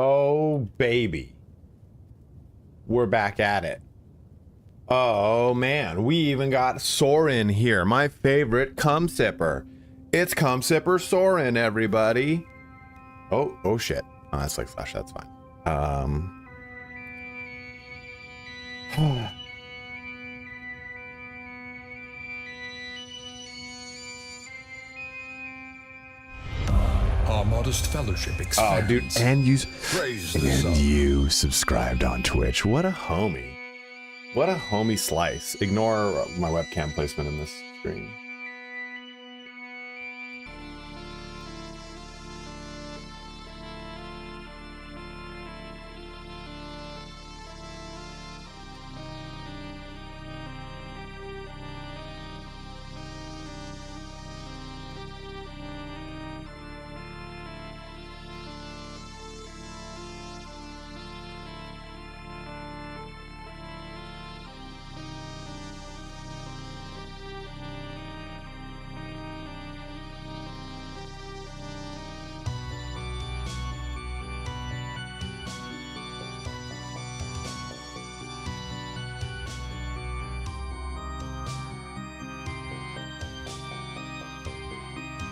Oh, baby. We're back at it. Oh, man. We even got Soren here. My favorite cum sipper. It's cum sipper Soren, everybody. Oh, shit. Oh, that's like flash. That's fine. Our modest fellowship expands. Oh, dude, and you subscribed on Twitch. What a homie. What a homie slice. Ignore my webcam placement in this screen.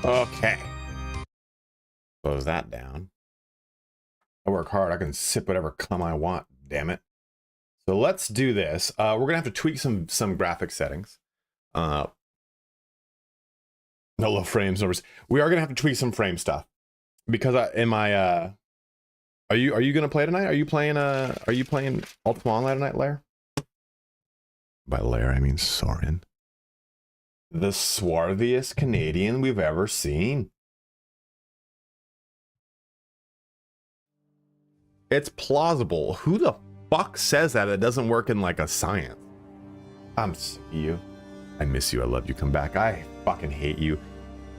Okay. Close that down. I work hard. I can sip whatever cum I want, damn it. So let's do this. We're gonna have to tweak some graphic settings. No low frames, numbers. We are gonna have to tweak some frame stuff because are you gonna play tonight? Are you playing Ultima Online tonight, Lair? By Lair, I mean Soren. The swarthiest Canadian we've ever seen. It's plausible. Who the fuck says that? It doesn't work in like a science. I'm sick of you. I miss you. I love you. Come back. I fucking hate you.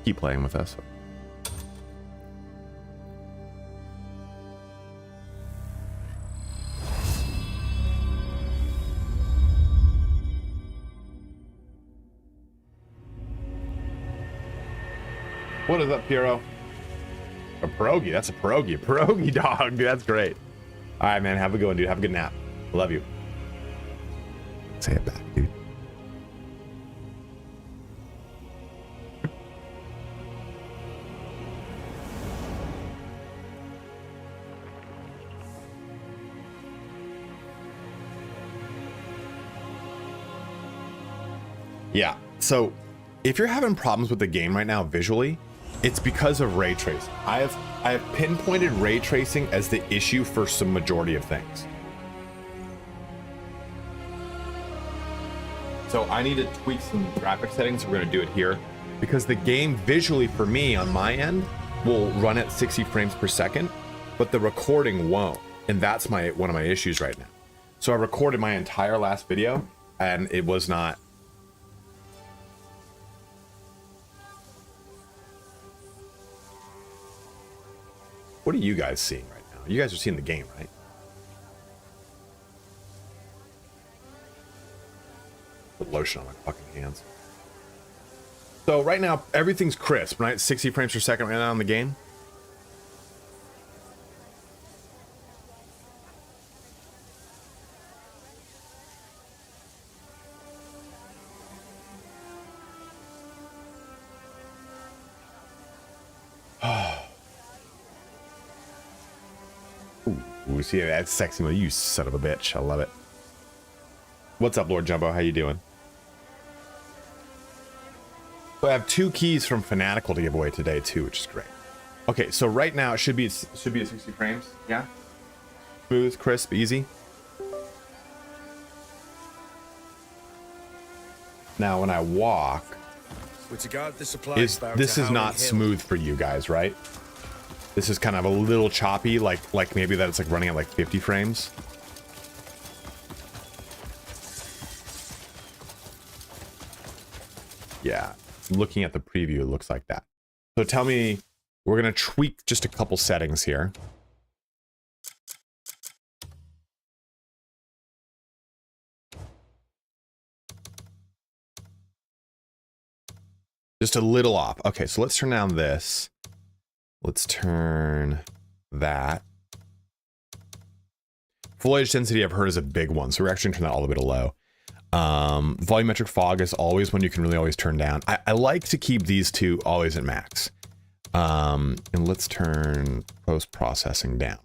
Keep playing with us. What is up, Piero? A pierogi. That's a pierogi. A pierogi dog, dude. That's great. All right, man. Have a good one, dude. Have a good nap. Love you. Say it back, dude. Yeah. So if you're having problems with the game right now visually, it's because of ray tracing. I have pinpointed ray tracing as the issue for some majority of things. So I need to tweak some graphic settings. We're going to do it here because the game visually for me on my end will run at 60 frames per second, but the recording won't. And that's one of my issues right now. So I recorded my entire last video and it was not. What are you guys seeing right now? You guys are seeing the game, right? Put lotion on my fucking hands. So right now, everything's crisp, right? 60 frames per second right now on the game. Ooh, see that sexy mode, you son of a bitch. I love it. What's up, Lord Jumbo? How you doing? So I have 2 keys from Fanatical to give away today too, which is great. Okay, so right now it should be at 60 frames. Yeah. Smooth, crisp, easy. Now when I walk, this is not smooth for you guys, right? This is kind of a little choppy, like maybe that it's like running at like 50 frames. Yeah, looking at the preview, it looks like that. So tell me, we're gonna tweak just a couple settings here. Just a little off. Okay, so let's turn down this. Let's turn that Foliage density I've heard is a big one, so we're actually gonna turn that all the way to low. Volumetric fog is always one you can really always turn down. I like to keep these two always at max. And let's turn post-processing down.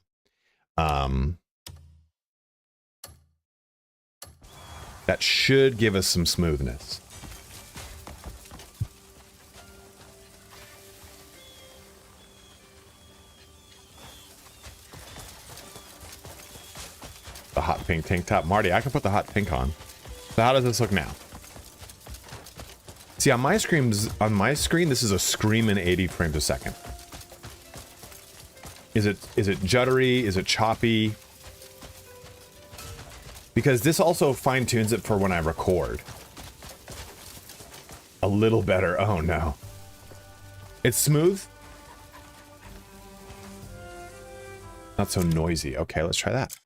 That should give us some smoothness. The hot pink tank top. Marty, I can put the hot pink on. So how does this look now? See, on my screen, this is a screaming 80 frames a second. Is it juddery? Is it choppy? Because this also fine-tunes it for when I record. A little better. Oh no. It's smooth. Not so noisy. Okay, let's try that.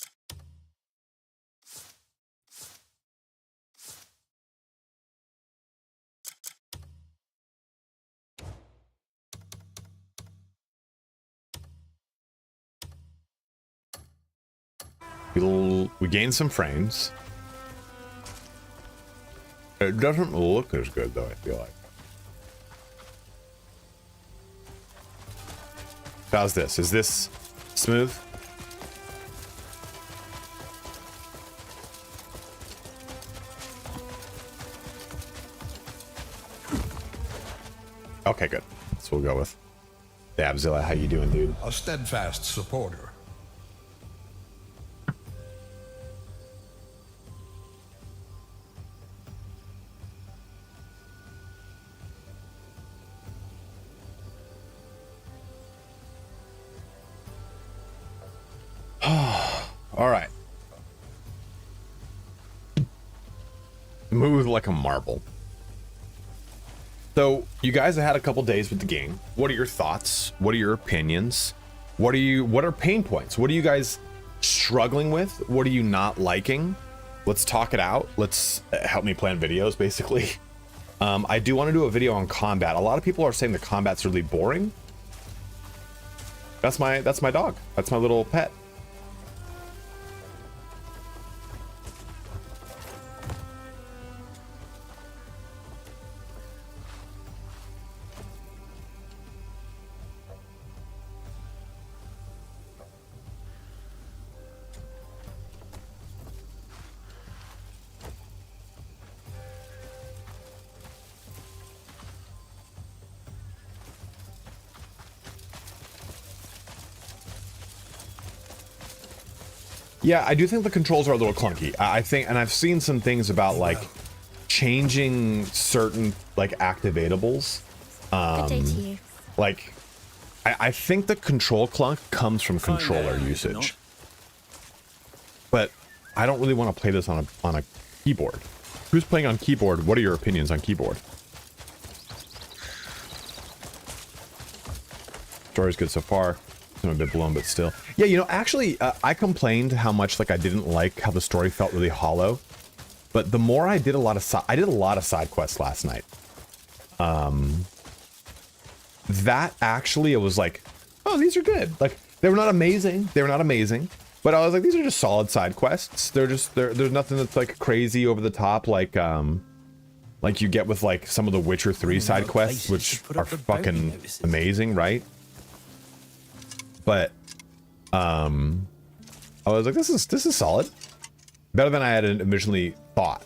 We gain some frames. It doesn't look as good though, I feel like. How's this? Is this smooth? Okay, good. That's what we'll go with. Dabzilla, how you doing, dude? A steadfast supporter. All right. Move like a marble. So you guys have had a couple days with the game. What are your thoughts? What are your opinions? What are pain points? What are you guys struggling with? What are you not liking? Let's talk it out. Let's help me plan videos, basically. I do want to do a video on combat. A lot of people are saying the combat's really boring. That's my dog. That's my little pet. Yeah, I do think the controls are a little clunky. I think, and I've seen some things about like changing certain like activatables. Good day to you. Like, I think the control clunk comes from controller usage. But I don't really want to play this on a keyboard. Who's playing on keyboard? What are your opinions on keyboard? Story's good so far. I'm a bit blown, but still. Yeah, you know, actually, I complained how much like I didn't like how the story felt really hollow. But the more I did a lot of side quests last night. That actually, it was like, oh, these are good. Like, they were not amazing. They were not amazing. But I was like, these are just solid side quests. They're just, there's nothing that's like crazy over the top, like you get with like some of the Witcher 3 side quests, which are fucking amazing, right? But I was like, this is solid. Better than I had originally thought.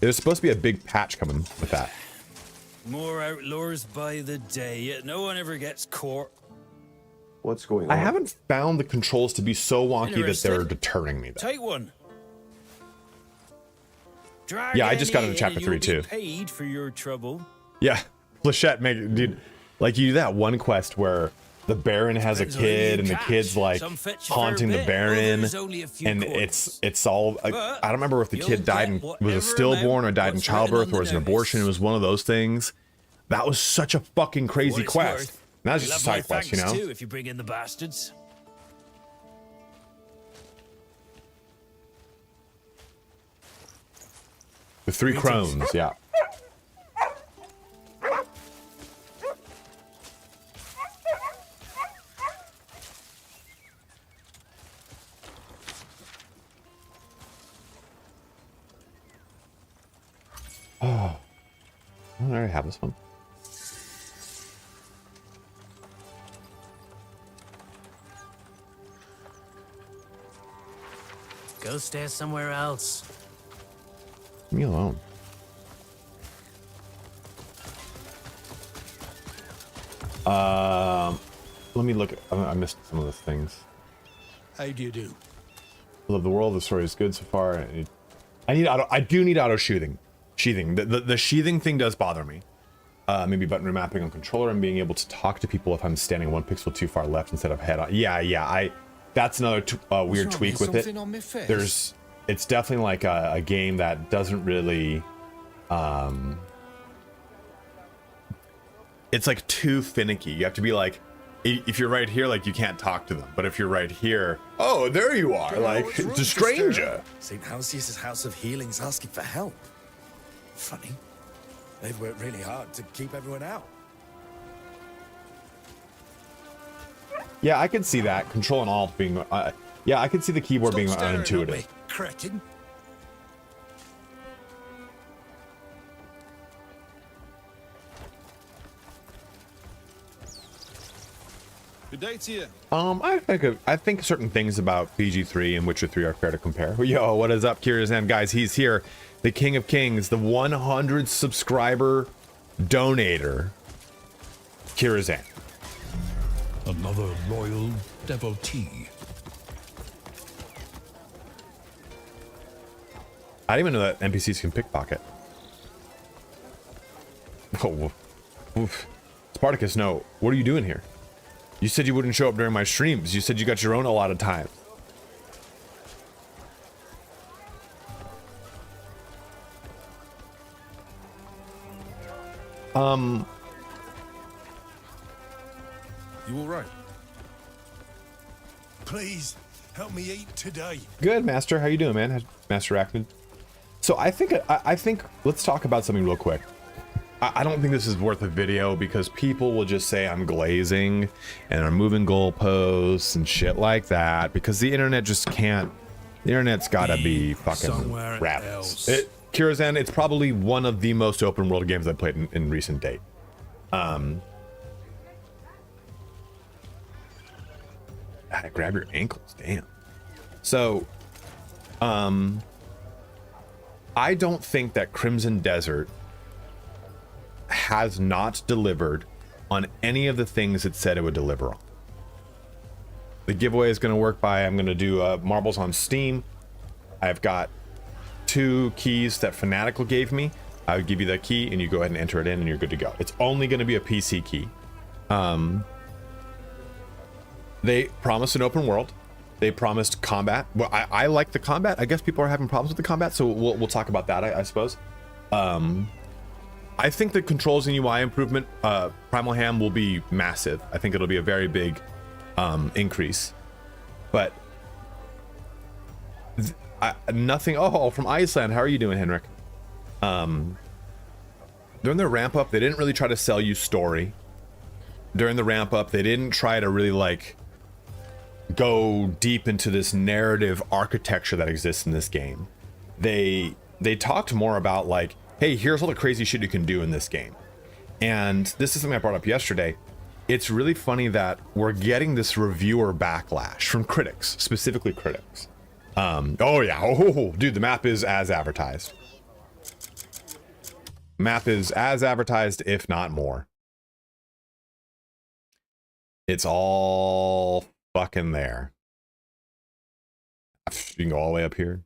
There's supposed to be a big patch coming with that. More outlaws by the day, yet no one ever gets caught. What's going on? I haven't found the controls to be so wonky that they're deterring me, though. Take one. Yeah, I just got into chapter 3 too. Paid for your trouble. Yeah, Flechette, dude, like you do that one quest where the Baron has a kid and the kid's like haunting the Baron, and it's all I don't remember if the kid died and was a stillborn or died in childbirth or was an abortion. It was one of those things. That was such a fucking crazy quest. Now it's just a side quest, you know. If you bring in the bastards. The 3 crones, yeah. Oh, I already have this one. Go stay somewhere else. Leave me alone. Let me look. I missed some of those things. How do you do? I love the world. The story is good so far. I need auto. I do need auto sheathing. The sheathing thing does bother me. Maybe button remapping on controller and being able to talk to people if I'm standing 1 pixel too far left instead of head on. Yeah. That's another weird tweak with it. It's definitely like a game that doesn't really. It's like too finicky. You have to be like, if you're right here, like you can't talk to them. But if you're right here, oh, there you are. Like it's a stranger. St. Halcyus' House of Healing's asking for help. Funny. They've worked really hard to keep everyone out. Yeah, I can see that. Control and Alt being... yeah, I can see the keyboard being Staring at unintuitive. me, cretin. Good day to you. I think certain things about BG3 and Witcher 3 are fair to compare. Yo, what is up, Kirazan? Guys, he's here. The King of Kings, the 100 subscriber donator. Kirazan. Another loyal devotee. I didn't even know that NPCs can pickpocket. Oh, oof. Spartacus, no. What are you doing here? You said you wouldn't show up during my streams. You said you got your own a lot of time. You all right? Please, help me eat today. Good, Master. How you doing, man? Master Arachnid. So I think let's talk about something real quick. I don't think this is worth a video because people will just say I'm glazing and I'm moving goalposts and shit like that because the internet just can't. The internet's gotta be fucking somewhere rabbits. else. Kirazan, it's probably one of the most open world games I've played in recent date. I grab your ankles, damn. So, I don't think that Crimson Desert has not delivered on any of the things it said it would deliver on. The giveaway is going to work by, I'm going to do marbles on Steam. I've got 2 keys that Fanatical gave me. I would give you that key and you go ahead and enter it in and you're good to go. It's only going to be a PC key. They promised an open world. They promised combat. Well, I like the combat. I guess people are having problems with the combat, so we'll talk about that, I suppose. I think the controls and UI improvement, Primal Ham will be massive. I think it'll be a very big increase. But nothing. Oh, from Iceland. How are you doing, Henrik? During the ramp up, they didn't really try to sell you story. During the ramp up, they didn't try to really like go deep into this narrative architecture that exists in this game. They talked more about like, hey, here's all the crazy shit you can do in this game. And this is something I brought up yesterday. It's really funny that we're getting this reviewer backlash from critics, specifically critics. Oh yeah, oh dude, the map is as advertised. Map is as advertised, if not more. It's all fucking there. You can go all the way up here.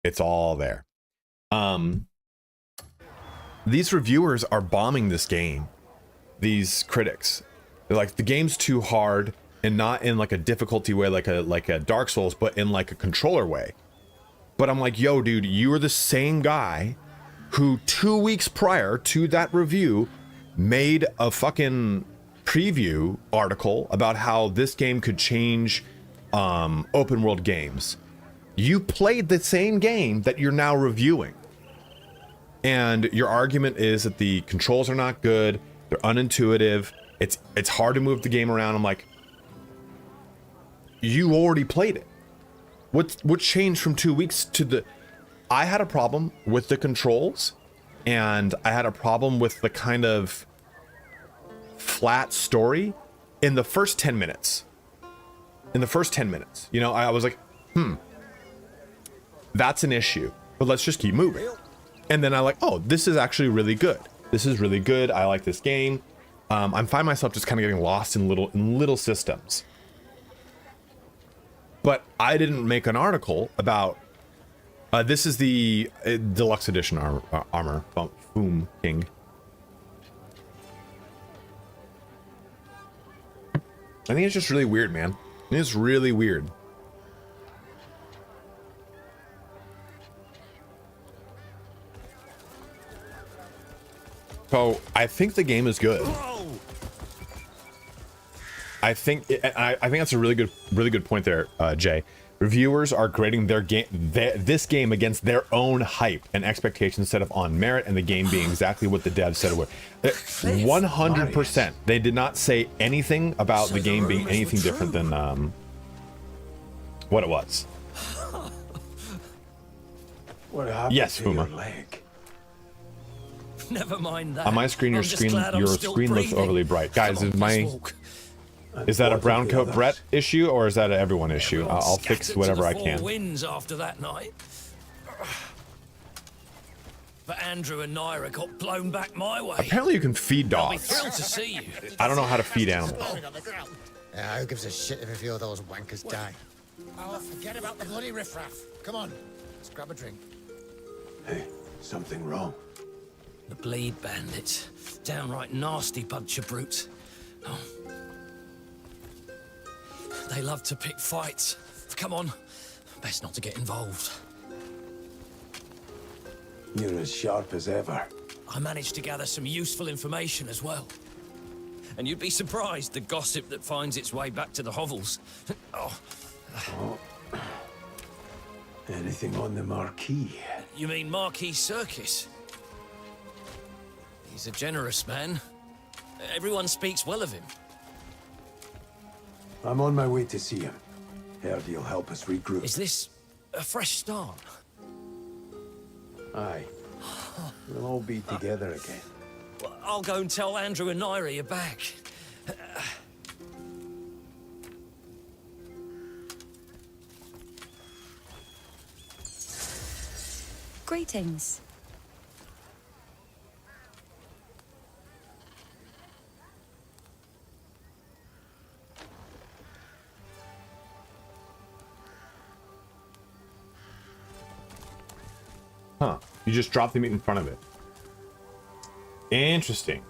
It's all there. These reviewers are bombing this game. These critics. They're like, the game's too hard, and not in like a difficulty way like a Dark Souls, but in like a controller way. But I'm like, yo, dude, you are the same guy who 2 weeks prior to that review made a fucking preview article about how this game could change open world games. You played the same game that you're now reviewing. And your argument is that the controls are not good, they're unintuitive, it's hard to move the game around. I'm like, you already played it. What changed from 2 weeks to the... I had a problem with the controls and I had a problem with the kind of flat story in the first 10 minutes. In the first 10 minutes, you know, I was like, that's an issue, but let's just keep moving. And then I like, oh, this is actually really good. This is really good. I like this game. I find myself just kind of getting lost in little systems. But I didn't make an article about, this is the deluxe edition armor, Boom King. I think it's just really weird, man. It's really weird. So I think the game is good. I think that's a really good point there, Jay. Reviewers are grading their game, this game against their own hype and expectations instead of on merit, and the game being exactly what the devs said it would. 100%. They did not say anything about the game being anything different than what it was. What happened Yes, to your Fuma. leg? Never mind that. On my screen, your I'm just screen glad I'm still looks breathing. overly bright. Guys, Come on, let's walk. is that a What brown of the coat others? Brett issue, or is that an everyone issue? Everyone I'll fix scattered to whatever the I four can. winds after that night. But Andrew and Naira got blown back my way. Apparently you can feed I'll be dogs. thrilled to see you. I don't know how to feed animals. Who gives a shit if a few of those wankers die? Oh, forget about the bloody riffraff. Come on, let's grab a drink. Hey, something wrong? The bleed bandits. Downright nasty bunch of brutes. Oh. They love to pick fights. Come on. Best not to get involved. You're as sharp as ever. I managed to gather some useful information as well. And you'd be surprised the gossip that finds its way back to the hovels. Oh, Anything on the marquee? you mean Marquis Circus? He's a generous man. Everyone speaks well of him. I'm on my way to see him. Heard he'll help us regroup. Is this a fresh start? Aye. We'll all be together again. Well, I'll go and tell Andrew and Naira you're back. Greetings. Huh. You just drop the meat in front of it. Interesting.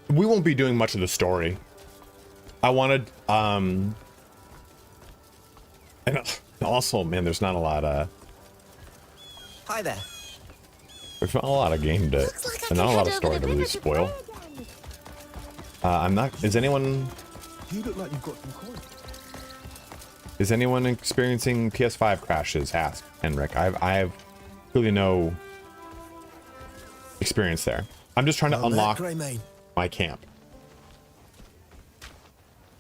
We won't be doing much of the story. I wanted, and also, man, there's not a lot, Hi there. there's not a lot of game to, and not a lot of story to really spoil. I'm not, is anyone, You look like you've got some coin. is anyone experiencing PS5 crashes? Ask Henrik. I have really no experience there. I'm just trying to unlock Greymane. my camp.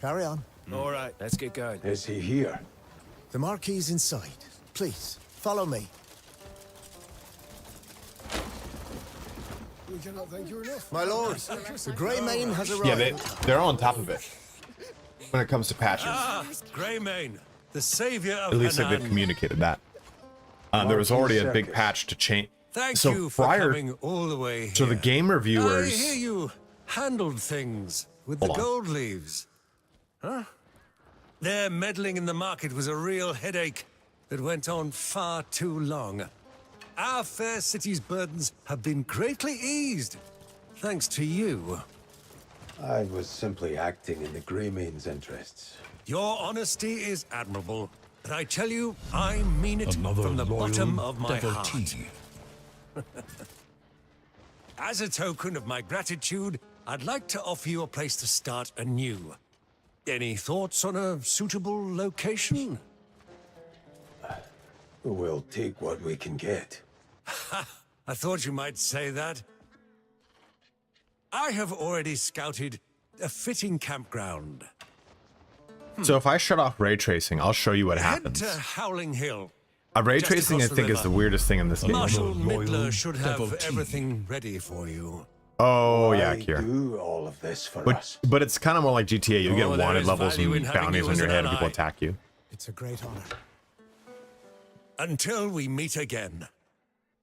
Carry on. All right, let's get going. Is he here? The Marquis inside. Please, follow me. We cannot thank you enough. My lord, the Greymane has arrived. Yeah, they're on top of it when it comes to patches. Greymane, the savior of At least they've Hanan. communicated that. There was already a big patch to change. Thank So you for prior coming all the way here. to the game I reviewers, hear you handled things with Hold the on. gold leaves. Huh? Their meddling in the market was a real headache that went on far too long. Our fair city's burdens have been greatly eased, thanks to you. I was simply acting in the Greymane's interests. Your honesty is admirable, but I tell you, I mean it Another from the loyal bottom of my heart. devotee. As a token of my gratitude, I'd like to offer you a place to start anew. Any thoughts on a suitable location? We'll take what we can get. I thought you might say that. I have already scouted a fitting campground. So if I shut off ray tracing, I'll show you what Head happens. to Howling Hill. Ray just tracing, I across the think, is river. the weirdest thing in this game. Marshal Loyal Midler should have devotee. everything ready for you. Oh yeah, Why Kier. do all of this for But us? it's kind of more like GTA. You Oh, get there wanted is levels value in and having bounties you on as your an head and people ally. attack you. It's a great honor. Until we meet again.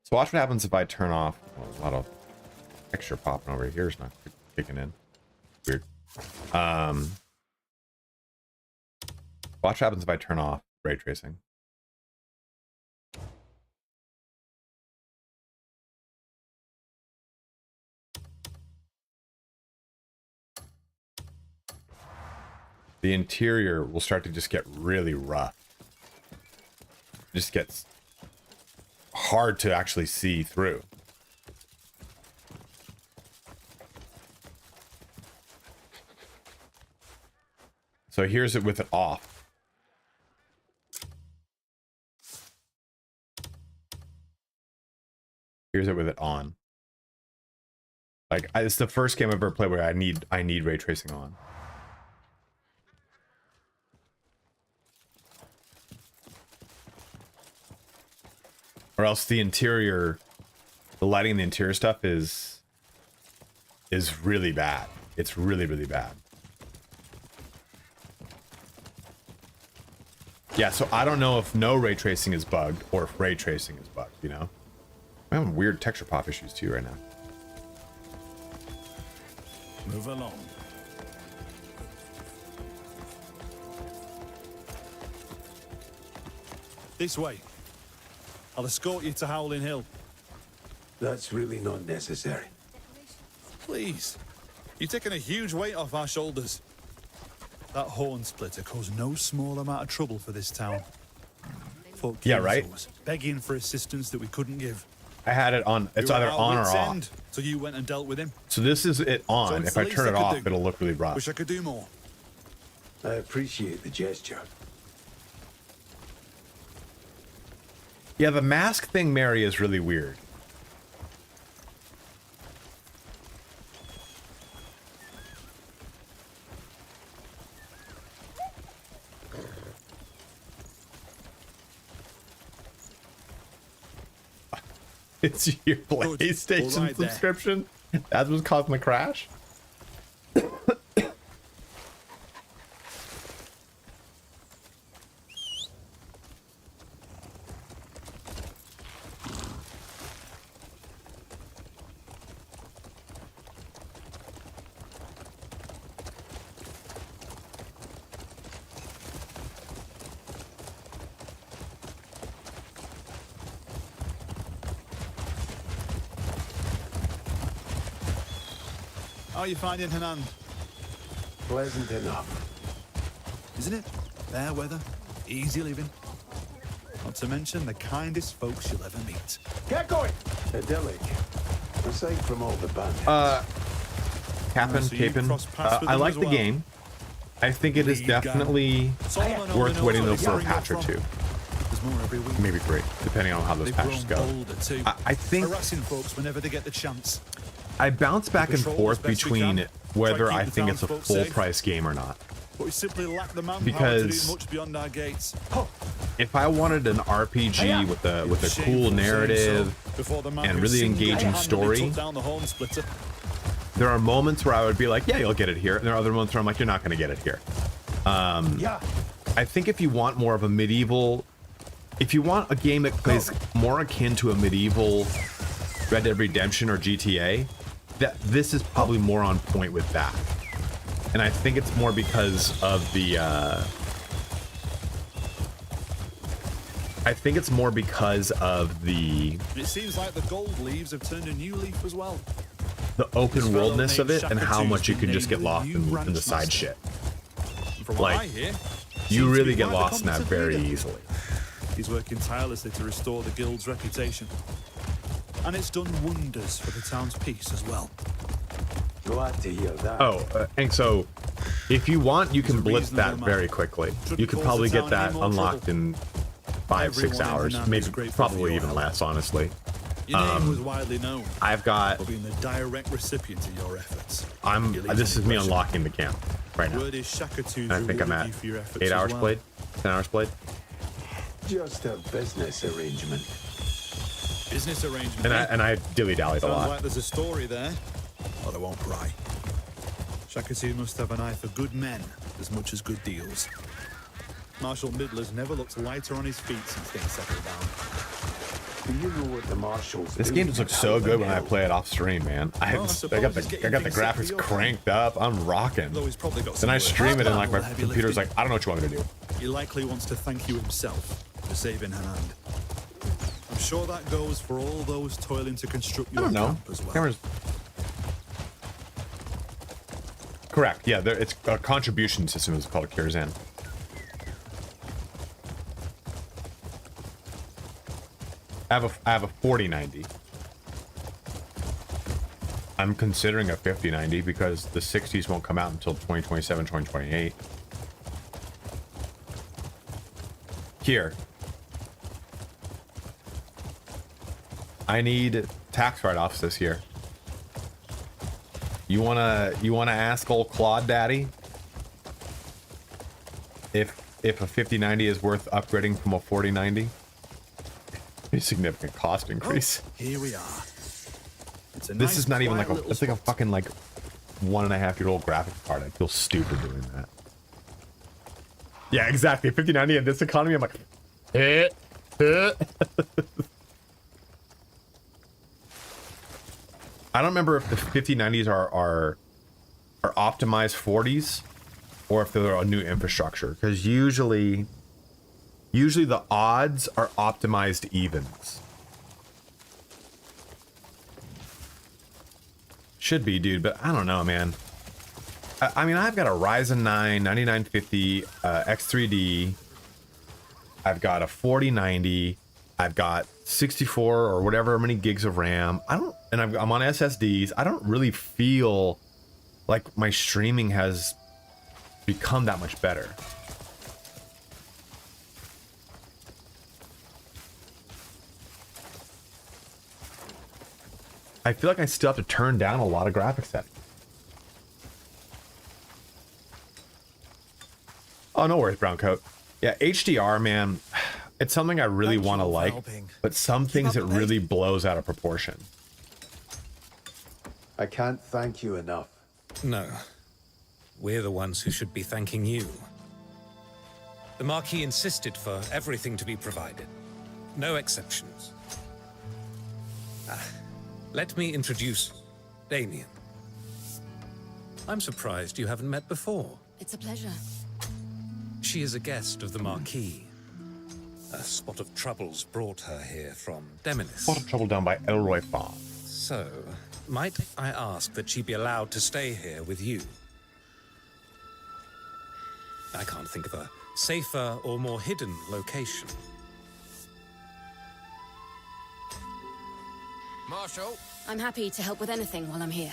So watch what happens if I turn off. Well, a lot of texture popping over here is not kicking in. Weird. Watch what happens if I turn off ray tracing. The interior will start to just get really rough. It just gets hard to actually see through. So here's it with it off. Here's it with it on. Like it's the first game I've ever played where I need ray tracing on. Or else the interior, the lighting in the interior stuff is really bad. It's really, really bad. Yeah, so I don't know if no ray tracing is bugged or if ray tracing is bugged, you know? I'm having weird texture pop issues too right now. Move along. This way. I'll escort you to Howling Hill. That's really not necessary. Please. You're taking a huge weight off our shoulders. That horn splitter caused no small amount of trouble for this town. Folk Yeah, came to right? us, begging for assistance that we couldn't give. I had it on, it's We were either at our on or wits' off. end, so you went and dealt with him. So this is it on. So it's If the I least turn I it could off, do. it'll look really rough. Wish I could do more. I appreciate the gesture. Yeah, the mask thing, Mary, is really weird. It's your PlayStation All right there. subscription? That's what's causing the crash? How are you finding Henan? Pleasant enough. Isn't it? Fair weather, easy living. Not to mention the kindest folks you'll ever meet. Get going! Idyllic. Aside from all the bandits. Cap'n, so you Cap'n. crossed paths with I them like as the well? game. I think it is Lead guy. definitely Solomon only worth knows waiting where for a the patch or from. two. There's more every week. Maybe 3, depending on how those They've patches grown go. bolder too. I think Harassing folks whenever they get the chance. I bounce back and patrol forth as best we between can. whether Try I to keep think the it's a townsfolk full safe. price game or not. But we simply lack the manpower to Because- do much beyond our gates. If I wanted an RPG with a cool Shameful saying narrative, so, before the man and who really engaging single-handedly story. took down the horn splitter. there are moments where I would be like, yeah, you'll get it here. And there are other moments where I'm like, you're not going to get it here. Yeah. I think if you want more of a medieval, if you want a game that plays more akin to a medieval Red Dead Redemption or GTA, that this is probably more on point with that. And I think it's more because of the It seems like the gold leaves have turned a new leaf as well. the open This fellow worldness of named it and how Shaka much you Two's can been just get named the lost new in the ranch side master. shit. And from what Like, I hear, You seems to really be get quite the lost in that competent very leader. easily. He's working tirelessly to restore the guild's reputation. And it's done wonders for the town's peace as well. Glad to hear that. Oh, and so if you want, you He's can a blitz that reasonable very man. quickly. Shouldn't You could cause probably the get town that any more unlocked trouble. in 5-6 Everyone in hours, Henan maybe is grateful for probably your even help. less, honestly. Your name was widely known I've got. for being the direct recipient of your efforts. This is me unlocking the camp right now. Word is Shakatu's And I think I'm rewarded at you for your efforts 8 as hours well. played, 10 hours played, Just a business arrangement. Business arrangement. and I dilly dallied a Sounds lot. like there's a story there, but I won't pry. Shakatu must have an eye for good men as much as good deals. Marshal Midler's never looked lighter on his feet since things settled down. Do you know what the marshals This do game just looks so good when I play it off stream, man. I got the graphics cranked up. I'm rocking. Though he's probably got Then some I work. stream it and like my Heavy computer's lifting. like, I don't know what you want me to do. He likely wants to thank you himself for saving Hanand. I'm sure that goes for all those toiling to construct I your don't know. camp as well. Cameras. Correct. Yeah, it's a contribution system is called Kirzan. I have a 4090. I'm considering a 5090 because the 60s won't come out until 2027, 2028. Here. I need tax write-offs this year. You wanna ask old Claude Daddy if a 5090 is worth upgrading from a 4090? A significant cost increase. Here we are. It's a This nice, is not even quiet like little it's like a spot. fucking like 1.5-year-old graphics card. I feel stupid doing that. Yeah, exactly. 5090 in this economy, I'm like, I don't remember if the 5090s are optimized 40s or if they're a new infrastructure, because usually the odds are optimized evens. Should be, dude, but I don't know, man. I mean, I've got a Ryzen 9 9950 X3D. I've got a 4090. I've got 64 or whatever many gigs of RAM. I'm on SSDs. I don't really feel like my streaming has become that much better. I feel like I still have to turn down a lot of graphics settings. Oh, no worries, brown coat. Yeah, HDR, man, it's something I really want to like, but some things it really blows out of proportion. I can't thank you enough. No. We're the ones who should be thanking you. The Marquis insisted for everything to be provided. No exceptions. Let me introduce Damien. I'm surprised you haven't met before. It's a pleasure. She is a guest of the Marquis. A spot of troubles brought her here from Deminis. A lot of trouble down by Elroy Farm. So, might I ask that she be allowed to stay here with you? I can't think of a safer or more hidden location. Marshal, I'm happy to help with anything while I'm here.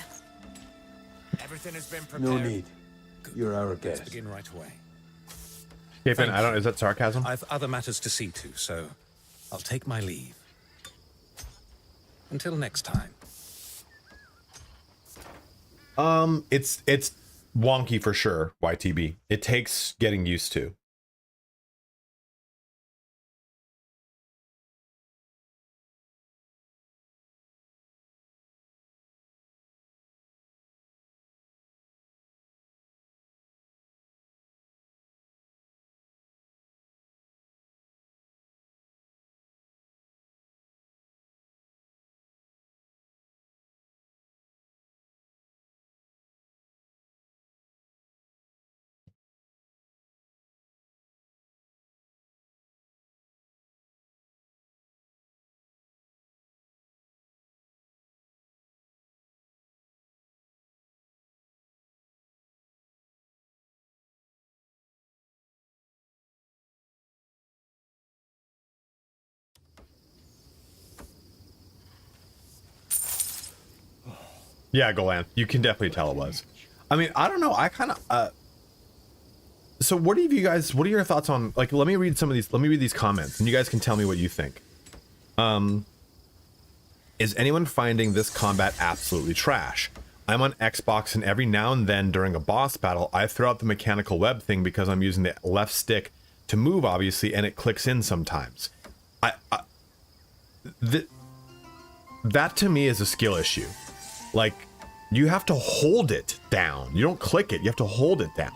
everything has been prepared. No need. You're our Let's guest. begin right away. Capon, I don't. Is that sarcasm? I've other matters to see to, so I'll take my leave. Until next time. It's wonky for sure. YTB. It takes getting used to. Yeah, Golan, you can definitely tell it was. I mean, I don't know. I kind of. So, what are you guys? What are your thoughts on? Like, let me read some of these. Let me read these comments, and you guys can tell me what you think. Is anyone finding this combat absolutely trash? I'm on Xbox and every now and then during a boss battle, I throw out the mechanical web thing because I'm using the left stick to move, obviously, and it clicks in sometimes. That to me is a skill issue. Like, you have to hold it down. You don't click it, you have to hold it down.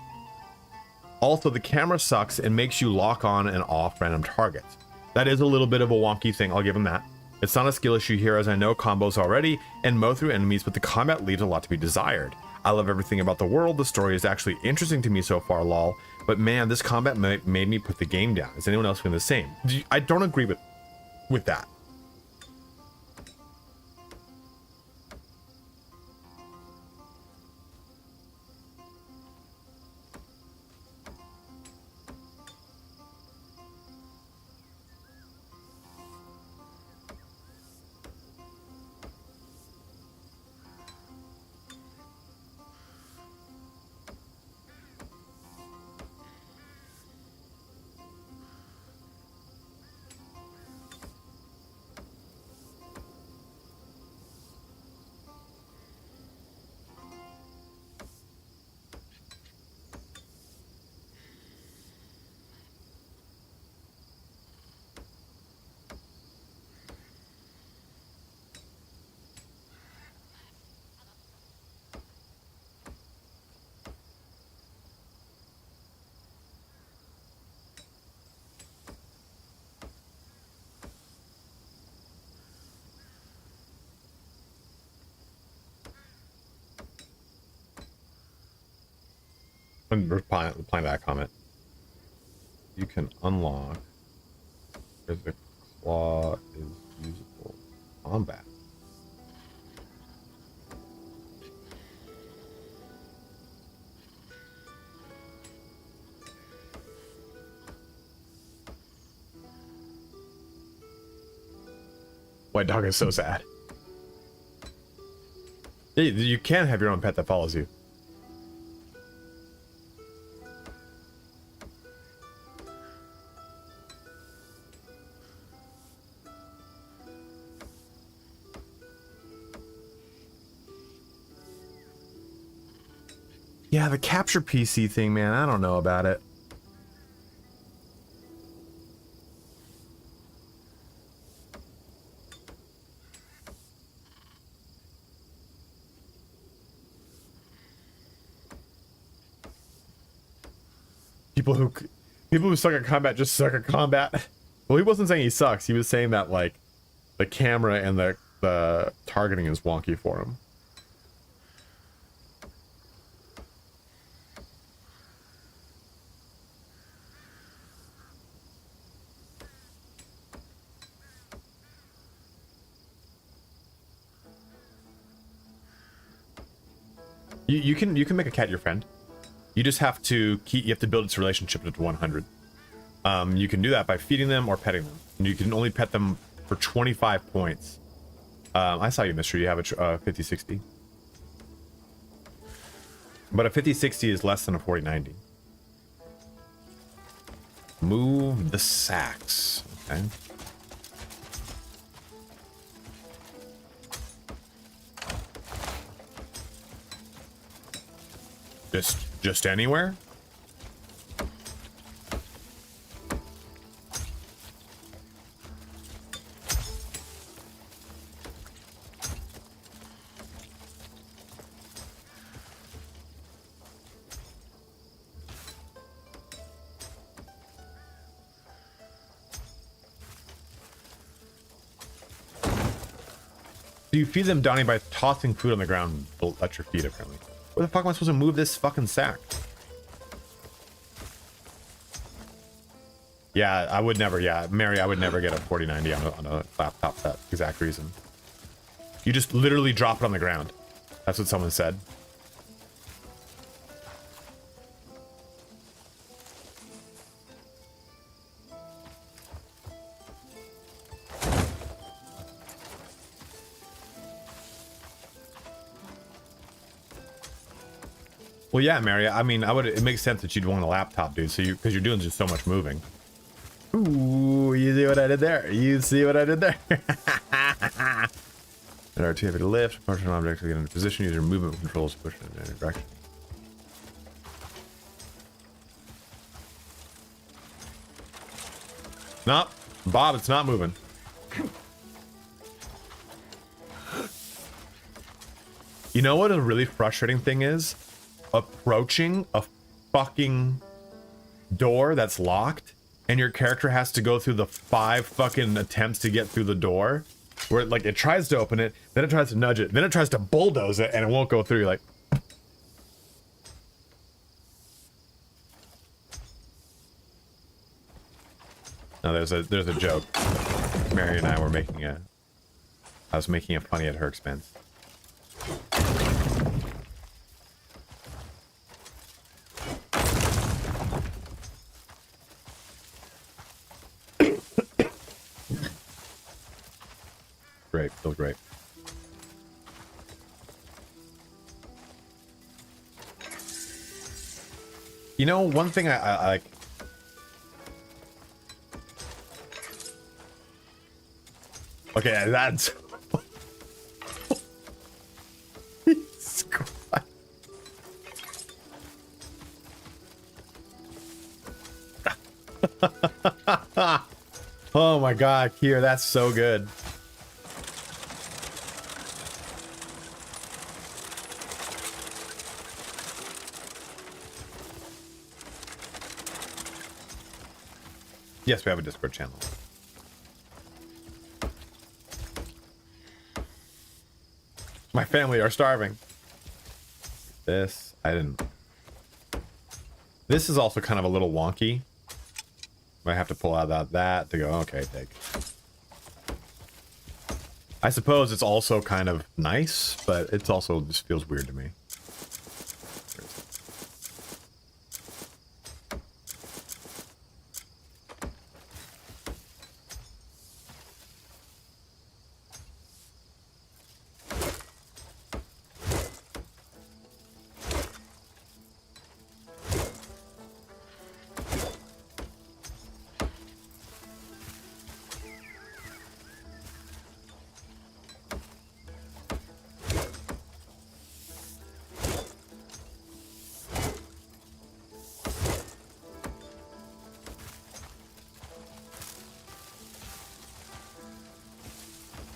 Also, the camera sucks and makes you lock on and off random targets. That is a little bit of a wonky thing, I'll give him that. It's not a skill issue here as I know combos already and mow through enemies, but the combat leaves a lot to be desired. I love everything about the world, the story is actually interesting to me so far, lol, but man, this combat made me put the game down. Is anyone else feeling the same? I don't agree with that. I'm replying to that comment. You can unlock if the claw is usable combat. White dog is so sad. You can have your own pet that follows you. Yeah, the capture PC thing, man, I don't know about it. People who suck at combat just suck at combat. Well, he wasn't saying he sucks. He was saying that, like, the camera and the targeting is wonky for him. You can make a cat your friend. You just have to build its relationship to 100. You can do that by feeding them or petting them. And you can only pet them for 25 points. I saw you, Mister. You have a 50-60. But a 50-60 is less than a 40-90. Move the sacks. Okay. Just anywhere? So you feed them, Donnie, by tossing food on the ground at your feet, apparently. Where the fuck am I supposed to move this fucking sack? Yeah, I would never, Mary, I would never get a 4090 on a laptop for that exact reason. You just literally drop it on the ground. That's what someone said. Well, yeah, Mary. I mean, it makes sense that you'd want a laptop, dude. So because you're doing just so much moving. Ooh, you see what I did there? You see what I did there? There are two heavy to lift. Push an object to get into position. Use your movement controls to push it in any direction. Nope. Bob, it's not moving. You know what a really frustrating thing is? Approaching a fucking door that's locked and your character has to go through the 5 fucking attempts to get through the door, where like it tries to open it, then it tries to nudge it, then it tries to bulldoze it, and it won't go through. You're like, no, there's a joke. Mary and I were making a, I was making it funny at her expense. Great, feels great. You know, one thing I like. Okay, that's. Jesus Christ. Oh my God, Kier, that's so good. Yes, we have a Discord channel. My family are starving. This, I didn't. This is also kind of a little wonky. Might have to pull out that to go, okay, take. I suppose it's also kind of nice, but it's also just feels weird to me.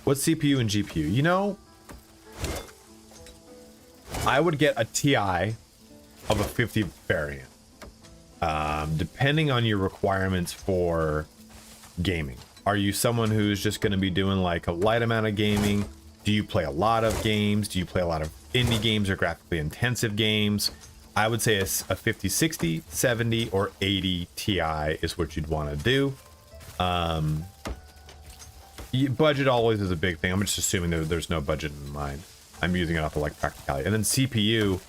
What CPU and GPU? You know, I would get a TI of a 50 variant, depending on your requirements for gaming. Are you someone who's just going to be doing like a light amount of gaming? Do you play a lot of games? Do you play a lot of indie games or graphically intensive games? I would say a 50, 60, 70, or 80 Ti is what you'd want to do. Budget always is a big thing. I'm just assuming that there's no budget in mind. I'm using it off of like practicality. And then CPU,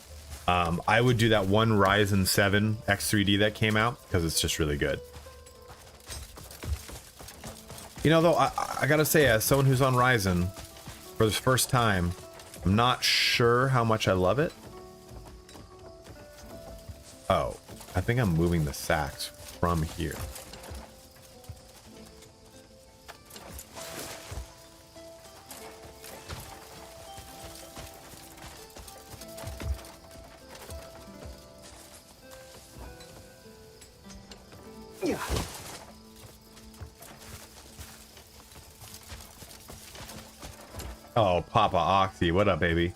I would do that one Ryzen 7 X3D that came out because it's just really good. You know, though, I gotta say, as someone who's on Ryzen for the first time, I'm not sure how much I love it. Oh, I think I'm moving the sacks from here. Yeah. Oh, Papa Oxy, what up, baby?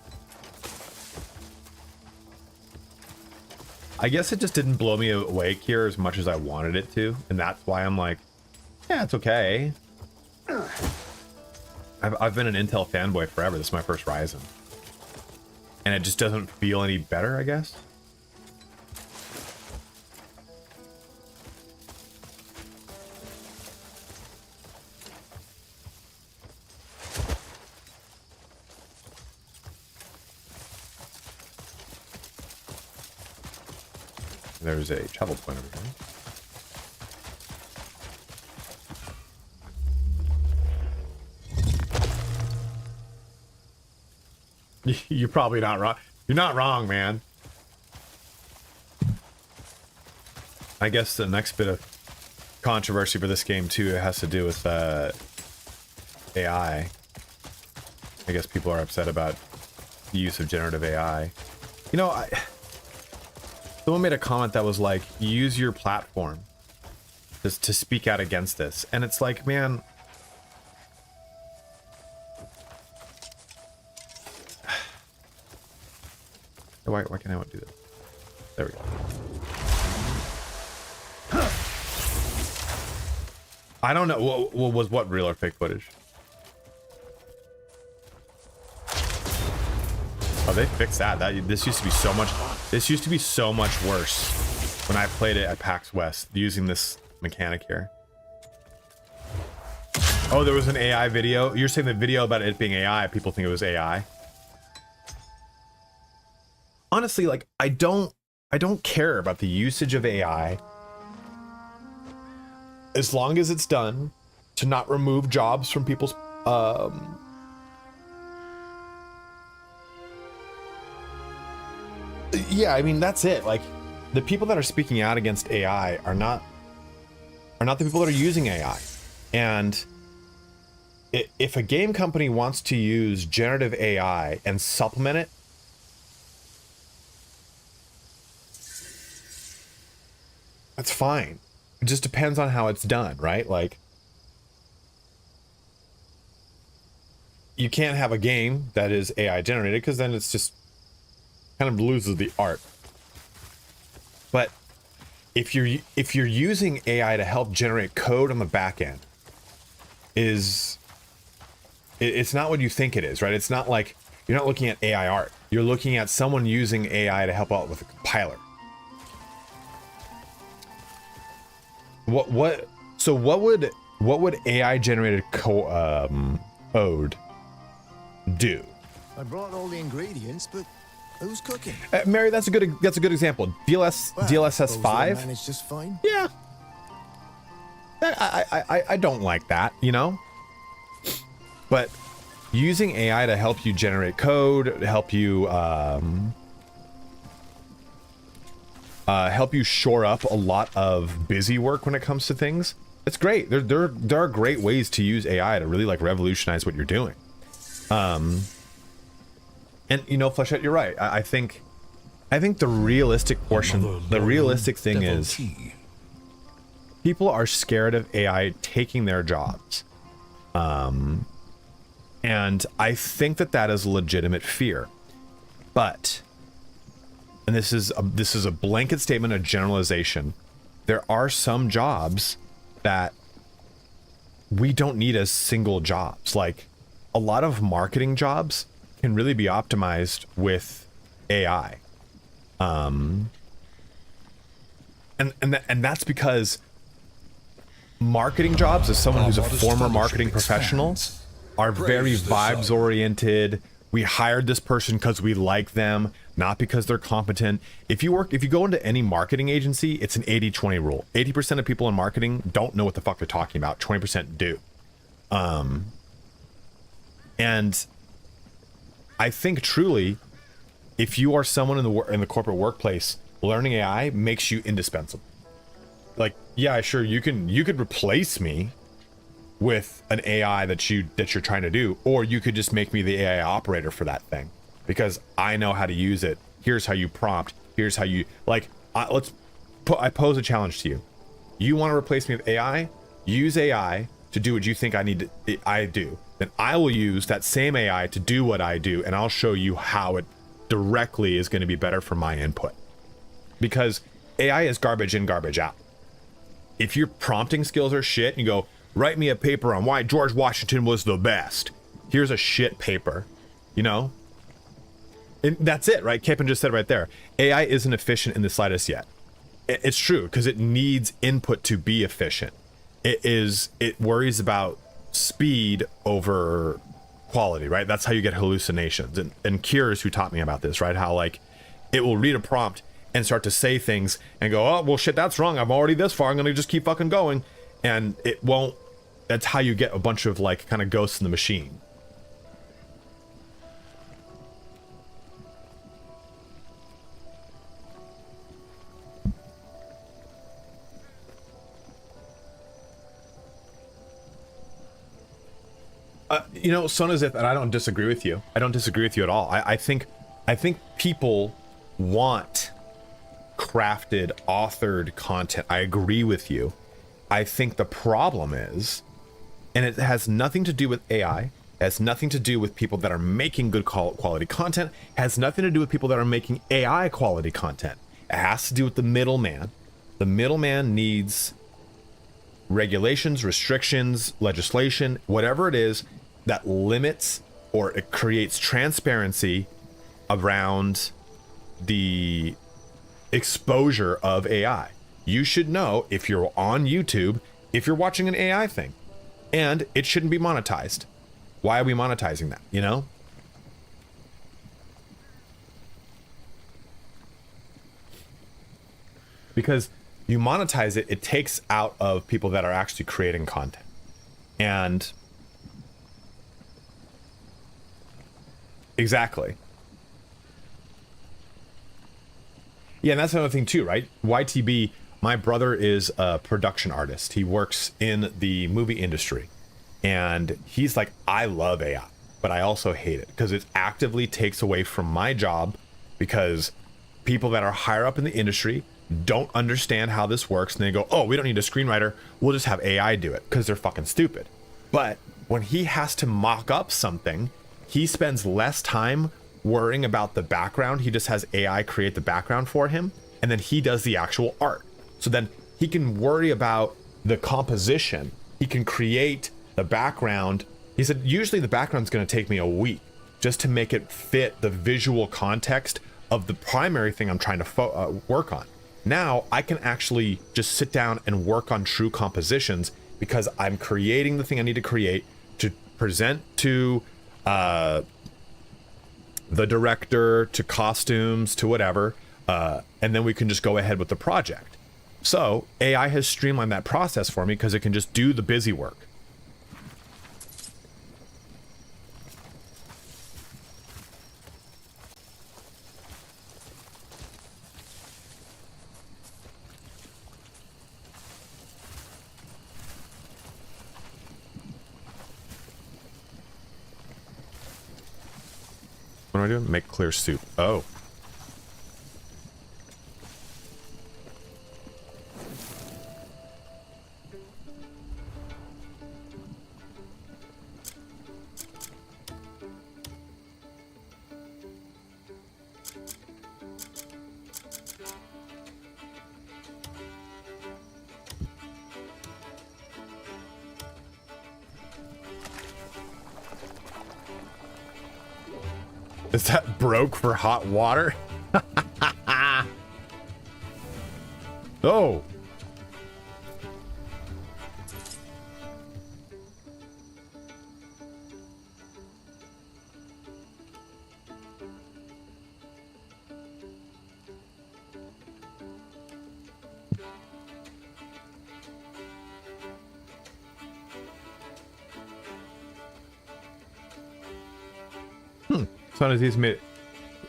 I guess it just didn't blow me away here as much as I wanted it to, and that's why I'm like, yeah, it's okay. I've been an Intel fanboy forever. This is my first Ryzen. And it just doesn't feel any better, I guess. There's a travel point over here. You're probably not wrong. You're not wrong, man. I guess the next bit of controversy for this game too has to do with AI. I guess people are upset about the use of generative AI. You know, someone made a comment that was like, use your platform just to speak out against this. And it's like, man, why can I not do this? There we go. I don't know. What was what real or fake footage? Oh, they fixed that. This used to be so much. This used to be so much worse when I played it at PAX West using this mechanic here. Oh, there was an AI video. You're saying the video about it being AI? People think it was AI. Honestly, like I don't care about the usage of AI as long as it's done to not remove jobs from people's yeah, I mean that's it. Like the people that are speaking out against AI are not the people that are using AI. And if a game company wants to use generative AI and supplement it, that's fine. It just depends on how it's done, right? Like, you can't have a game that is AI generated because then it's just kind of loses the art. But if you're using AI to help generate code on the back end, it's not what you think it is, right? It's not like you're not looking at AI art. You're looking at someone using AI to help out with a compiler. So what would AI generated code do? I brought all the ingredients, but who's cooking? Mary, that's a good example. DLSS 5 managed just fine. Yeah, I don't like that, you know. But using AI to help you generate code, to help you shore up a lot of busy work when it comes to things, it's great. There are great ways to use AI to really like revolutionize what you're doing. And you know, Fleshette, you're right. I think the realistic portion, the realistic thing is people are scared of AI taking their jobs. And I think that is a legitimate fear. But, and this is a blanket statement, a generalization, there are some jobs that we don't need as single jobs. Like a lot of marketing jobs can really be optimized with AI. And that's because marketing jobs, as someone who's a former marketing professional, are very vibes oriented. We hired this person because we like them, not because they're competent. If you go into any marketing agency, it's an 80-20 rule. 80% of people in marketing don't know what the fuck they're talking about. 20% do. And I think truly, if you are someone in the corporate workplace, learning AI makes you indispensable. Like, yeah, sure, you could replace me with an AI that you're trying to do, or you could just make me the AI operator for that thing because I know how to use it. Here's how you prompt. Here's how you like. I pose a challenge to you. You want to replace me with AI? Use AI to do what you think I do. Then I will use that same AI to do what I do, and I'll show you how it directly is going to be better for my input. Because AI is garbage in, garbage out. If your prompting skills are shit, and you go, write me a paper on why George Washington was the best. Here's a shit paper, you know? And that's it, right? Capon just said right there. AI isn't efficient in the slightest yet. It's true, because it needs input to be efficient. It worries about speed over quality, right? That's how you get hallucinations. And Cures, who taught me about this, right? How like it will read a prompt and start to say things and go, oh, well, shit, that's wrong. I'm already this far. I'm going to just keep fucking going. And it won't. That's how you get a bunch of like kind of ghosts in the machine. You know, Sonazith, and I don't disagree with you. I don't disagree with you at all. I think people want crafted, authored content. I agree with you. I think the problem is, and it has nothing to do with AI, it has nothing to do with people that are making good quality content, it has nothing to do with people that are making AI quality content. It has to do with the middleman. The middleman needs regulations, restrictions, legislation, whatever it is that limits or it creates transparency around the exposure of AI. You should know if you're on YouTube, if you're watching an AI thing, and it shouldn't be monetized. Why are we monetizing that, you know? Because you monetize it, it takes out of people that are actually creating content. And exactly. Yeah, and that's another thing too, right? YTB, my brother is a production artist. He works in the movie industry. And he's like, I love AI, but I also hate it because it actively takes away from my job because people that are higher up in the industry don't understand how this works. And they go, oh, we don't need a screenwriter. We'll just have AI do it because they're fucking stupid. But when he has to mock up something, he spends less time worrying about the background. He just has AI create the background for him, and then he does the actual art. So then he can worry about the composition. He can create the background. He said, usually the background's going to take me a week just to make it fit the visual context of the primary thing I'm trying to work on. Now I can actually just sit down and work on true compositions because I'm creating the thing I need to create to present to the director, to costumes, to whatever, and then we can just go ahead with the project. So AI has streamlined that process for me because it can just do the busy work. What am I doing? Make clear soup. Oh. Is that broke for hot water? Oh.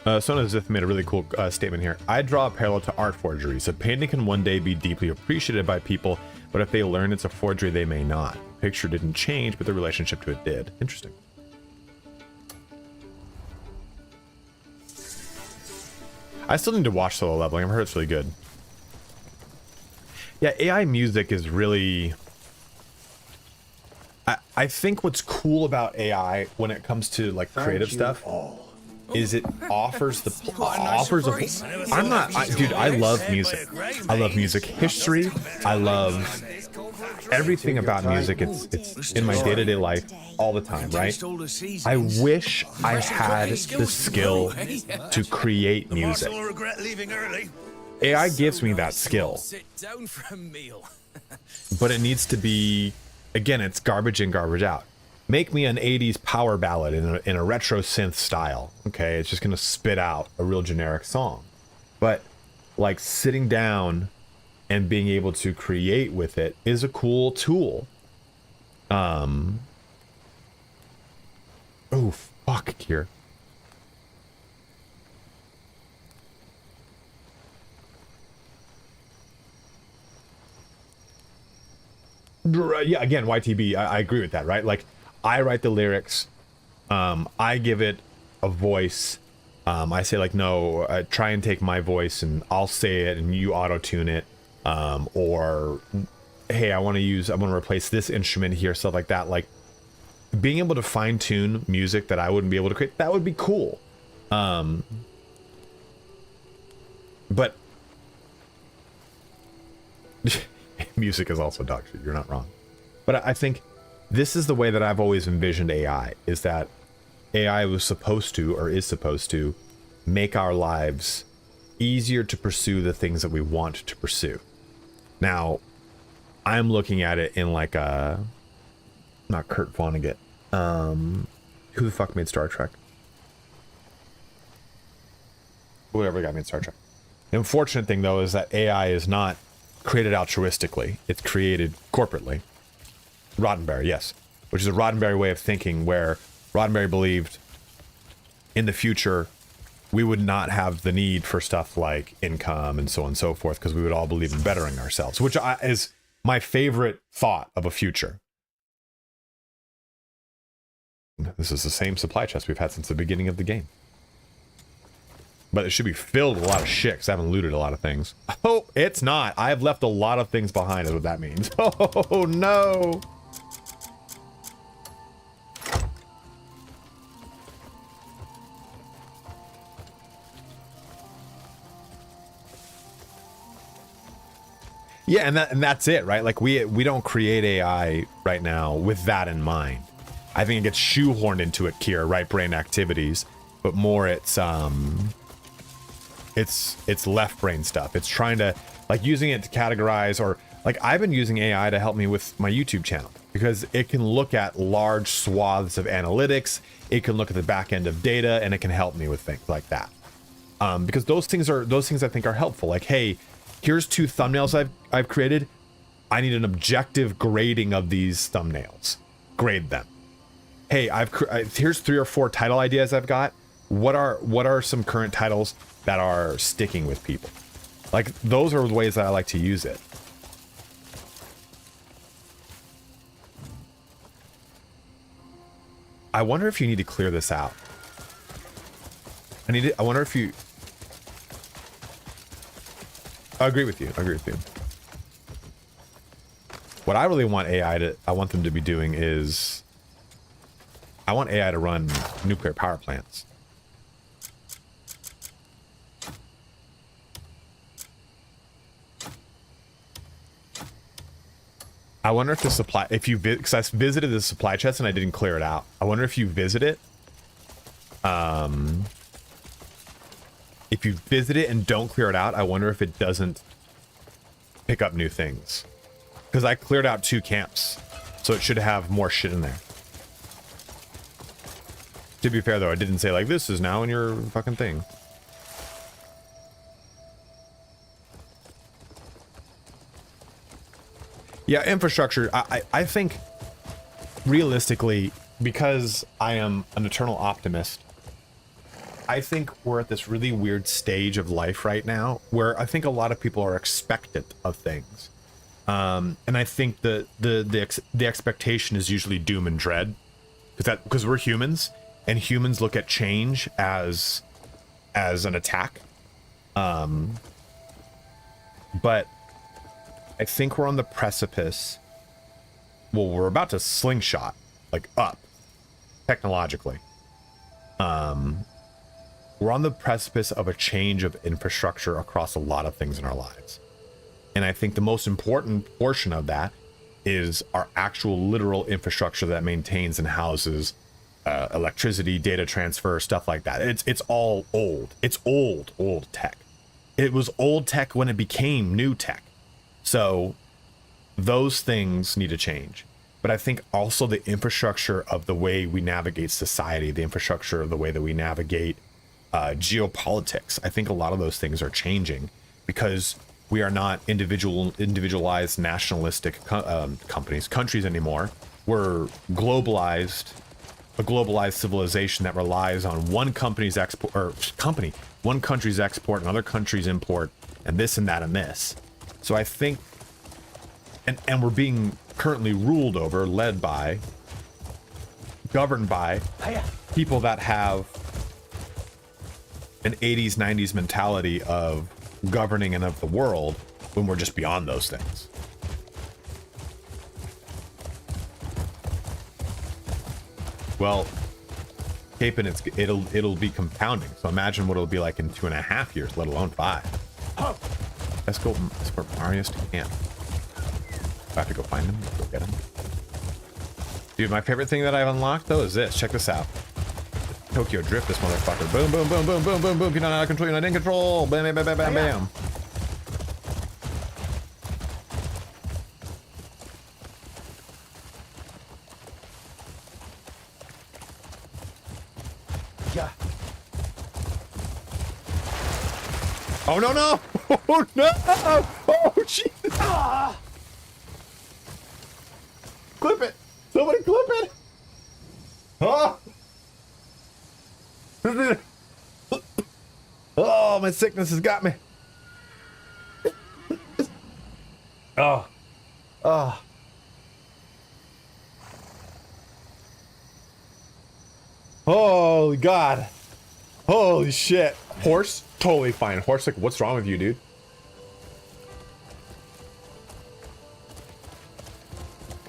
Sonazith made a really cool statement here. I draw a parallel to art forgeries. A painting can one day be deeply appreciated by people, but if they learn it's a forgery, they may not. The picture didn't change, but the relationship to it did. Interesting. I still need to watch Solo Leveling. I've heard it's really good. Yeah, AI music is really... I think what's cool about AI when it comes to like creative stuff is it offers the I'm not dude, I love music. I love music history. I love everything about music. It's in my day-to-day life all the time, right? I wish I had the skill to create music. AI gives me that skill. But it needs to be, again, it's garbage in, garbage out. Make me an 80s power ballad in a retro synth style. Okay, it's just gonna spit out a real generic song. But like sitting down and being able to create with it is a cool tool. Oh fuck, Kier. Yeah, again, YTB, I agree with that, right? Like, I write the lyrics. I give it a voice. I say like, no, try and take my voice and I'll say it and you auto-tune it. Or, hey, I want to replace this instrument here, stuff like that. Like, being able to fine-tune music that I wouldn't be able to create, that would be cool. But music is also dog shit, you're not wrong. But I think this is the way that I've always envisioned AI, is that AI was supposed to, or is supposed to, make our lives easier to pursue the things that we want to pursue. Now, I'm looking at it in like a, not Kurt Vonnegut. Who the fuck made Star Trek? Whoever got made Star Trek. The unfortunate thing though is that AI is not created altruistically. It's created corporately. Roddenberry, yes. Which is a Roddenberry way of thinking, where Roddenberry believed in the future we would not have the need for stuff like income and so on and so forth, because we would all believe in bettering ourselves, which is my favorite thought of a future. This is the same supply chest we've had since the beginning of the game. But it should be filled with a lot of shit, because I haven't looted a lot of things. Oh, it's not. I've left a lot of things behind, is what that means. Oh, no. Yeah, and that's it, right? Like, we don't create AI right now with that in mind. I think it gets shoehorned into it, Kira, right brain activities, but more it's left brain stuff. It's trying to, like, using it to categorize, or like I've been using AI to help me with my YouTube channel, because it can look at large swaths of analytics, it can look at the back end of data, and it can help me with things like that. Because those things I think are helpful. Like, hey, here's 2 thumbnails I've created. I need an objective grading of these thumbnails. Grade them. Hey, here's 3 or 4 title ideas I've got. What are some current titles that are sticking with people? Like, those are the ways that I like to use it. I wonder if you need to clear this out. I wonder if you... I agree with you. What I really want I want them to be doing is, I want AI to run nuclear power plants. I wonder if because I visited the supply chest and I didn't clear it out. I wonder if you visit it. If you visit it and don't clear it out, I wonder if it doesn't pick up new things. Because I cleared out 2 camps, so it should have more shit in there. To be fair though, I didn't say like, this is now in your fucking thing. Yeah, infrastructure, I think realistically, because I am an eternal optimist, I think we're at this really weird stage of life right now where I think a lot of people are expectant of things. And I think the expectation is usually doom and dread, because we're humans, and humans look at change as an attack. But I think we're on the precipice. Well, we're about to slingshot, like, up technologically. We're on the precipice of a change of infrastructure across a lot of things in our lives. And I think the most important portion of that is our actual literal infrastructure that maintains and houses electricity, data transfer, stuff like that. It's all old. It's old tech. It was old tech when it became new tech. So those things need to change. But I think also the infrastructure of the way we navigate society, the infrastructure of the way that we navigate geopolitics, I think a lot of those things are changing, because we are not individualized nationalistic countries anymore. We're globalized, a globalized civilization that relies on one country's export, another country's import, and this and that and this. So I think, and we're being currently led by governed by people that have an 80s, 90s mentality of governing and of the world when we're just beyond those things. Well, Capon, it'll be compounding. So imagine what it'll be like in 2.5 years, let alone 5. Let's go. That's where Mario's to camp. I have to go find him. Go get him. Dude, my favorite thing that I've unlocked though is this. Check this out. Tokyo Drift, this motherfucker. Boom, boom, boom, boom, boom, boom, boom. You're not out of control. You're not in control. Bam, bam, bam, bam, bam, bam. Yeah. Oh no no! Oh no! Oh Jesus! Ah! Clip it! Somebody clip it! Oh! Oh, my sickness has got me. Oh. Oh. Holy God. Holy shit. Horse? Totally fine. Horse, like, what's wrong with you, dude?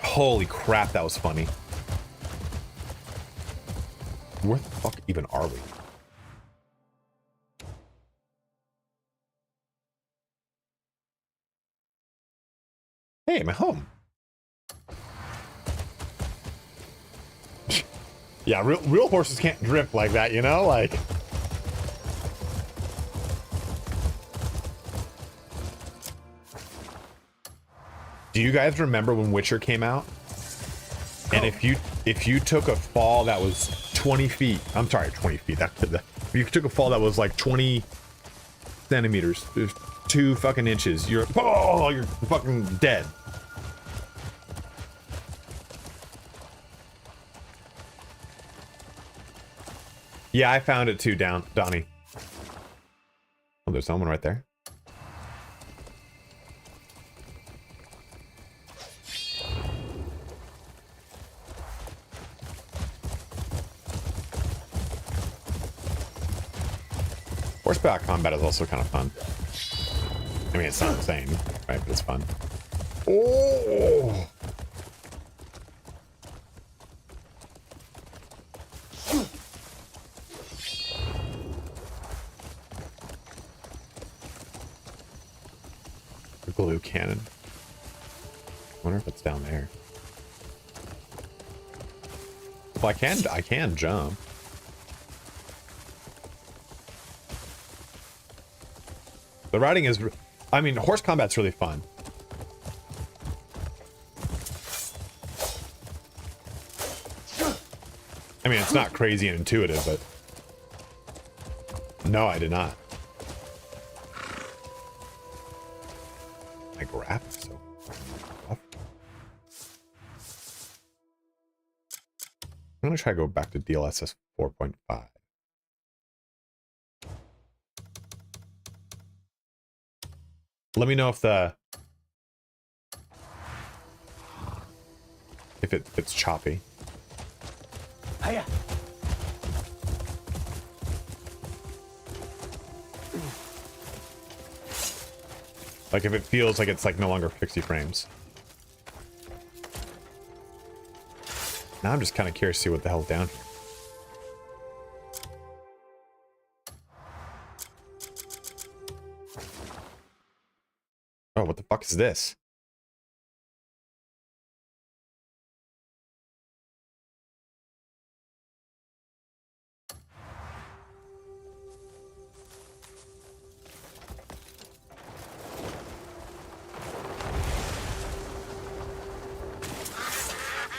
Holy crap, that was funny. Where the fuck even are we? Hey, I'm at home. Yeah, real horses can't drift like that, you know? Like... Do you guys remember when Witcher came out? And if you took a fall that was 20 feet, I'm sorry, 20 feet. If you took a fall that was like 20 centimeters, 2 fucking inches, you're fucking dead. Yeah, I found it too, Donnie. Oh, there's someone right there. Horseback combat is also kind of fun. I mean, it's not the same, right? But it's fun. Oh! The glue cannon. I wonder if it's down there. Well, I can jump. The riding is, I mean, horse combat's really fun. I mean, it's not crazy and intuitive, but... No, I did not. My graphics so rough. I'm gonna try to go back to DLSS 4.5. Let me know if it's choppy. Hiya. Like if it feels like it's like no longer 60 frames. Now I'm just kind of curious to see what the hell's down here. Oh, what the fuck is this?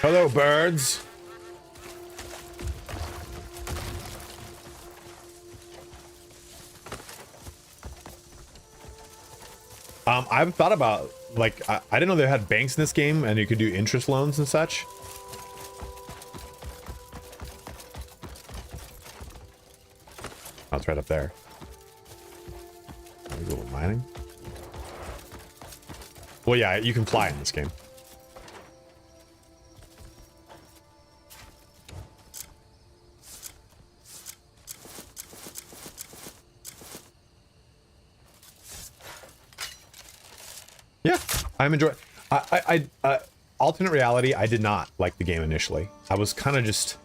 Hello, birds. I've thought about, like, I didn't know they had banks in this game and you could do interest loans and such. Oh, it's right up there. Maybe a little mining. Well, yeah, you can fly in this game. I'm enjoying. Alternate reality. I did not like the game initially. I was kind of just.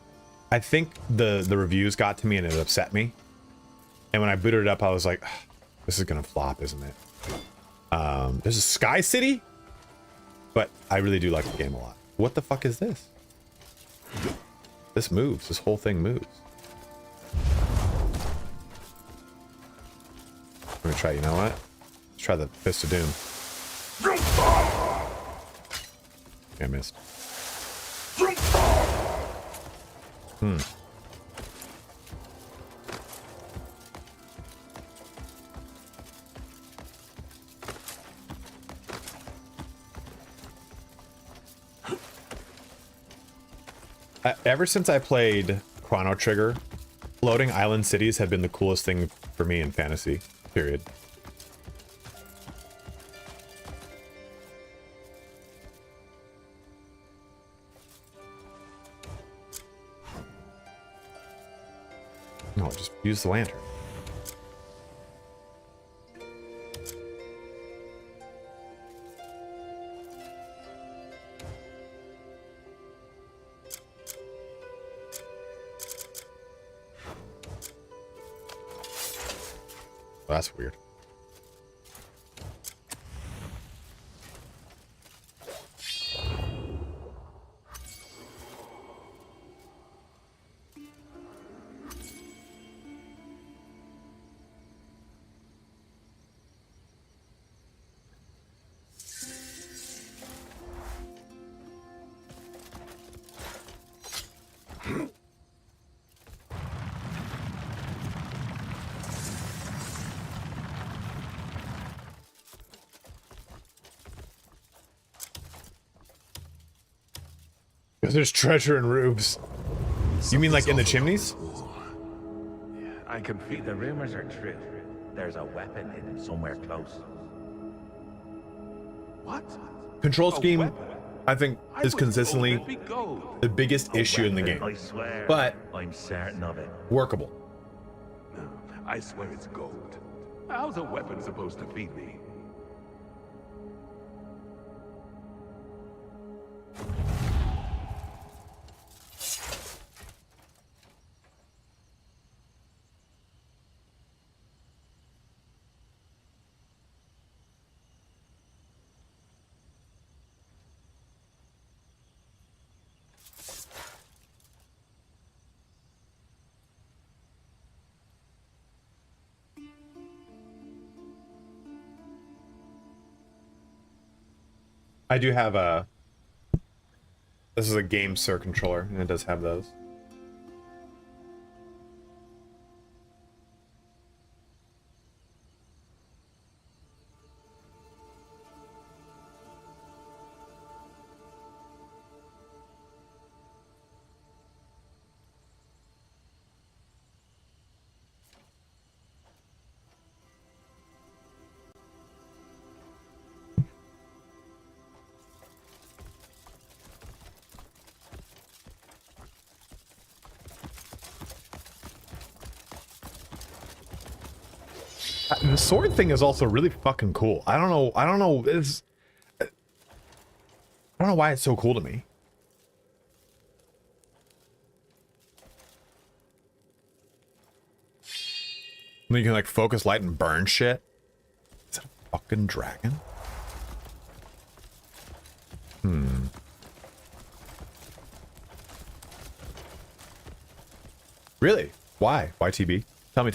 I think the reviews got to me and it upset me. And when I booted it up, I was like, "This is gonna flop, isn't it?" There's a Sky City, but I really do like the game a lot. What the fuck is this? This moves. This whole thing moves. I'm gonna try. You know what? Let's try the Fist of Doom. I missed. Ever since I played Chrono Trigger, floating island cities have been the coolest thing for me in fantasy, period. No, just use the lantern. Oh, that's weird. There's treasure in roofs. You mean like in the chimneys? I can feel the rumors are true. There's a weapon hidden somewhere close. What? Control scheme, weapon? I think, is consistently the biggest issue in the game. I swear. But I'm certain of it. workable. No, I swear it's gold. How's a weapon supposed to feed me? I do have a... This is a Game Sir controller, and it does have those. The sword thing is also really fucking cool. I don't know why it's so cool to me. And you can like focus light and burn shit. Is that a fucking dragon? Really? Why? Why TB? Tell me.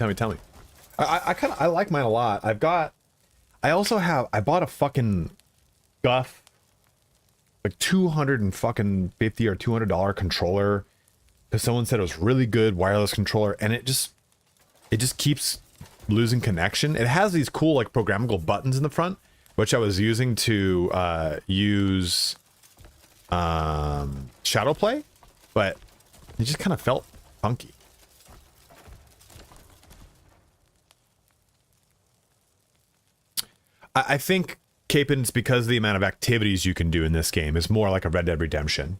I like mine a lot. I bought a fucking guff, like $250 or $200 controller, because someone said it was really good wireless controller, and it just keeps losing connection. It has these cool like programmable buttons in the front, which I was using to use shadow play, but it just kind of felt funky. I think, Capon, it's because of the amount of activities you can do in this game is more like a Red Dead Redemption.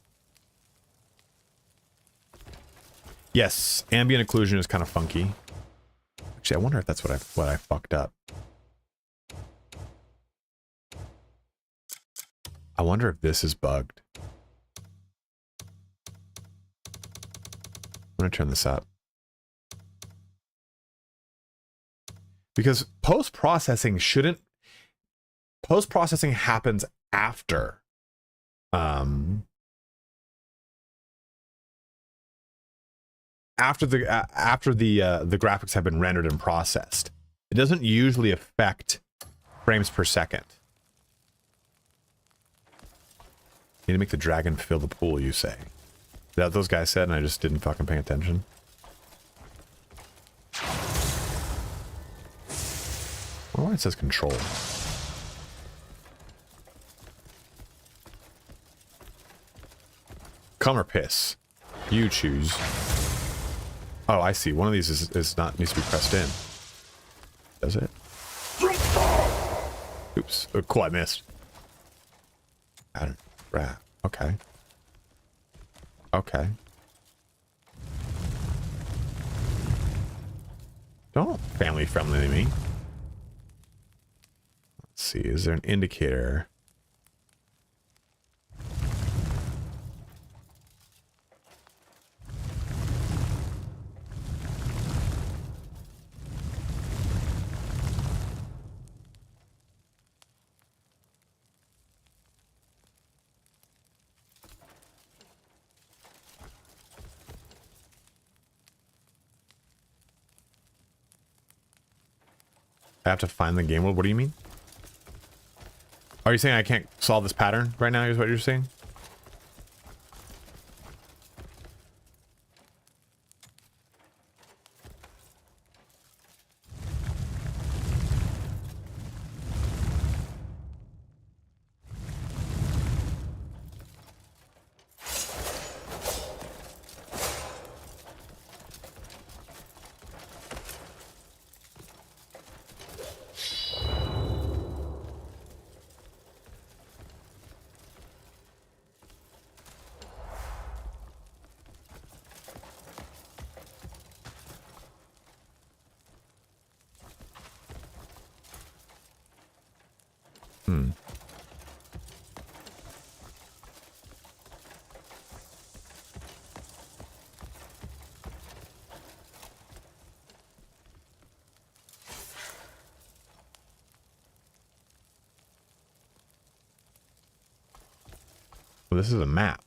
Yes, ambient occlusion is kind of funky. Actually, I wonder if that's what I fucked up. I wonder if this is bugged. I'm gonna turn this up. Because post-processing shouldn't... Post-processing happens after. After the graphics have been rendered and processed. It doesn't usually affect frames per second. Need to make the dragon fill the pool, you say? Is that what those guys said and I just didn't fucking pay attention? I wonder why it says control. Come or piss. You choose. Oh, I see. One of these is not needs to be pressed in. Does it? Oops. Oh, cool, I missed. Pattern. Right. Okay. Okay. Don't family friendly to me. Let's see. Is there an indicator? I have to find the game world. What do you mean? Are you saying I can't solve this pattern right now is what you're saying? Well, this is a map.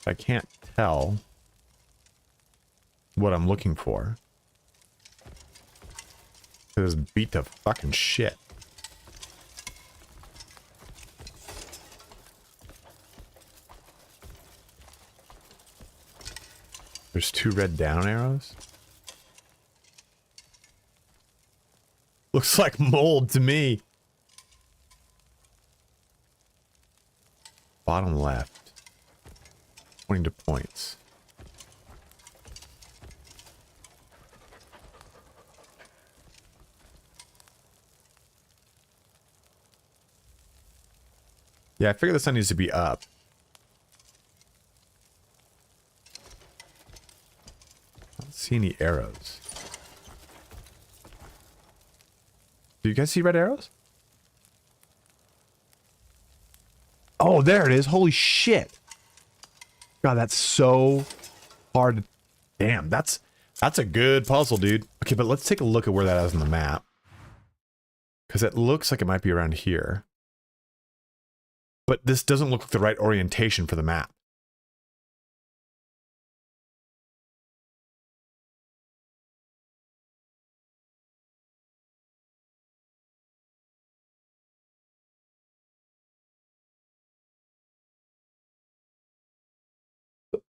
I can't tell what I'm looking for. This beat the fucking shit. There's 2 red down arrows. Looks like mold to me. Bottom left. Pointing to points. Yeah, I figure the sun needs to be up. I don't see any arrows. Do you guys see red arrows? Oh, there it is. Holy shit. God, that's so hard. Damn, that's a good puzzle, dude. Okay, but let's take a look at where that is on the map. Because it looks like it might be around here. But this doesn't look like the right orientation for the map.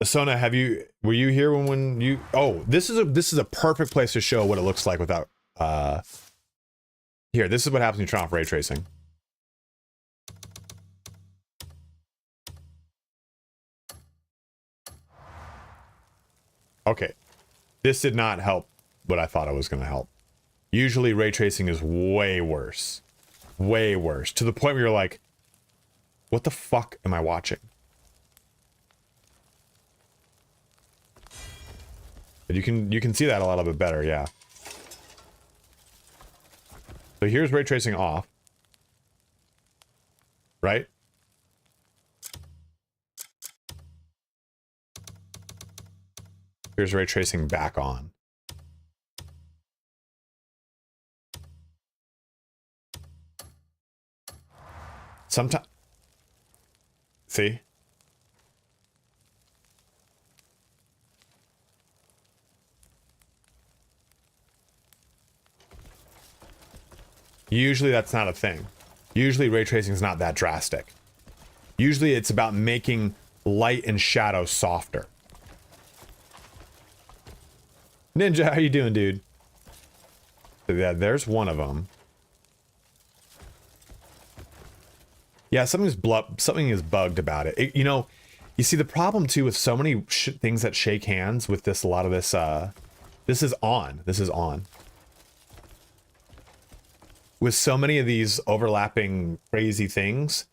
Sona, were you here when you, oh, this is a perfect place to show what it looks like without, here, this is what happens when you turn off ray tracing. Okay, this did not help what I thought it was going to help. Usually ray tracing is way worse. Way worse. To the point where you're like, what the fuck am I watching? But you can see that a little bit better, yeah. So here's ray tracing off. Right? Here's ray tracing back on. Sometimes, see? Usually that's not a thing. Usually ray tracing is not that drastic. Usually it's about making light and shadow softer. Ninja, how you doing, dude? So yeah, there's one of them. Yeah, something is bugged about it. You know, you see the problem too with so many things that shake hands with this. A lot of this. This is on. This is on. With so many of these overlapping crazy things,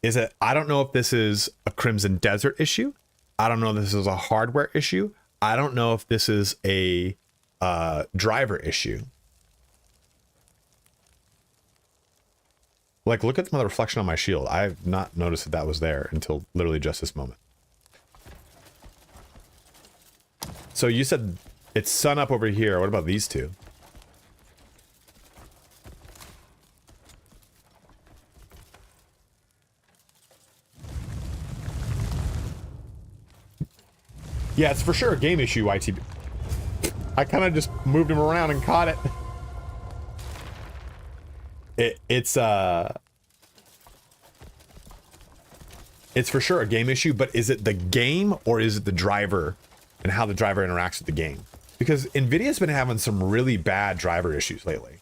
is that I don't know if this is a Crimson Desert issue. I don't know if this is a hardware issue. I don't know if this is a driver issue. Like, look at the reflection on my shield. I've not noticed that that was there until literally just this moment. So you said it's sun up over here. What about these two? Yeah, it's for sure a game issue, YTB. I kind of just moved him around and caught it. It's for sure a game issue, but is it the game or is it the driver and how the driver interacts with the game? Because NVIDIA's been having some really bad driver issues lately.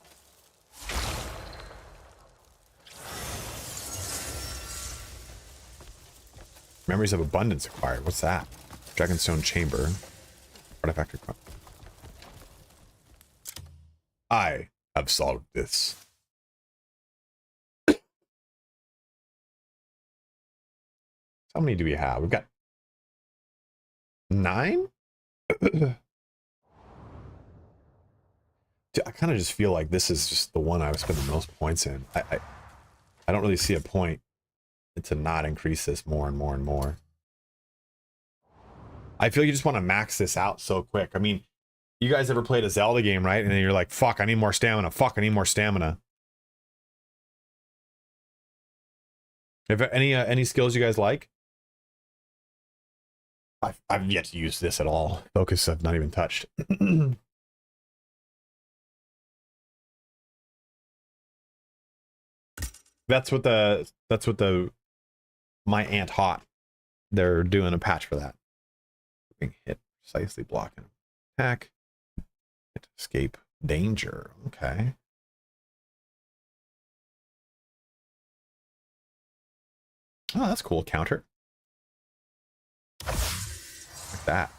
Memories of Abundance acquired. What's that? Dragonstone Chamber. Artifact required. I have solved this. How many do we have? We've got 9? I kind of just feel like this is just the one I would spend the most points in. I don't really see a point to not increase this more and more and more. I feel you just want to max this out so quick. I mean, you guys ever played a Zelda game, right? And then you're like, fuck, I need more stamina. Fuck, I need more stamina. If any skills you guys like? I've yet to use this at all. Focus I've not even touched. That's what the my Aunt Hot. They're doing a patch for that. Being hit precisely, blocking attack. Escape danger. Okay. Oh, that's cool. Counter. Like that.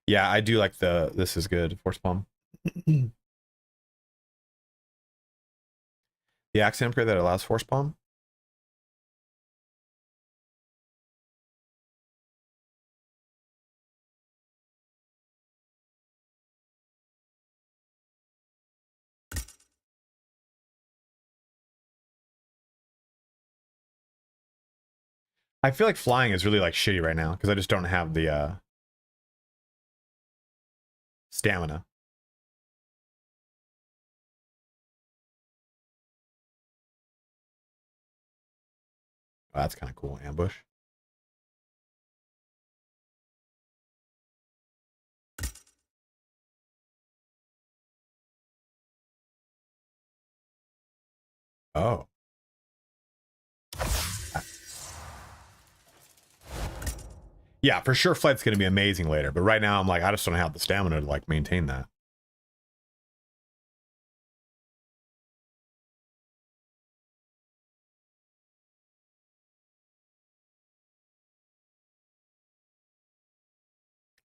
Yeah, I do like this is good. Force bomb. The accent upgrade that allows force bomb. I feel like flying is really like shitty right now because I just don't have the stamina. Oh, that's kind of cool. Ambush. Oh. Yeah, for sure flight's going to be amazing later, but right now I'm like, I just don't have the stamina to like maintain that.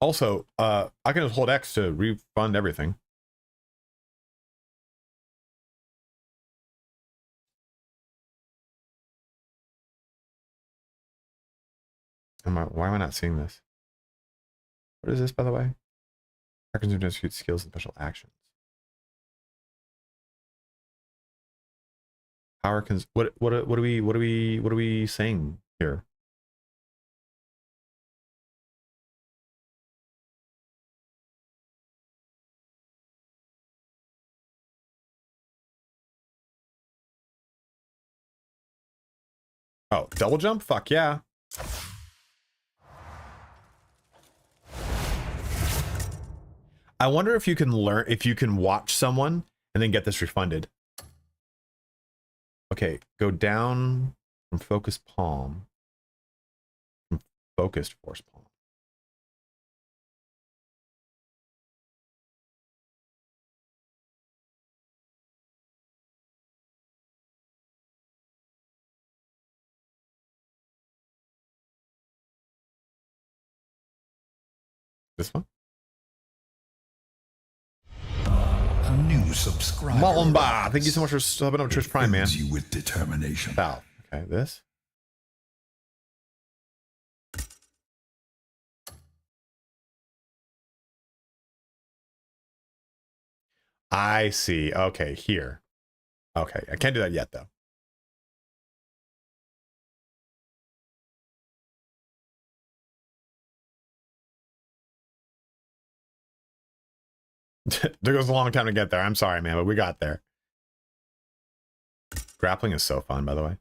Also, I can just hold X to refund everything. Why am I not seeing this? What is this, by the way? Hackers can execute skills and special actions. Power what are we saying here? Oh, double jump? Fuck yeah. I wonder if you can watch someone and then get this refunded. Okay, go down from focused palm. From focused force palm. This one? A new subscriber. Malumba, thank you so much for subbing up Twitch Prime, man. You with determination. Val. Okay, this. I see. Okay, here. Okay, I can't do that yet, though. It took us a long time to get there. I'm sorry, man, but we got there. Grappling is so fun, by the way.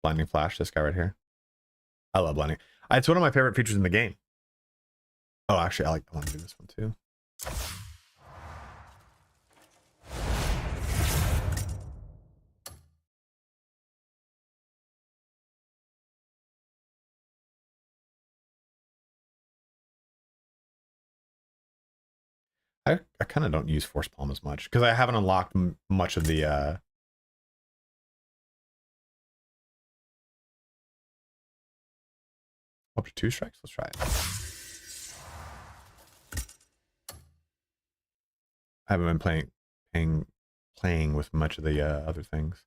Blinding flash, this guy right here. I love blinding. It's one of my favorite features in the game. Oh, actually, I want to do this one too. I kind of don't use force palm as much because I haven't unlocked much of the up to 2 strikes. Let's try it. I haven't been playing with much of the other things.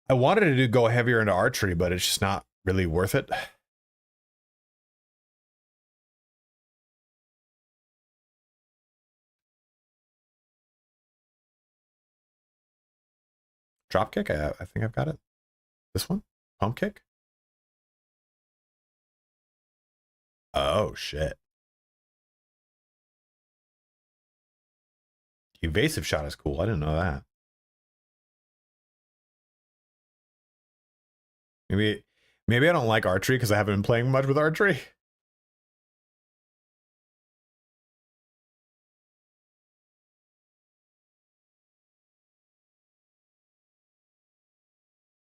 I wanted to go heavier into archery, but it's just not really worth it. Drop kick, I think I've got it. This one? Pump kick? Oh, shit. Evasive shot is cool. I didn't know that. Maybe I don't like archery because I haven't been playing much with archery.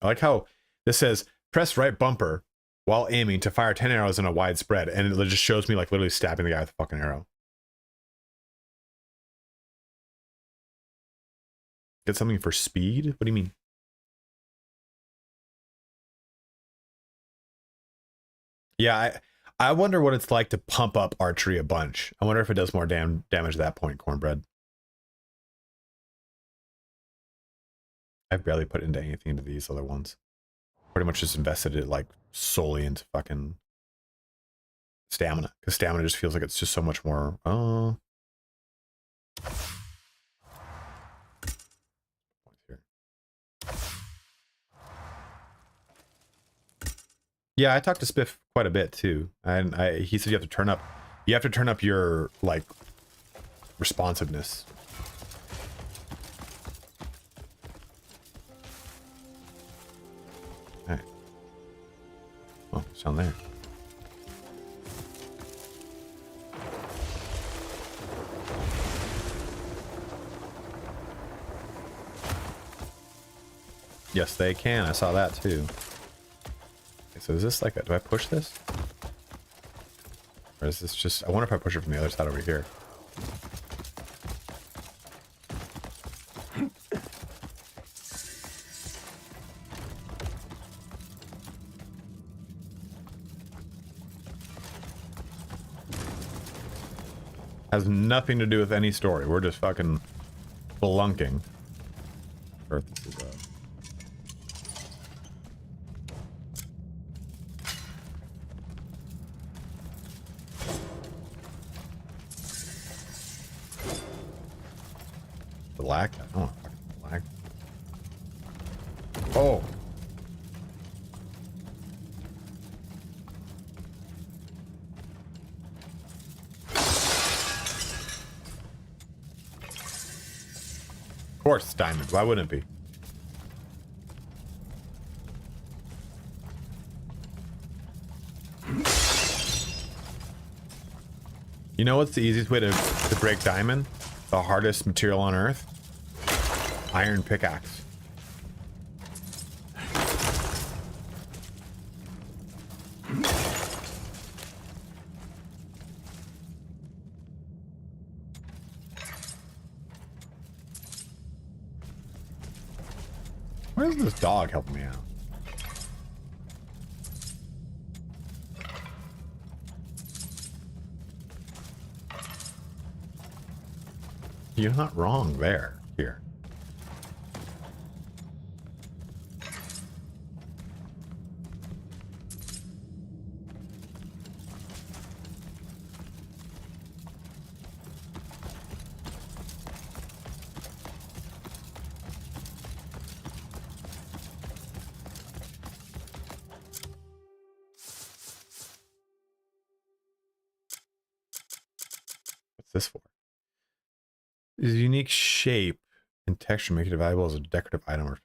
I like how this says press right bumper while aiming to fire 10 arrows in a wide spread, and it just shows me like literally stabbing the guy with a fucking arrow. Get something for speed? What do you mean? Yeah, I wonder what it's like to pump up archery a bunch. I wonder if it does more damage at that point, Cornbread. I've barely put into anything into these other ones. Pretty much just invested it like solely into fucking stamina, because stamina just feels like it's just so much more. Oh. Yeah, I talked to Spiff quite a bit too, and he said you have to turn up your like responsiveness. All right. Oh, it's down there. Yes, they can. I saw that too. Okay, so is this like do I push this? Or is this just, I wonder if I push it from the other side over here. Has nothing to do with any story. We're just fucking spelunking. Earth is, black? I don't want fucking black. Oh. Of course it's diamond. Why wouldn't it be? You know what's the easiest way to break diamond? The hardest material on Earth? Iron pickaxe. Where's this dog helping me out? You're not wrong there. Here. What's this for? Is unique shape and texture make it valuable as a decorative item. Or,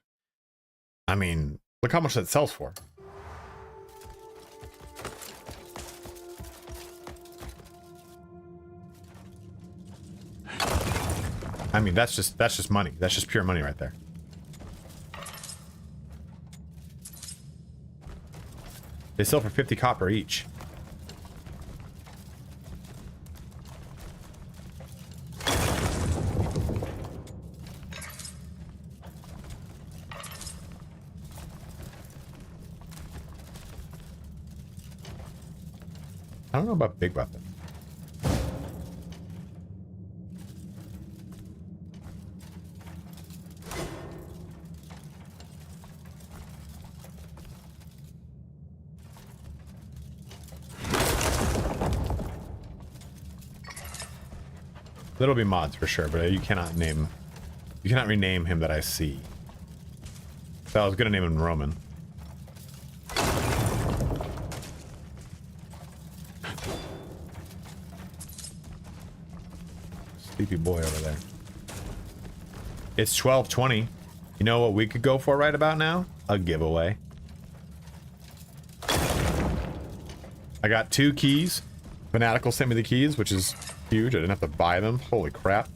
I mean, look how much that sells for. I mean, that's just money. That's just pure money right there. They sell for 50 copper each. I don't know about big weapons. There'll be mods for sure, but you cannot rename him that I see. So I was gonna name him Roman. Sleepy boy over there. It's 12:20. You know what we could go for right about now? A giveaway. I got 2 keys. Fanatical sent me the keys, which is huge. I didn't have to buy them. Holy crap.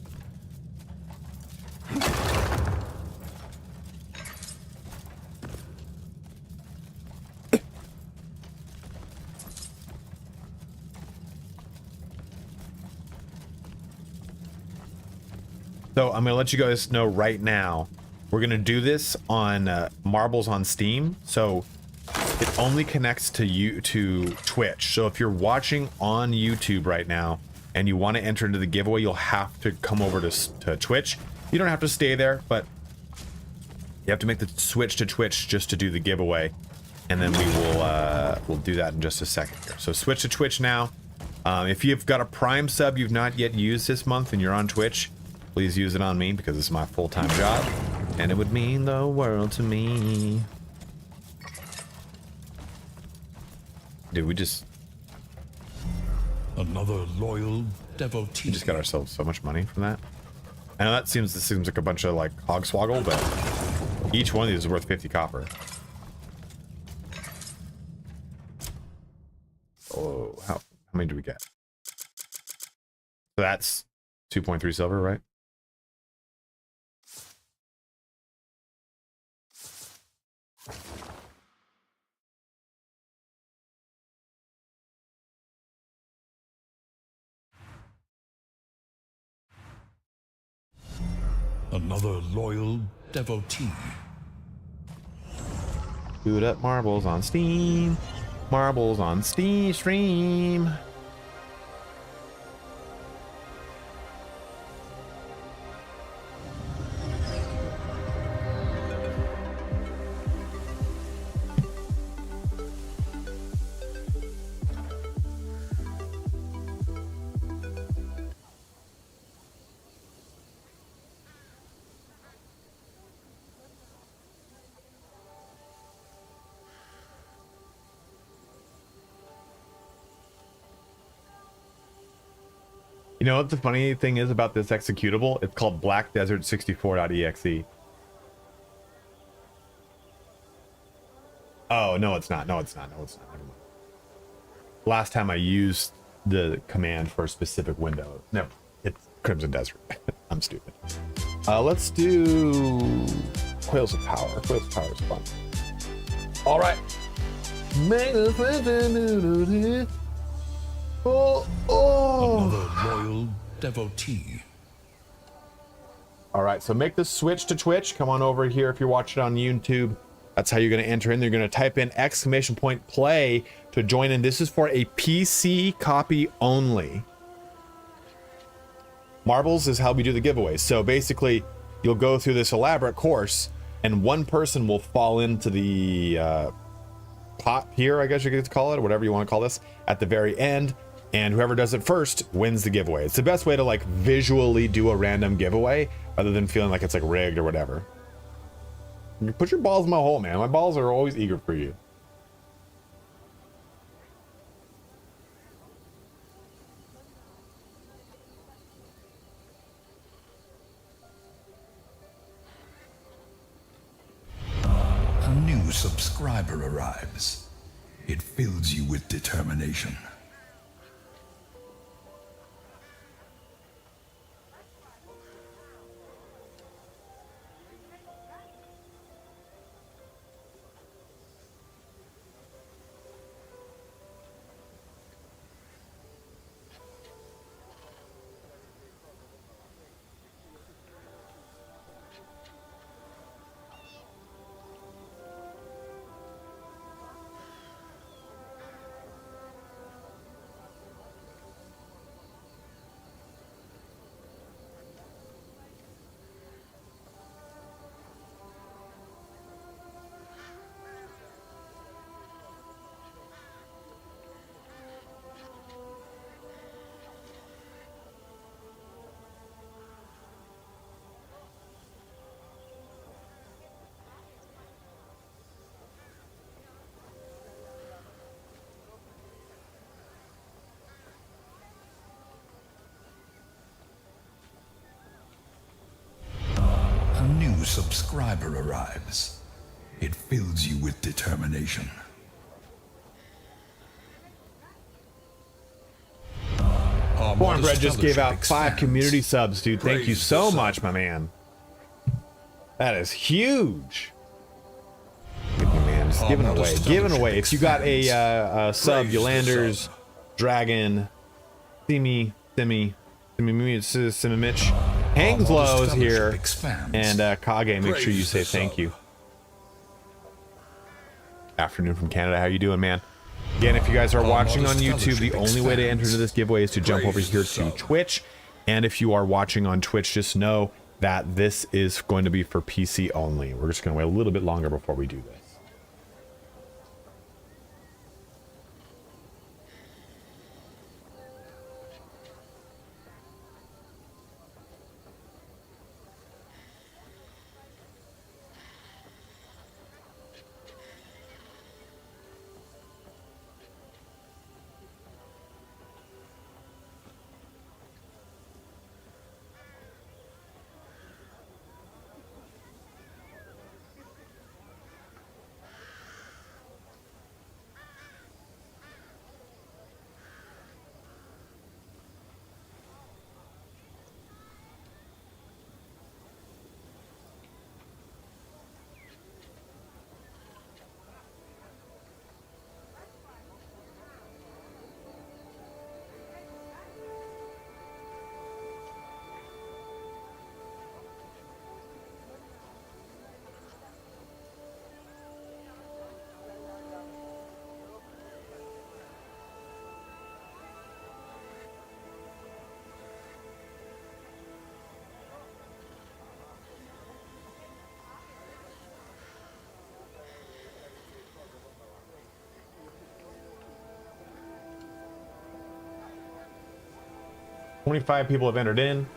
So I'm gonna let you guys know right now, we're gonna do this on Marbles on Steam. So it only connects to Twitch. So if you're watching on YouTube right now and you want to enter into the giveaway, you'll have to come over to Twitch. You don't have to stay there, but you have to make the switch to Twitch just to do the giveaway, and then we will we'll do that in just a second here. So switch to Twitch now. If you've got a Prime sub you've not yet used this month and you're on Twitch, please use it on me because this is my full-time job, and it would mean the world to me. Dude, we just... Another loyal devotee. We just got ourselves so much money from that. I know this seems like a bunch of like hogswoggle, but each one of these is worth 50 copper. Oh, how many do we get? So that's 2.3 silver, right? Another loyal devotee. Boot up Marbles on Steam. Marbles on Steam stream. You know what the funny thing is about this executable? It's called Black Desert 64.exe. Oh, no, it's not. No, it's not. No, it's not. Never mind. Last time I used the command for a specific window. No, it's Crimson Desert. I'm stupid. Let's do Quails of Power. Quails of Power is fun. All right. Another loyal devotee. All right, so make the switch to Twitch. Come on over here if you're watching on YouTube. That's how you're going to enter in. You're going to type in !play to join in. This is for a PC copy only. Marbles is how we do the giveaways. So basically, you'll go through this elaborate course, and one person will fall into the pot here, I guess you could call it, or whatever you want to call this, at the very end. And whoever does it first wins the giveaway. It's the best way to like visually do a random giveaway rather than feeling like it's like rigged or whatever. You put your balls in my hole, man. My balls are always eager for you. A new subscriber arrives. It fills you with determination. A new subscriber arrives. It fills you with determination. Cornbread just gave out 5 community subs, dude. Thank you so much, my man. That is huge. Give me, man. Just giving away. Giving away. If you got a sub, Yolanders, Dragon, Simi, Mitch, Hangslow is here, and Kage, make sure you say thank you. Afternoon from Canada. How you doing, man? Again, if you guys are watching on YouTube, the only way to enter into this giveaway is to jump over here to Twitch. And if you are watching on Twitch, just know that this is going to be for PC only. We're just going to wait a little bit longer before we do this. $25 people have entered in.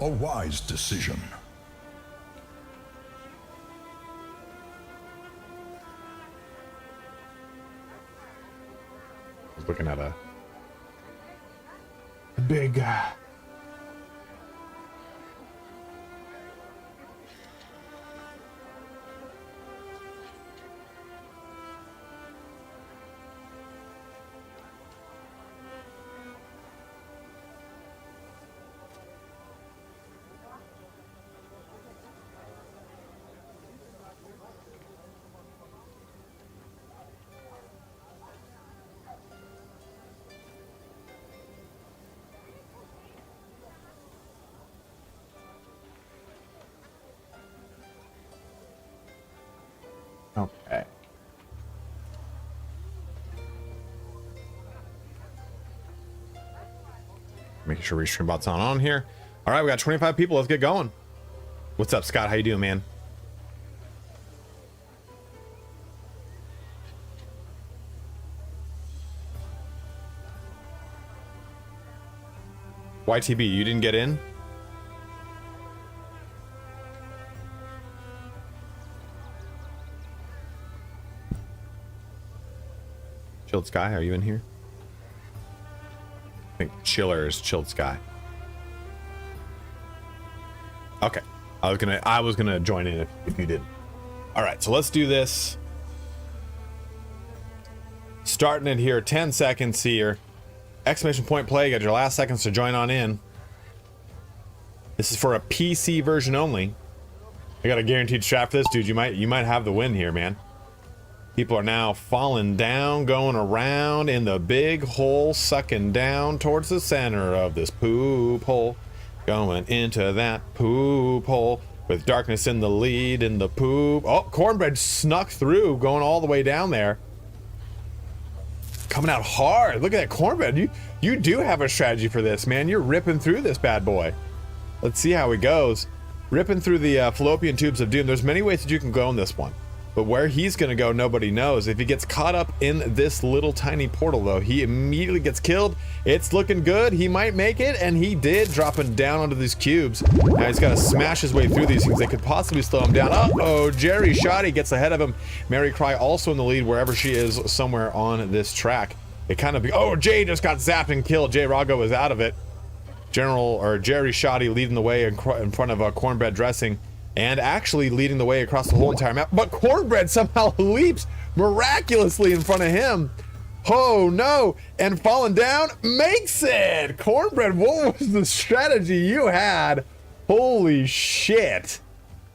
A wise decision. I was looking at a big okay. Making sure restream bot's on here. All right, we got 25 people. Let's get going. What's up, Scott? How you doing, man? YTB, you didn't get in? Chilled Sky, are you in here? I think Chiller is Chilled Sky. Okay. I was gonna join in if you didn't. Alright, so let's do this. Starting it here, 10 seconds here. Exclamation point play, got your last seconds to join on in. This is for a PC version only. I got a guaranteed strat for this, dude. You might have the win here, man. People are now falling down, going around in the big hole, sucking down towards the center of this poop hole. Going into that poop hole with darkness in the lead in the poop. Oh, Cornbread snuck through, going all the way down there. Coming out hard. Look at that, Cornbread. You do have a strategy for this, man. You're ripping through this bad boy. Let's see how he goes. Ripping through the fallopian tubes of doom. There's many ways that you can go in this one. But where he's going to go, nobody knows. If he gets caught up in this little tiny portal, though, he immediately gets killed. It's looking good. He might make it, and he did, dropping down onto these cubes. Now he's got to smash his way through these things. They could possibly slow him down. Uh-oh, Jerry Shoddy gets ahead of him. Mary Cry also in the lead wherever she is somewhere on this track. It kind of be, oh, Jay just got zapped and killed. Jay Rago is out of it. Jerry Shoddy leading the way in front of Cornbread Dressing. And actually leading the way across the whole entire map. But Cornbread somehow leaps miraculously in front of him. Oh no, and falling down, makes it! Cornbread, what was the strategy you had? Holy shit.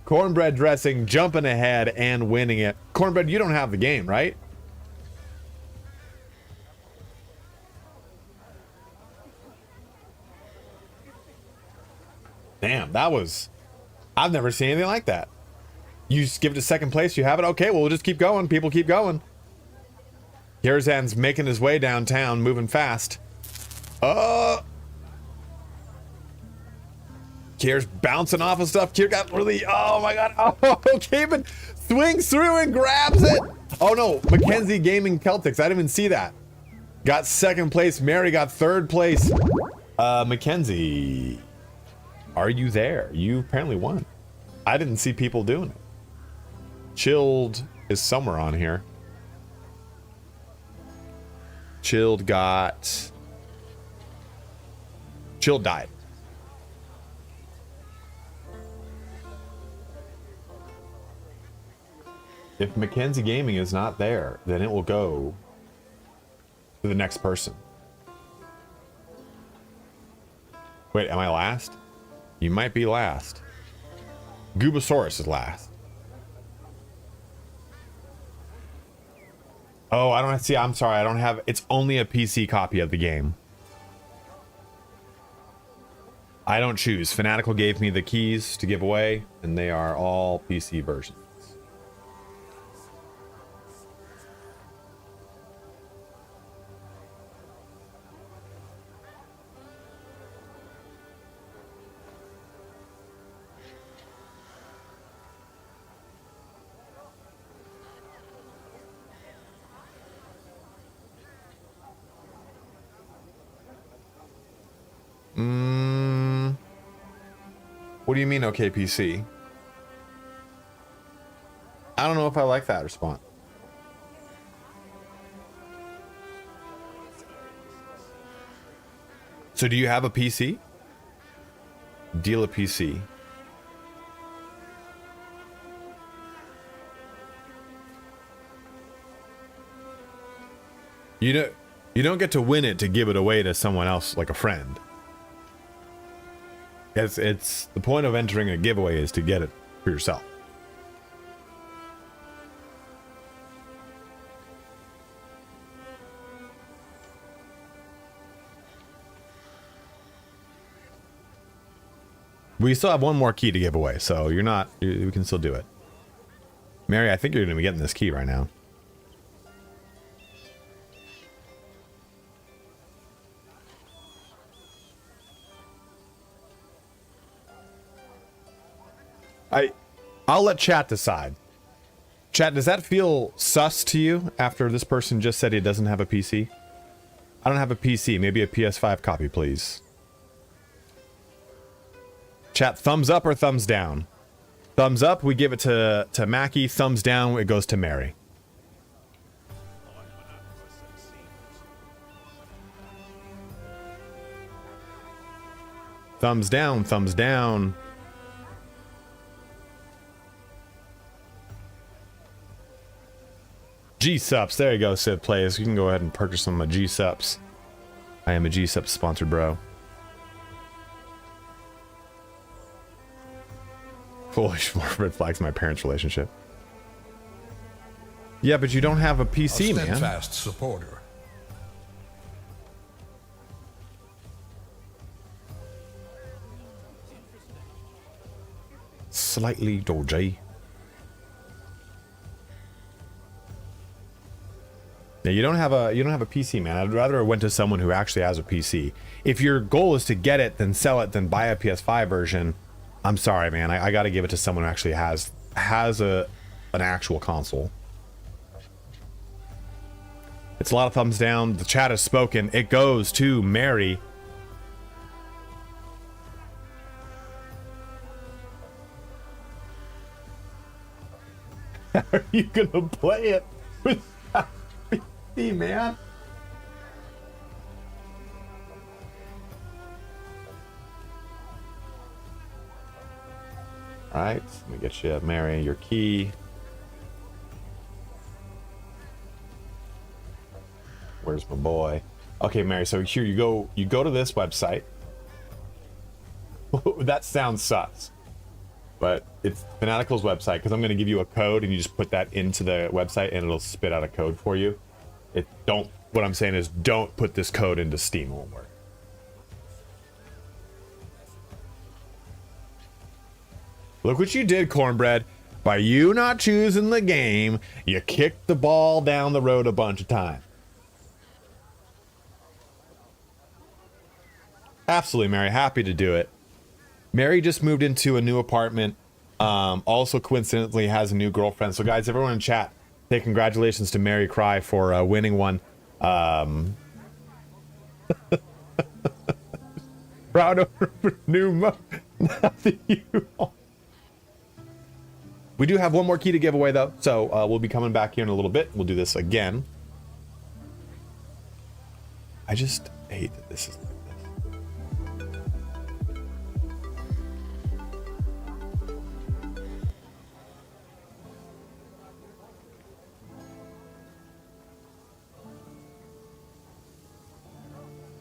Cornbread Dressing jumping ahead and winning it. Cornbread, you don't have the game, right? Damn, that was... I've never seen anything like that. You just give it to second place, you have it? Okay, well, we'll just keep going. People keep going. Kirzan's making his way downtown, moving fast. Kier's bouncing off of stuff. Kier got really... Oh, my God. Oh, Caven swings through and grabs it. Oh, no. Mackenzie Gaming Celtics. I didn't even see that. Got second place. Mary got third place. Mackenzie... Are you there? You apparently won. I didn't see people doing it. Chilled is somewhere on here. Chilled died. If Mackenzie Gaming is not there, then it will go to the next person. Wait, am I last? You might be last. Goobosaurus is last. Oh, I don't see. I'm sorry. I don't have. It's only a PC copy of the game. I don't choose. Fanatical gave me the keys to give away, and they are all PC versions. What do you mean, okay, PC? I don't know if I like that response. So do you have a PC? Deal a PC. You don't get to win it to give it away to someone else, like a friend. It's the point of entering a giveaway is to get it for yourself. We still have one more key to give away, so we can still do it. Mary, I think you're going to be getting this key right now. I'll let chat decide. Chat, does that feel sus to you after this person just said he doesn't have a PC? I don't have a PC. Maybe a PS5 copy, please. Chat, thumbs up or thumbs down? Thumbs up, we give it to Mackie. Thumbs down, it goes to Mary. Thumbs down, thumbs down. G-Sups, there you go, Sid Plays. You can go ahead and purchase some of my G-Sups. I am a G-Sup sponsored bro. Foolish, more red flags in my parents' relationship. Yeah, but you don't have a PC, a man. steadfast supporter. Slightly dodgy. Yeah, you don't have a PC, man. I'd rather it went to someone who actually has a PC. If your goal is to get it, then sell it, then buy a PS5 version. I'm sorry, man. I got to give it to someone who actually has an actual console. It's a lot of thumbs down. The chat has spoken. It goes to Mary. How are you gonna play it without me, man? All right, let me get you, Mary, your key. Where's my boy? Okay, Mary, so here you go. You go to this website. That sounds sus, but it's Fanatical's website, because I'm going to give you a code and you just put that into the website and it'll spit out a code for you. What I'm saying is don't put this code into Steam, it won't work. Look what you did, Cornbread. By you not choosing the game, you kicked the ball down the road a bunch of times. Absolutely, Mary. Happy to do it. Mary just moved into a new apartment. Also, coincidentally, has a new girlfriend. So, guys, everyone in chat, say congratulations to Mary Cry for winning one. Proud of her new We do have one more key to give away, though. So, we'll be coming back here in a little bit. We'll do this again. I just hate that this is...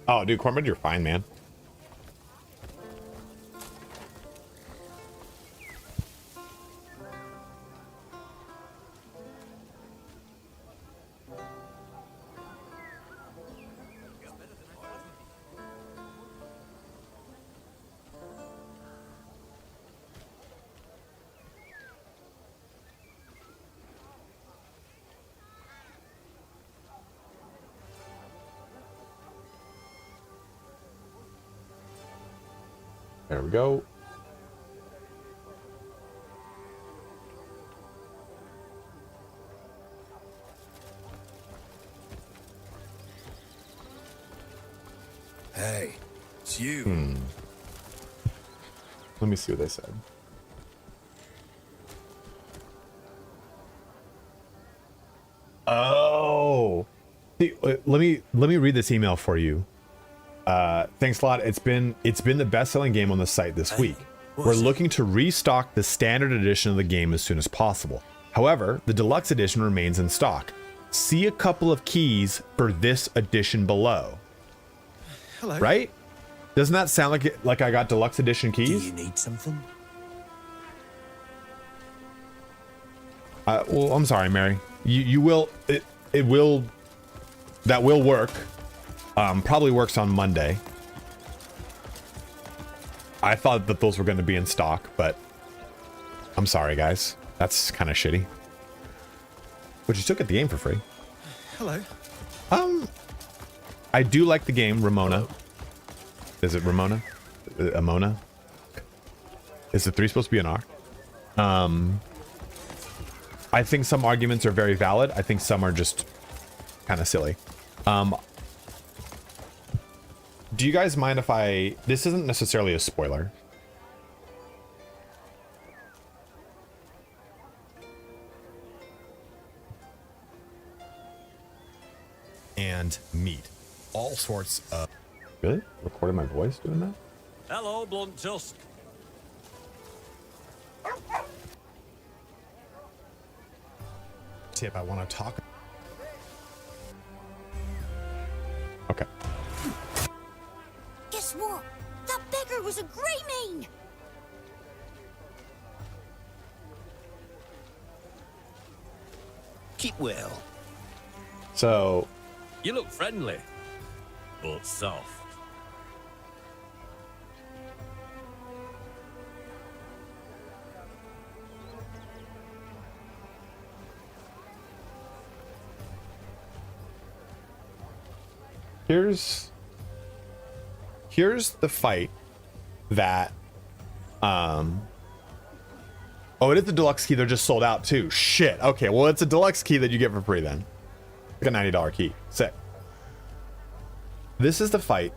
Oh, dude, Cornbread, you're fine, man. There we go. Hey, it's you. Let me see what they said. Oh, see, let me read this email for you. Thanks a lot. It's been the best-selling game on the site this week. We're looking to restock the standard edition of the game as soon as possible. However, the deluxe edition remains in stock. See a couple of keys for this edition below. Hello. Right? Doesn't that sound like I got deluxe edition keys? Do you need something? Well, I'm sorry, Mary. You will it will that will work. Probably works on Monday. I thought that those were going to be in stock, but I'm sorry, guys. That's kind of shitty. But you still get the game for free. Hello. I do like the game, Ramona. Is it Ramona? Amona? Is the 3 supposed to be an R? I think some arguments are very valid. I think some are just kind of silly. Do you guys mind if this isn't necessarily a spoiler. And meat. All sorts of... Really? Recorded my voice doing that? Hello, Blunt Tusk. Tip, I want to talk... Okay. Guess what? That beggar was a Greymane! Keep well. So... You look friendly, but soft. Here's the fight that oh, it is the deluxe key. They're just sold out too. Shit. Okay, well, it's a deluxe key that you get for free then. Like a $90 key. Sick. This is the fight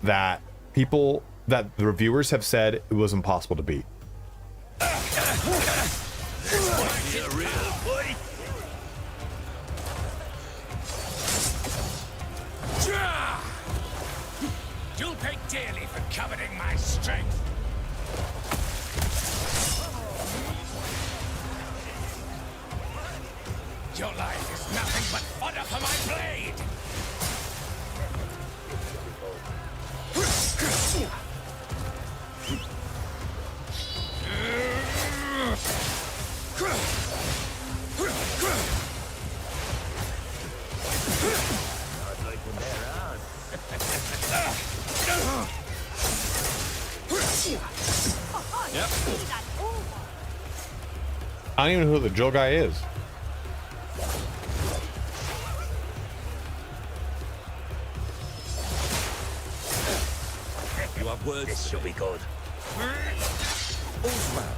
that the reviewers have said it was impossible to beat. You'll pay dearly for coveting my strength. Your life is nothing but fodder for my blade. Yep. I don't even know who the Joe guy is. You have words. This should be good. All's well.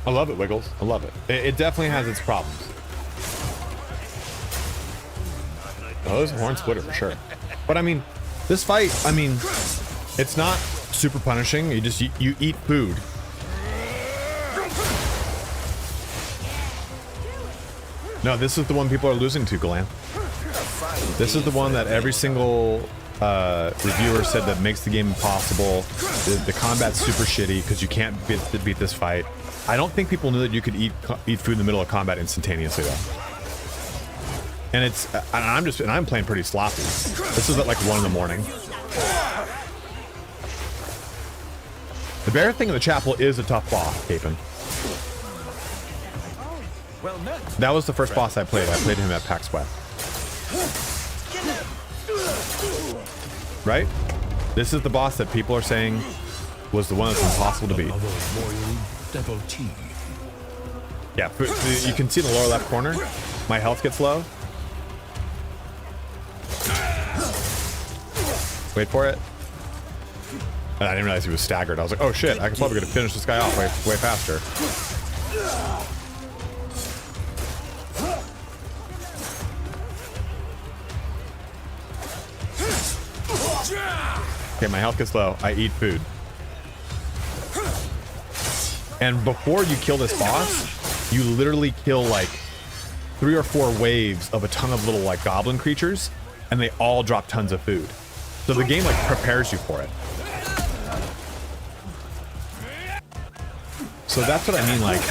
I love it, Wiggles. I love it. It definitely has its problems. Oh, there's a horn splitter for sure. But I mean, this fight, I mean, it's not super punishing. You just you eat food. No, this is the one people are losing to, Galan. This is the one that every single reviewer said that makes the game impossible. The combat's super shitty because you can't beat this fight. I don't think people knew that you could eat food in the middle of combat instantaneously though. And I'm playing pretty sloppy. This is at like 1 in the morning. The bear thing in the chapel is a tough boss, Capon. That was the first boss I played. I played him at PAX West. Right? This is the boss that people are saying was the one that's impossible to beat. Yeah, you can see in the lower left corner, my health gets low. Wait for it. And I didn't realize he was staggered. I was like, oh shit, I could probably gonna finish this guy off way faster. Okay, my health gets low. I eat food. And before you kill this boss, you literally kill like 3 or 4 waves of a ton of little like goblin creatures, and they all drop tons of food. So the game like prepares you for it. So that's what I mean, like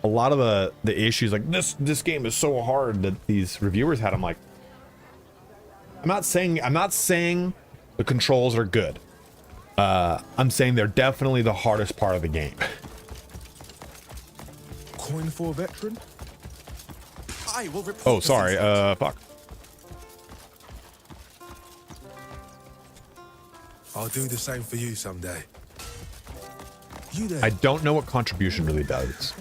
a lot of the issues, like this game is so hard that these reviewers had. I'm like, I'm not saying the controls are good. I'm saying they're definitely the hardest part of the game. Coin for a veteran? I will report. Oh, sorry. Fuck. I'll do the same for you someday. You there? I don't know what contribution really does.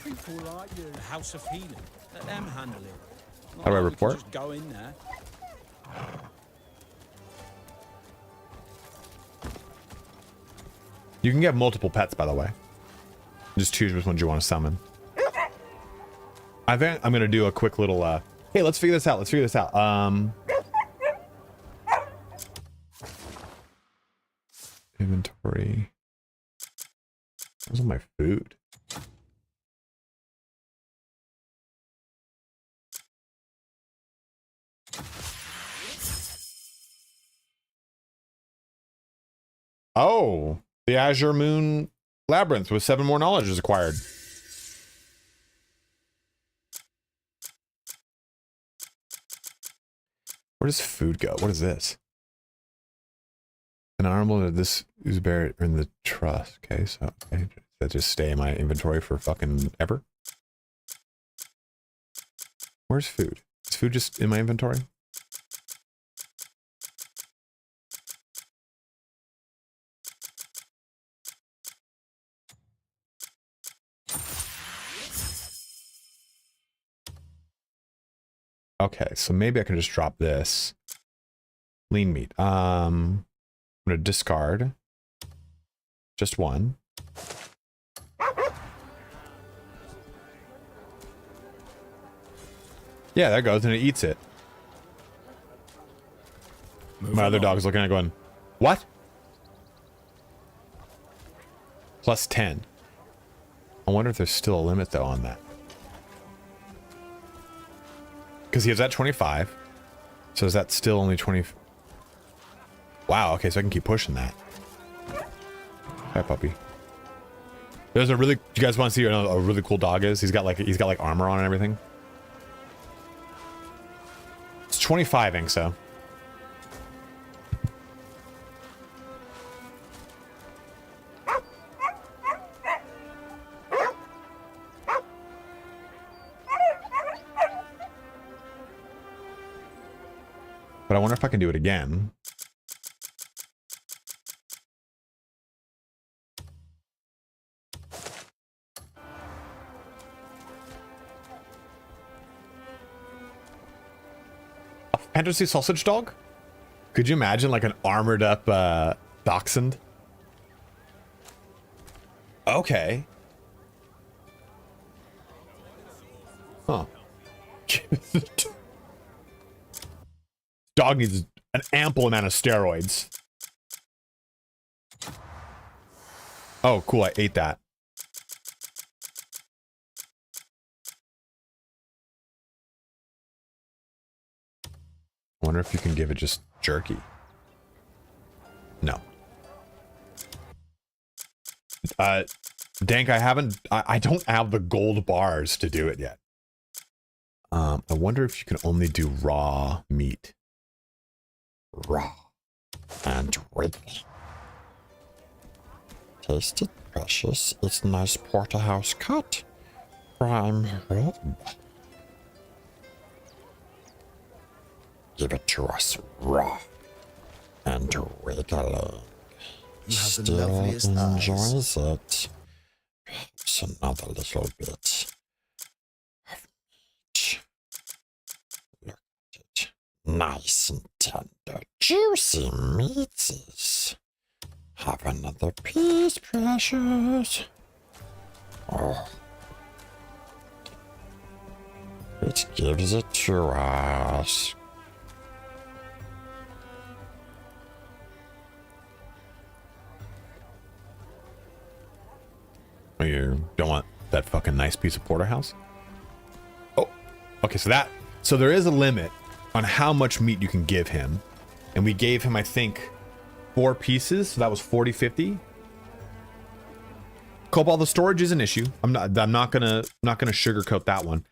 People like you, the House of Healing. Let them handle it. How do I report? Just go in there. You can get multiple pets, by the way. Just choose which ones you want to summon. I think I'm gonna do a quick little hey, let's figure this out. Let's figure this out. Inventory. Where's all my food? Oh, the Azure Moon Labyrinth with 7 more knowledge is acquired. Where does food go? What is this? An honorable, this is buried in the trust. Okay, so okay, that just stay in my inventory for fucking ever. Where's food? Is food just in my inventory? Okay, so maybe I can just drop this. Lean meat. I'm gonna discard just one. Yeah, there it goes, and it eats it. My other dog's looking at it going, what? Plus 10. I wonder if there's still a limit though on that. Because he was at 25. So is that still only 20? Wow, okay, so I can keep pushing that. Hi, puppy. There's a really, you guys want to see what a really cool dog is? He's got like armor on and everything. It's 25, Inkso. But I wonder if I can do it again. A fantasy sausage dog? Could you imagine like an armored up dachshund? Okay. Huh. Dog needs an ample amount of steroids. Oh, cool. I ate that. I wonder if you can give it just jerky. No. Dank, I don't have the gold bars to do it yet. I wonder if you can only do raw meat. Raw and wiggly. Taste it, precious. It's nice porterhouse cut. Prime rib. Give it to us raw and wiggling. You have the Still loveliest enjoys it. Perhaps another little bit of meat. Nice and tender, juicy meaties. Have another piece, precious. Oh. It gives it to us. Oh, you don't want that fucking nice piece of porterhouse? Oh, okay, so there is a limit on how much meat you can give him. And we gave him, I think, 4 pieces, so that was 40-50. Cobalt, the storage is an issue. I'm not gonna sugarcoat that one.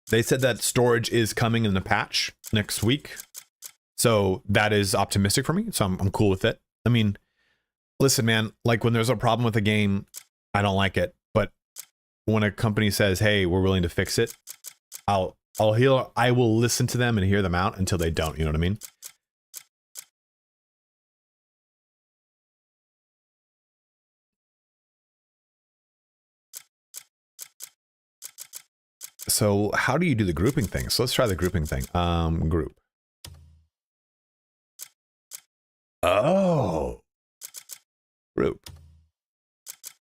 They said that storage is coming in the patch next week, so that is optimistic for me. So I'm cool with it. I mean, listen, man, like when there's a problem with a game, I don't like it. But when a company says, "Hey, we're willing to fix it," I will listen to them and hear them out until they don't. You know what I mean? So how do you do the grouping thing? So let's try the grouping thing. Group. Oh. Group.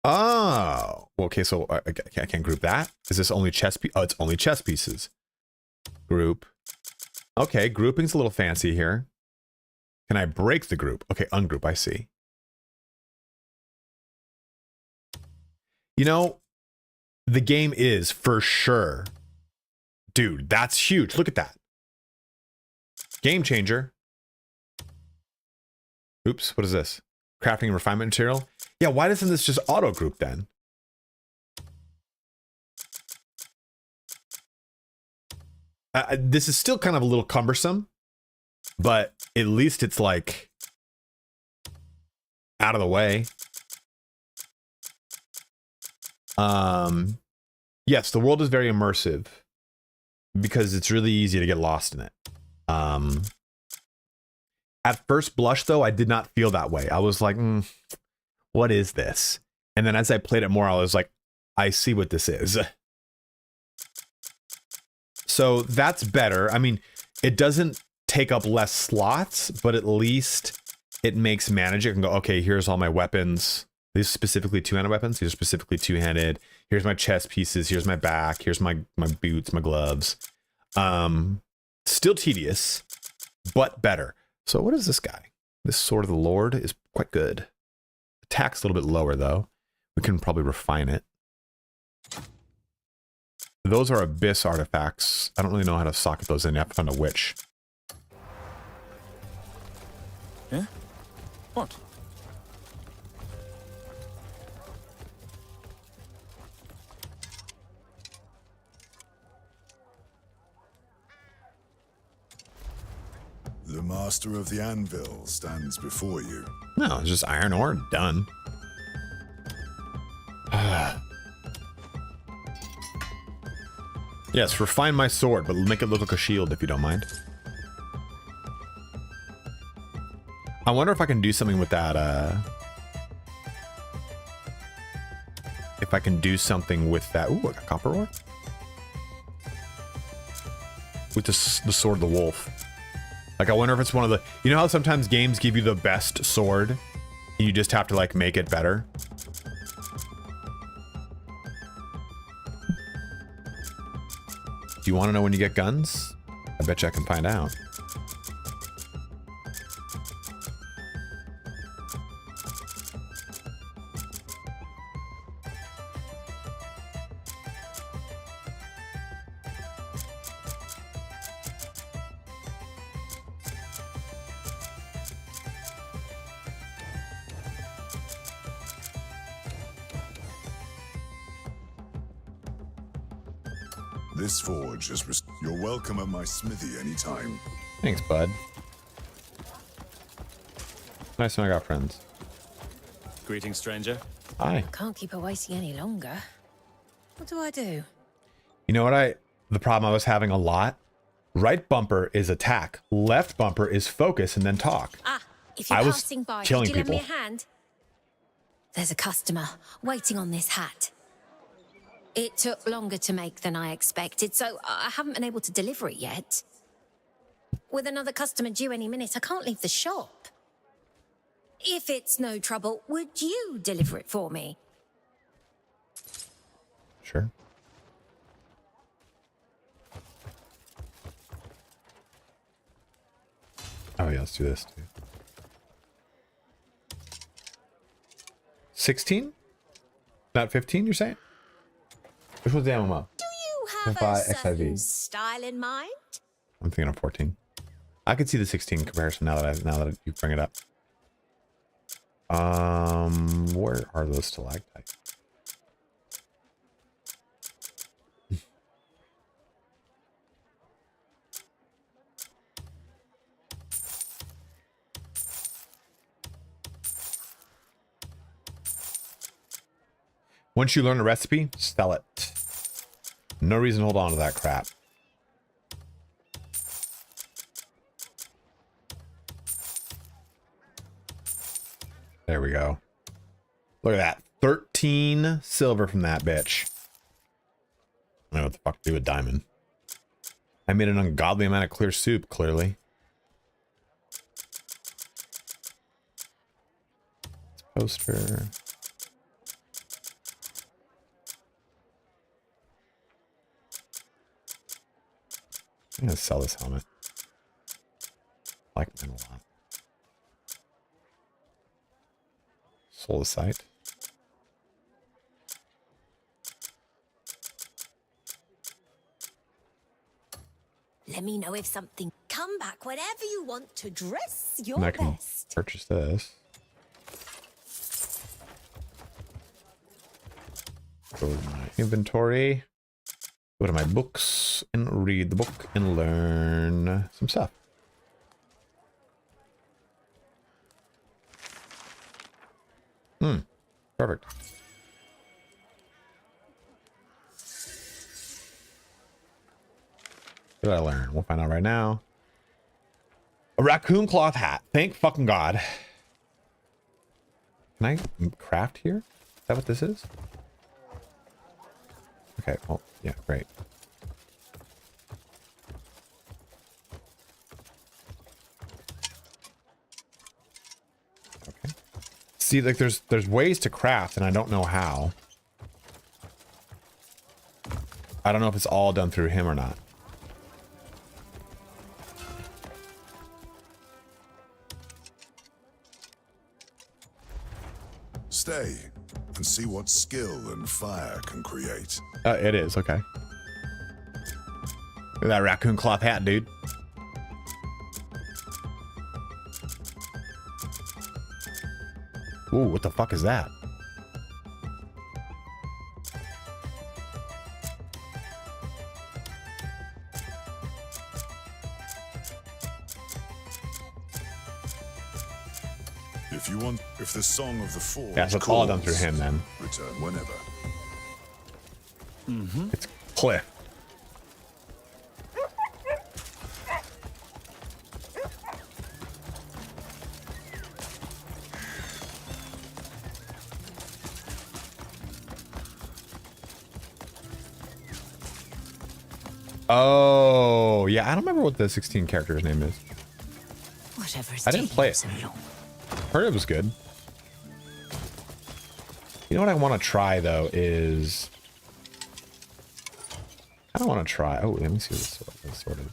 Oh. Okay, so I can't group that. Is this only chess piece? Oh, it's only chess pieces. Group. Okay, grouping's a little fancy here. Can I break the group? Okay, ungroup, I see. You know, the game is for sure. Dude, that's huge. Look at that. Game changer. Oops, what is this? Crafting and refinement material? Yeah, why doesn't this just auto group then? This is still kind of a little cumbersome, but at least it's like out of the way. Yes, the world is very immersive because it's really easy to get lost in it. At first blush, though, I did not feel that way. I was like, what is this? And then as I played it more, I was like, I see what this is. So that's better. I mean, it doesn't take up less slots, but at least it makes managing. I can go, okay, here's all my weapons. These are specifically two-handed weapons. These are specifically two-handed. Here's my chest pieces. Here's my back. Here's my boots, my gloves. Still tedious, but better. So what is this guy? This Sword of the Lord is quite good. Attack's a little bit lower, though. We can probably refine it. Those are Abyss artifacts. I don't really know how to socket those in. You have to find a witch. Yeah? What? The master of the anvil stands before you. No, it's just iron ore. Done. Yes, refine my sword, but make it look like a shield if you don't mind. I wonder if I can do something with that, if I can do something with that. Ooh, I got copper ore? With the Sword of the Wolf. Like, I wonder if it's one of the... You know how sometimes games give you the best sword, and you just have to, like, make it better? Do you want to know when you get guns? I bet you I can find out. This forge is... You're welcome at my smithy anytime. Thanks, bud. Nice when I got friends. Greetings, stranger. Hi. Can't keep her waiting any longer. What do I do? You know what the problem I was having a lot? Right bumper is attack. Left bumper is focus and then talk. Ah, if you're passing by, could you lend me a hand? There's a customer waiting on this hat. It took longer to make than I expected, so I haven't been able to deliver it yet. With another customer due any minute, I can't leave the shop. If it's no trouble, would you deliver it for me? Sure. Oh yeah, let's do this too. 16? Not 15, you're saying? Which was the MMO? Do you have a certain style in mind? I'm thinking of 14. I could see the 16 comparison now that you bring it up. Where are those stalactites? Once you learn a recipe, sell it. No reason to hold on to that crap. There we go. Look at that. 13 silver from that bitch. I don't know what the fuck to do with diamond. I made an ungodly amount of clear soup, clearly. Poster. I'm gonna sell this helmet. I like mine a lot. Sold the site. Let me know if something. Come back whenever you want to dress your And I can best. purchase this. Go to my inventory. Go to my books and read the book and learn some stuff. Perfect. What did I learn? We'll find out right now. A raccoon cloth hat. Thank fucking God. Can I craft here? Is that what this is? Okay, well, yeah, great. Okay. See, like there's ways to craft and I don't know how. I don't know if it's all done through him or not. Stay and see what skill and fire can create. It is, okay. Look at that raccoon cloth hat, dude. Ooh, what the fuck is that? If the Song of the Forge Yeah, so it's all done through him then. Return whenever. It's Cliff. Oh, yeah, I don't remember what the 16 character's name is. Whatever's I didn't play it. Heard it was good. You know what I want to try though is I don't want to try. Oh, let me see what this sword is.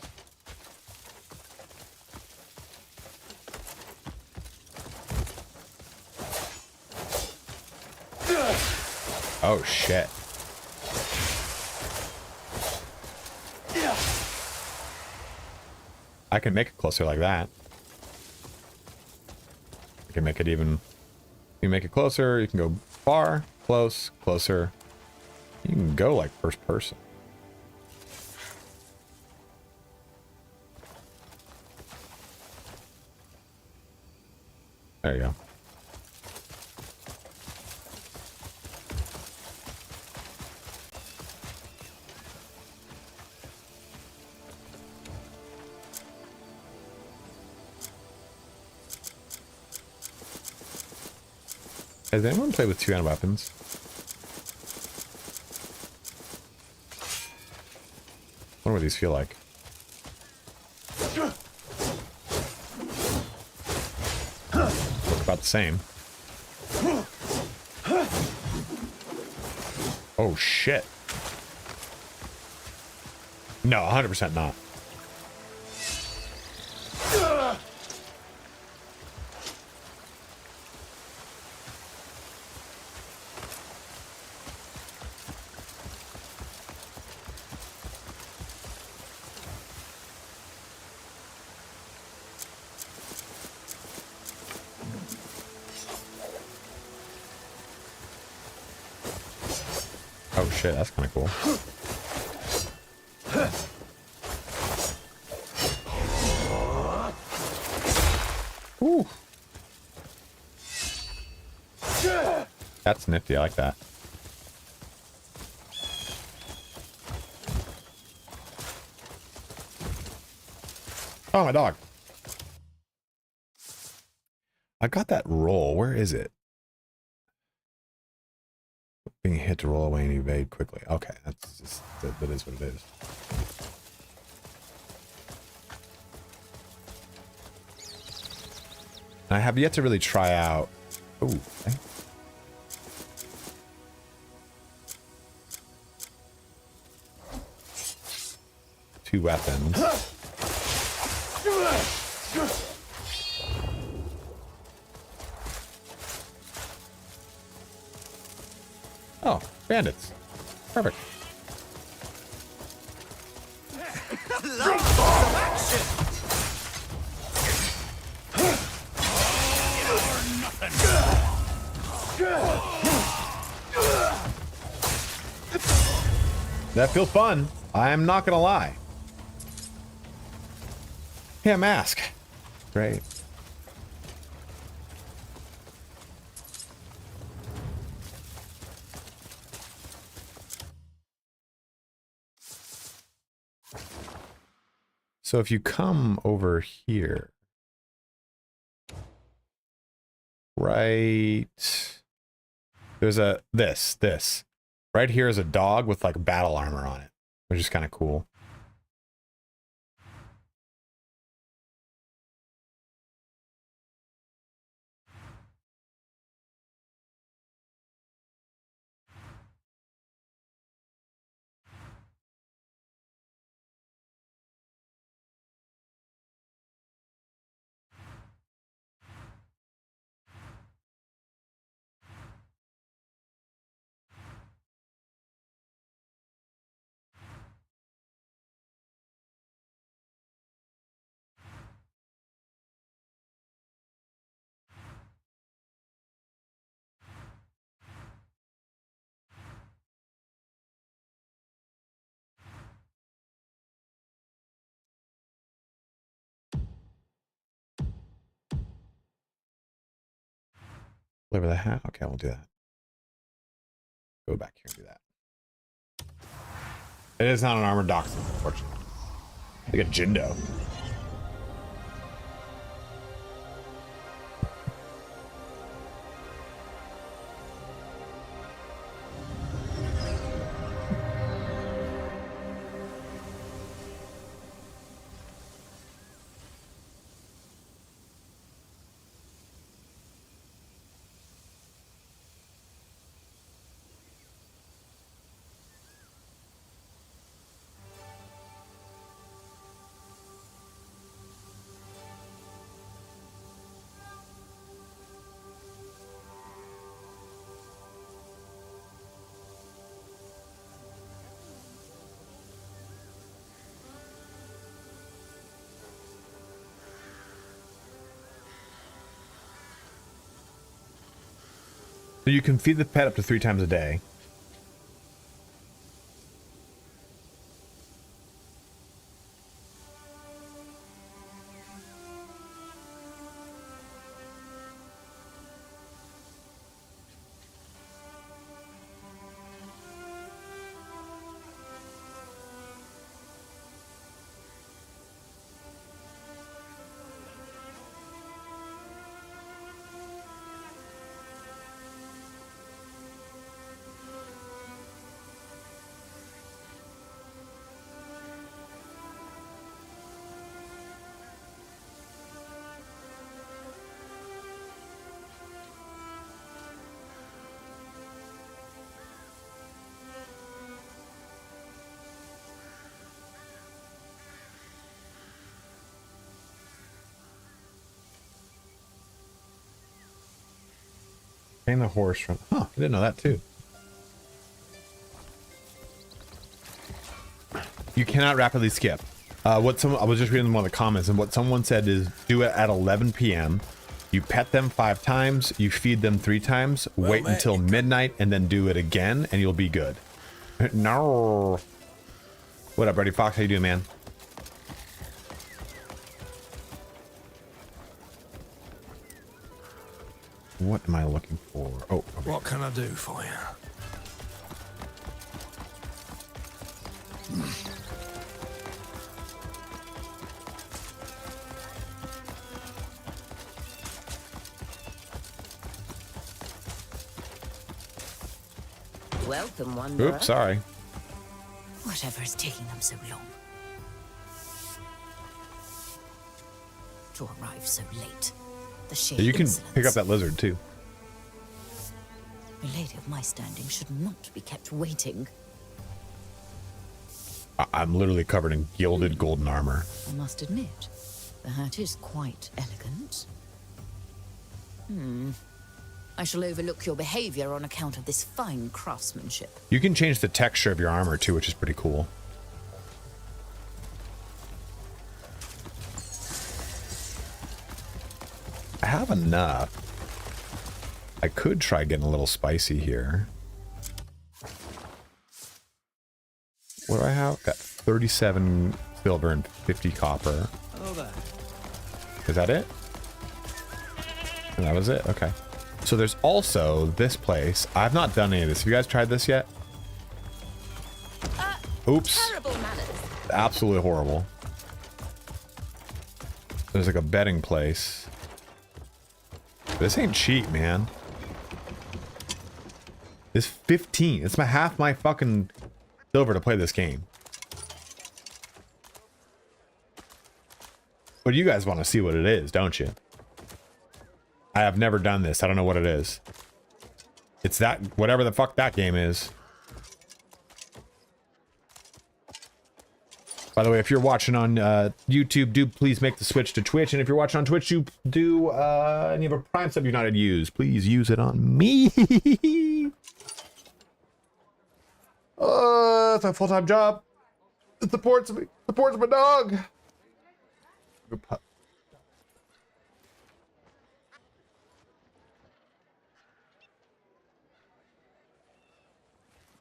Oh shit. I can make it closer like that. I can make it even. You make it closer, you can go far, close, closer. You can go like first person. There you go. Has anyone played with two-hand weapons? I wonder what these feel like. about the same. Oh shit. No, 100% not. Oh shit, that's kind of cool. Ooh. That's nifty, I like that. Oh, my dog. I got that roll. Where is it? Being hit to roll away and evade quickly. Okay, that's just, that is what it is. I have yet to really try out. Ooh, okay. Two weapons. Oh, bandits. Perfect. That feels fun. I am not gonna lie. Yeah, mask. Great. So if you come over here, right, there's a, this, right here is a dog with like battle armor on it, which is kind of cool. Deliver the hat. Okay, we'll do that. Go back here and do that. It is not an armored dachshund, unfortunately. Like a Jindo. So you can feed the pet up to 3 times a day. Train the horse from... Huh, I didn't know that too. You cannot rapidly skip. I was just reading one of the comments, and what someone said is do it at 11 p.m. You pet them 5 times, you feed them 3 times, wait until midnight, and then do it again, and you'll be good. No. What up, Brady Fox? How you doing, man? What am I looking for? Oh, okay. What can I do for you? Welcome, wanderer. Oops, sorry. Whatever is taking them so long? To arrive so late. The sheer You can insolence. pick up that lizard too. A lady of my standing should not be kept waiting. I'm literally covered in gilded golden armor. I must admit, the hat is quite elegant. I shall overlook your behavior on account of this fine craftsmanship. You can change the texture of your armor too, which is pretty cool. I have enough. I could try getting a little spicy here. What do I have? Got 37 silver and 50 copper. Hello there. Is that it? And that was it? Okay. So there's also this place. I've not done any of this. Have you guys tried this yet? Oops. Terrible manners. Absolutely horrible. There's like a betting place. This ain't cheap, man. This 15. It's half my fucking silver to play this game. But you guys want to see what it is, don't you? I have never done this. I don't know what it is. It's that, whatever the fuck that game is. By the way, if you're watching on YouTube, do please make the switch to Twitch. And if you're watching on Twitch, and you have a Prime sub you've not used, please use it on me. It's a full-time job. It supports me. Supports my dog.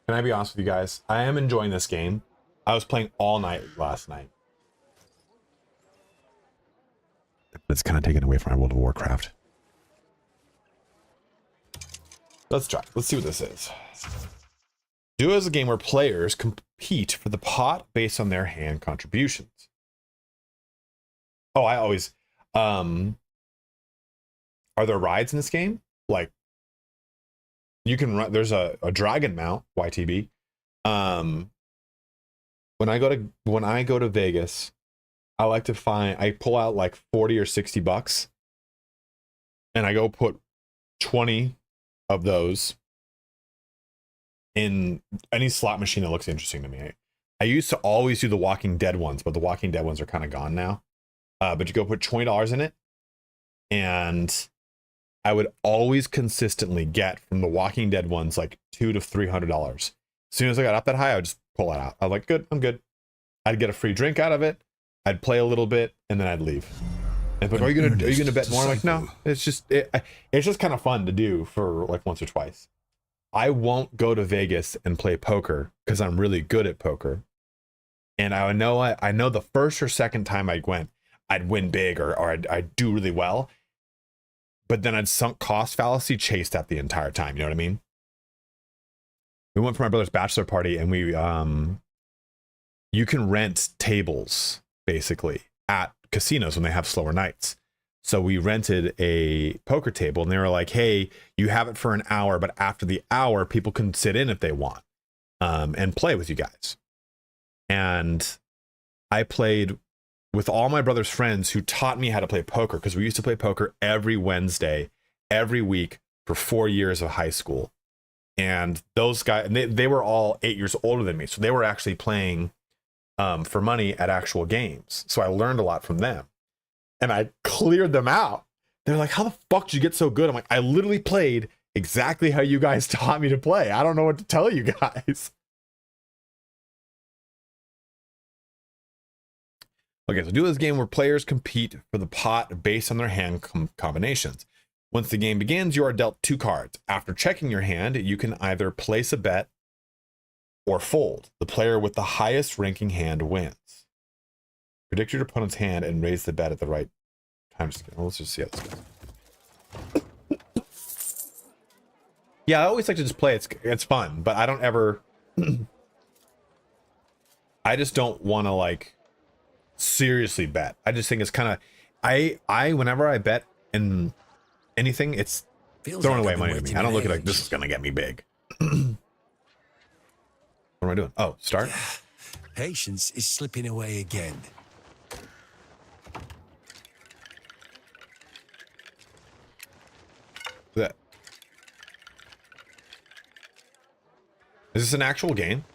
Can I be honest with you guys? I am enjoying this game. I was playing all night last night. It's kind of taken away from my World of Warcraft. Let's try. Let's see what this is. Duo is a game where players compete for the pot based on their hand contributions. Oh, I always... Are there rides in this game? Like, you can run... There's a dragon mount, YTB. When I go to Vegas, I like to I pull out like 40 or 60 bucks and I go put 20 of those in any slot machine that looks interesting to me. I used to always do the Walking Dead ones, but the Walking Dead ones are kind of gone now. But you go put $20 in it, and I would always consistently get from the Walking Dead ones like $200 to $300. As soon as I got up that high, I would just pull it out. I was like, good, I'm good. I'd get a free drink out of it. I'd play a little bit, and then I'd leave. And like, are you gonna bet more? I'm like, no. It's just kind of fun to do for like once or twice. I won't go to Vegas and play poker because I'm really good at poker. And I know the first or second time I went, I'd win big or I'd do really well. But then I'd sunk cost fallacy chase that the entire time. You know what I mean? We went for my brother's bachelor party, and we you can rent tables basically at casinos when they have slower nights. So we rented a poker table, and they were like, hey, you have it for an hour, but after the hour, people can sit in if they want and play with you guys. And I played with all my brother's friends who taught me how to play poker, because we used to play poker every Wednesday, every week for 4 years of high school. And those guys, they were all 8 years older than me. So they were actually playing for money at actual games. So I learned a lot from them. And I cleared them out. They're like, how the fuck did you get so good? I'm like, I literally played exactly how you guys taught me to play. I don't know what to tell you guys. Okay, so do this game where players compete for the pot based on their hand combinations. Once the game begins, you are dealt 2 cards. After checking your hand, you can either place a bet or fold. The player with the highest ranking hand wins. Predict your opponent's hand and raise the bet at the right time. Well, let's just see how this goes. Yeah, I always like to just play. It's fun, but I don't ever... I just don't want to, like, seriously bet. I just think it's kind of... I whenever I bet in anything, it's throwing away money to me. I don't look at it like, this is going to get me big. What am I doing? Oh, start? Patience is slipping away again. That. Is this an actual game?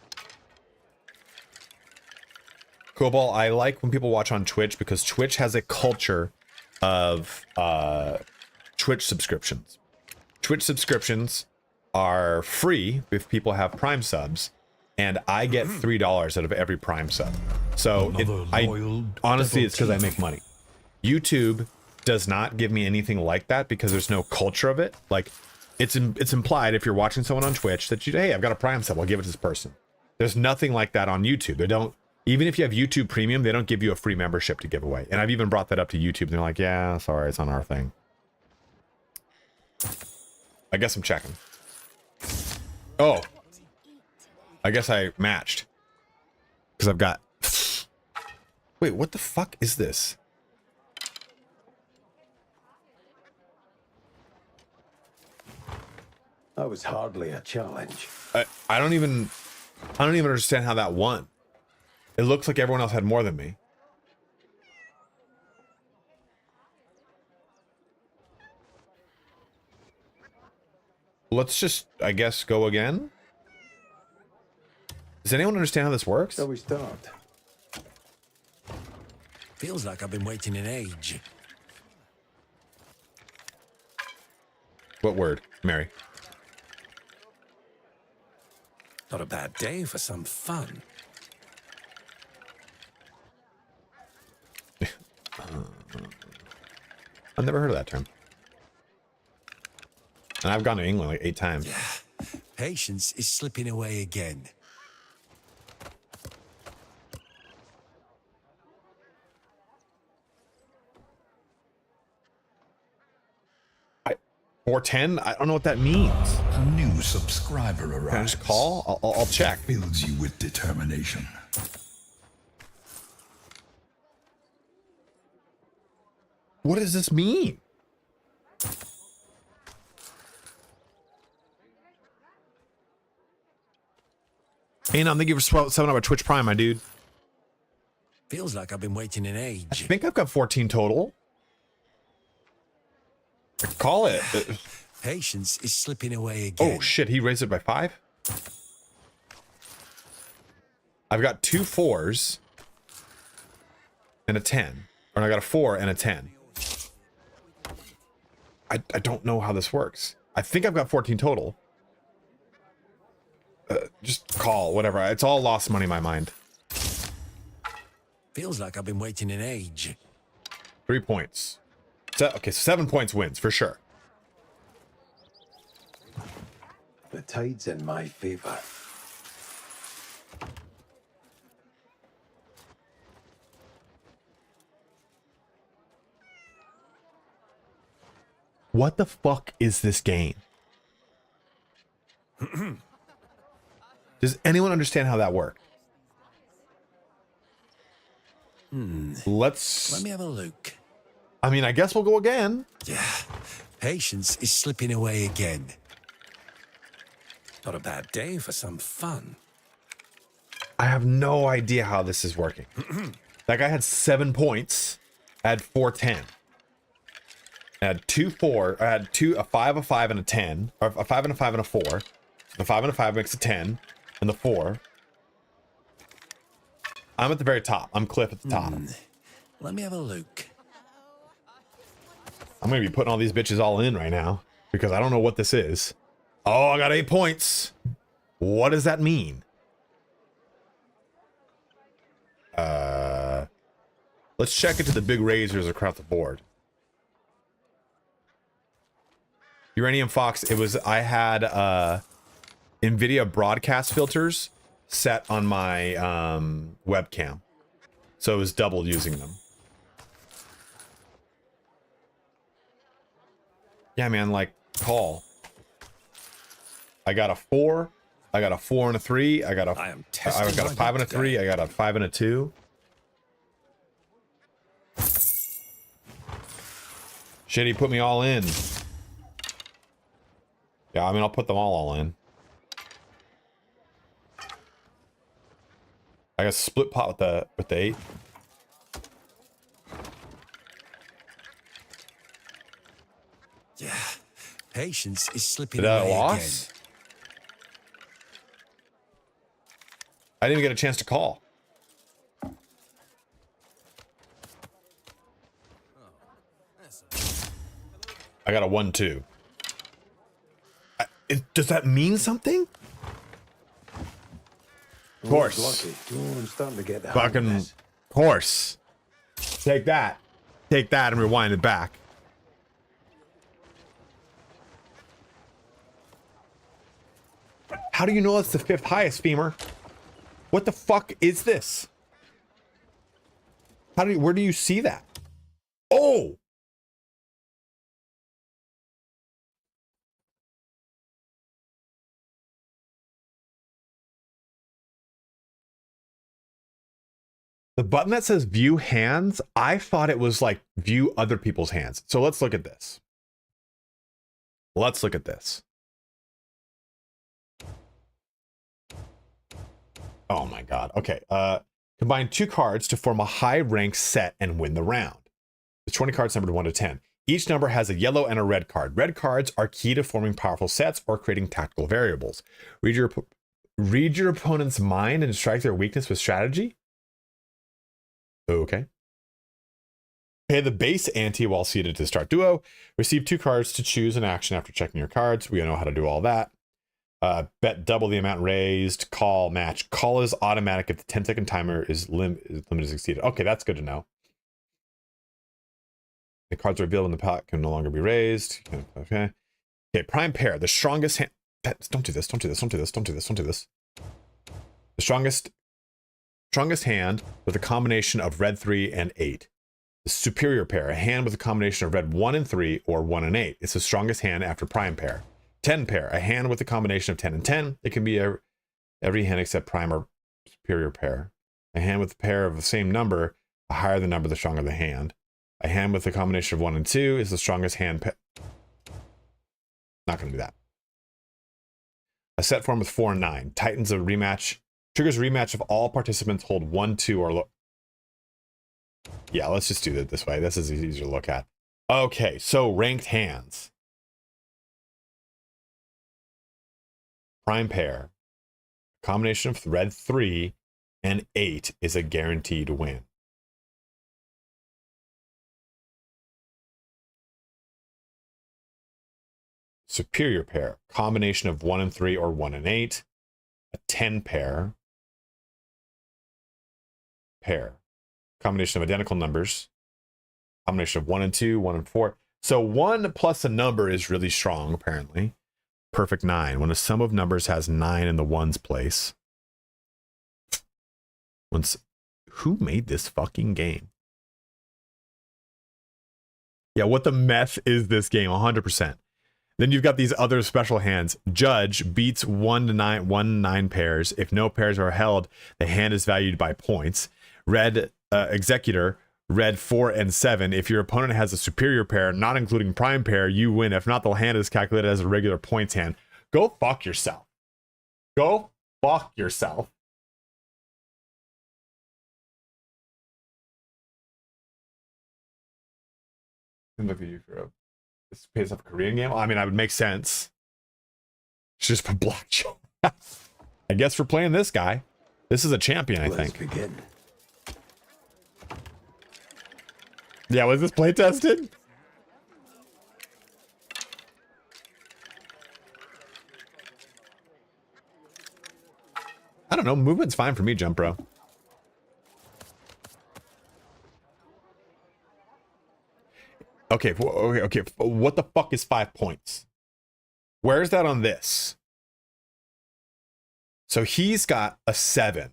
Cobalt, I like when people watch on Twitch because Twitch has a culture of Twitch subscriptions. Twitch subscriptions are free if people have Prime subs, and I get $3 out of every Prime sub. So honestly, it's because I make money. YouTube does not give me anything like that because there's no culture of it. Like, it's implied if you're watching someone on Twitch that you, hey, I've got a Prime sub, I'll give it to this person. There's nothing like that on YouTube. They don't, even if you have YouTube Premium, they don't give you a free membership to give away. And I've even brought that up to YouTube, and they're like, yeah, sorry, it's on our thing. I guess I'm checking. Oh. I guess I matched. Because I've got... Wait, what the fuck is this? That was hardly a challenge. I don't even understand how that won. It looks like everyone else had more than me. Let's just, I guess, go again. Does anyone understand how this works? So we start. Feels like I've been waiting an age. What word, Mary? Not a bad day for some fun. I've never heard of that term. And I've gone to England like 8 times. Patience is slipping away again. Or 10? I don't know what that means. A new subscriber arrives. Can I just call? I'll check. Fills you with determination. What does this mean? Hey, thank you for 7 up at Twitch Prime, my dude. Feels like I've been waiting an age. I think I've got 14 total. Call it. Patience is slipping away again. Oh shit, he raised it by 5? I've got 2 4s and a 10. Or I got a 4 and a 10. I don't know how this works. I think I've got 14 total. Just call, whatever. It's all lost money in my mind. Feels like I've been waiting an age. 3 points. Okay, so 7 points wins, for sure. The tide's in my favor. What the fuck is this game? Does anyone understand how that worked? Let me have a look. I mean, I guess we'll go again. Yeah. Patience is slipping away again. Not a bad day for some fun. I have no idea how this is working. That guy had 7 points. I had 4 10. I had 2 4. I had a 5, a 5, and a 10. Or a 5 and a 5 and a 4. The 5 and a 5 makes a 10. And the 4. I'm at the very top. I'm Cliff at the top. Let me have a look. I'm gonna be putting all these bitches all in right now. because I don't know what this is. Oh, I got 8 points. What does that mean? Let's check into the big razors across the board. Uranium Fox, I had NVIDIA broadcast filters set on my webcam. So it was double using them. Yeah, man, like, call. I got a 4. I got a 4 and a 3. I got a 5 and a 3. I got a 5 and a 2. Shit, he put me all in. Yeah, I mean, I'll put them all in. I got a split pot with the 8. Yeah, patience is slipping Did I away loss? again. I didn't even get a chance to call. I got a 1-2. Does that mean something? Of course. I'm starting to get the Fucking horse. Take that. Take that and rewind it back. How do you know it's the 5th highest, Femur? What the fuck is this? Where do you see that? Oh! The button that says view hands, I thought it was like view other people's hands. So let's look at this. Let's look at this. Oh my god. Okay. Combine 2 cards to form a high rank set and win the round. The 20 cards numbered 1 to 10. Each number has a yellow and a red card. Red cards are key to forming powerful sets or creating tactical variables. Read your opponent's mind and strike their weakness with strategy. Okay. Pay the base ante while seated to start duo. Receive 2 cards to choose an action after checking your cards. We know how to do all that. Bet double the amount raised. Call match. Call is automatic if the 10-second timer limit is exceeded. Okay, that's good to know. The cards revealed in the pot can no longer be raised. Okay. Okay, prime pair. The strongest hand. Don't do this. Don't do this. Don't do this. Don't do this. Don't do this. The strongest hand with a combination of red 3 and 8. The superior pair. A hand with a combination of red 1 and 3 or 1 and 8. It's the strongest hand after prime pair. 10 pair. A hand with a combination of 10 and 10. It can be every hand except prime or superior pair. A hand with a pair of the same number. The higher the number, the stronger the hand. A hand with a combination of 1 and 2 is the strongest hand. Not going to do that. A set form with 4 and 9. Tightens a rematch. Triggers a rematch if all participants hold 1, 2, or look. Yeah, let's just do it this way. This is easier to look at. Okay, so ranked hands. Prime pair. Combination of red 3 and 8 is a guaranteed win. Superior pair. Combination of 1 and 3 or 1 and 8. A 10 pair. Combination of identical numbers. Combination of 1 and 2, 1 and 4. So 1 plus a number is really strong, apparently. Perfect 9. When a sum of numbers has 9 in the ones place. Who made this fucking game? Yeah, what the meth is this game? 100%. Then you've got these other special hands. Judge beats 1 to 9 pairs. If no pairs are held, the hand is valued by points. Red Executor, red 4 and 7. If your opponent has a superior pair, not including prime pair, you win. If not, the hand is calculated as a regular points hand. Go fuck yourself. Go fuck yourself. This pays off a Korean game. I mean, that would make sense. Just put blackjack. I guess we're playing this guy. This is a champion, I think. Begin. Yeah, was this play tested? I don't know. Movement's fine for me, Jump Bro. Okay, okay. What the fuck is 5 points? Where's that on this? So he's got a 7.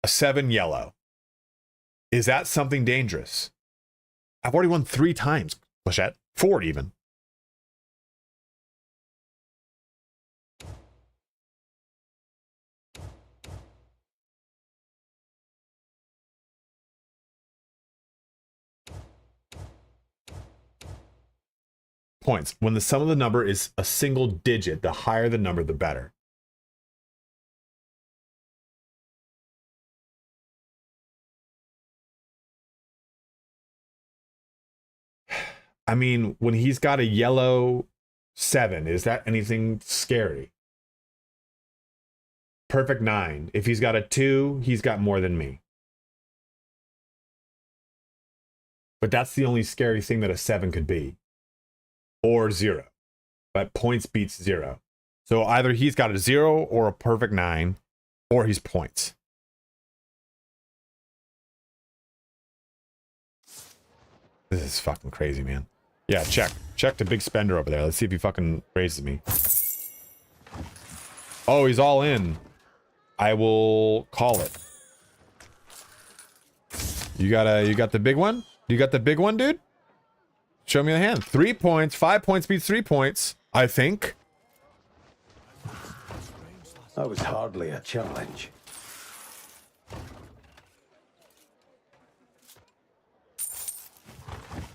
A 7 yellow. Is that something dangerous? I've already won 3 times, Flechette. 4 even. Points. When the sum of the number is a single digit, the higher the number, the better. I mean, when he's got a yellow 7, is that anything scary? Perfect 9. If he's got a 2, he's got more than me. But that's the only scary thing that a 7 could be. Or 0. But points beats 0. So either he's got a 0 or a perfect 9, or he's points. This is fucking crazy, man. Yeah, check. Check the big spender over there. Let's see if he fucking raises me. Oh, he's all in. I will call it. You got the big one? You got the big one, dude? Show me the hand. 3 points. 5 points beats 3 points, I think. That was hardly a challenge.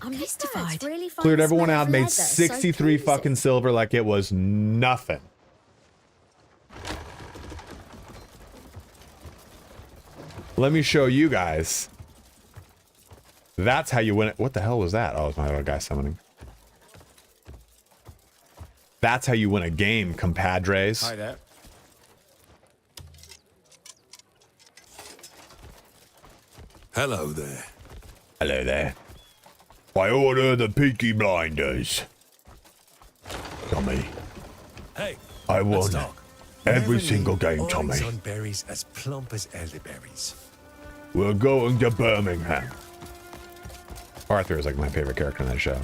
I'm mystified. Really Cleared everyone out, made 63 fucking silver like it was nothing. Let me show you guys. That's how you win it. What the hell was that? Oh, it's my other guy summoning. That's how you win a game, compadres. Hi there. Hello there. Hello there. I order the Peaky Blinders. Tommy. Hey, I won every single game, Tommy. On berries as plump as elderberries. We're going to Birmingham. Arthur is like my favorite character in that show.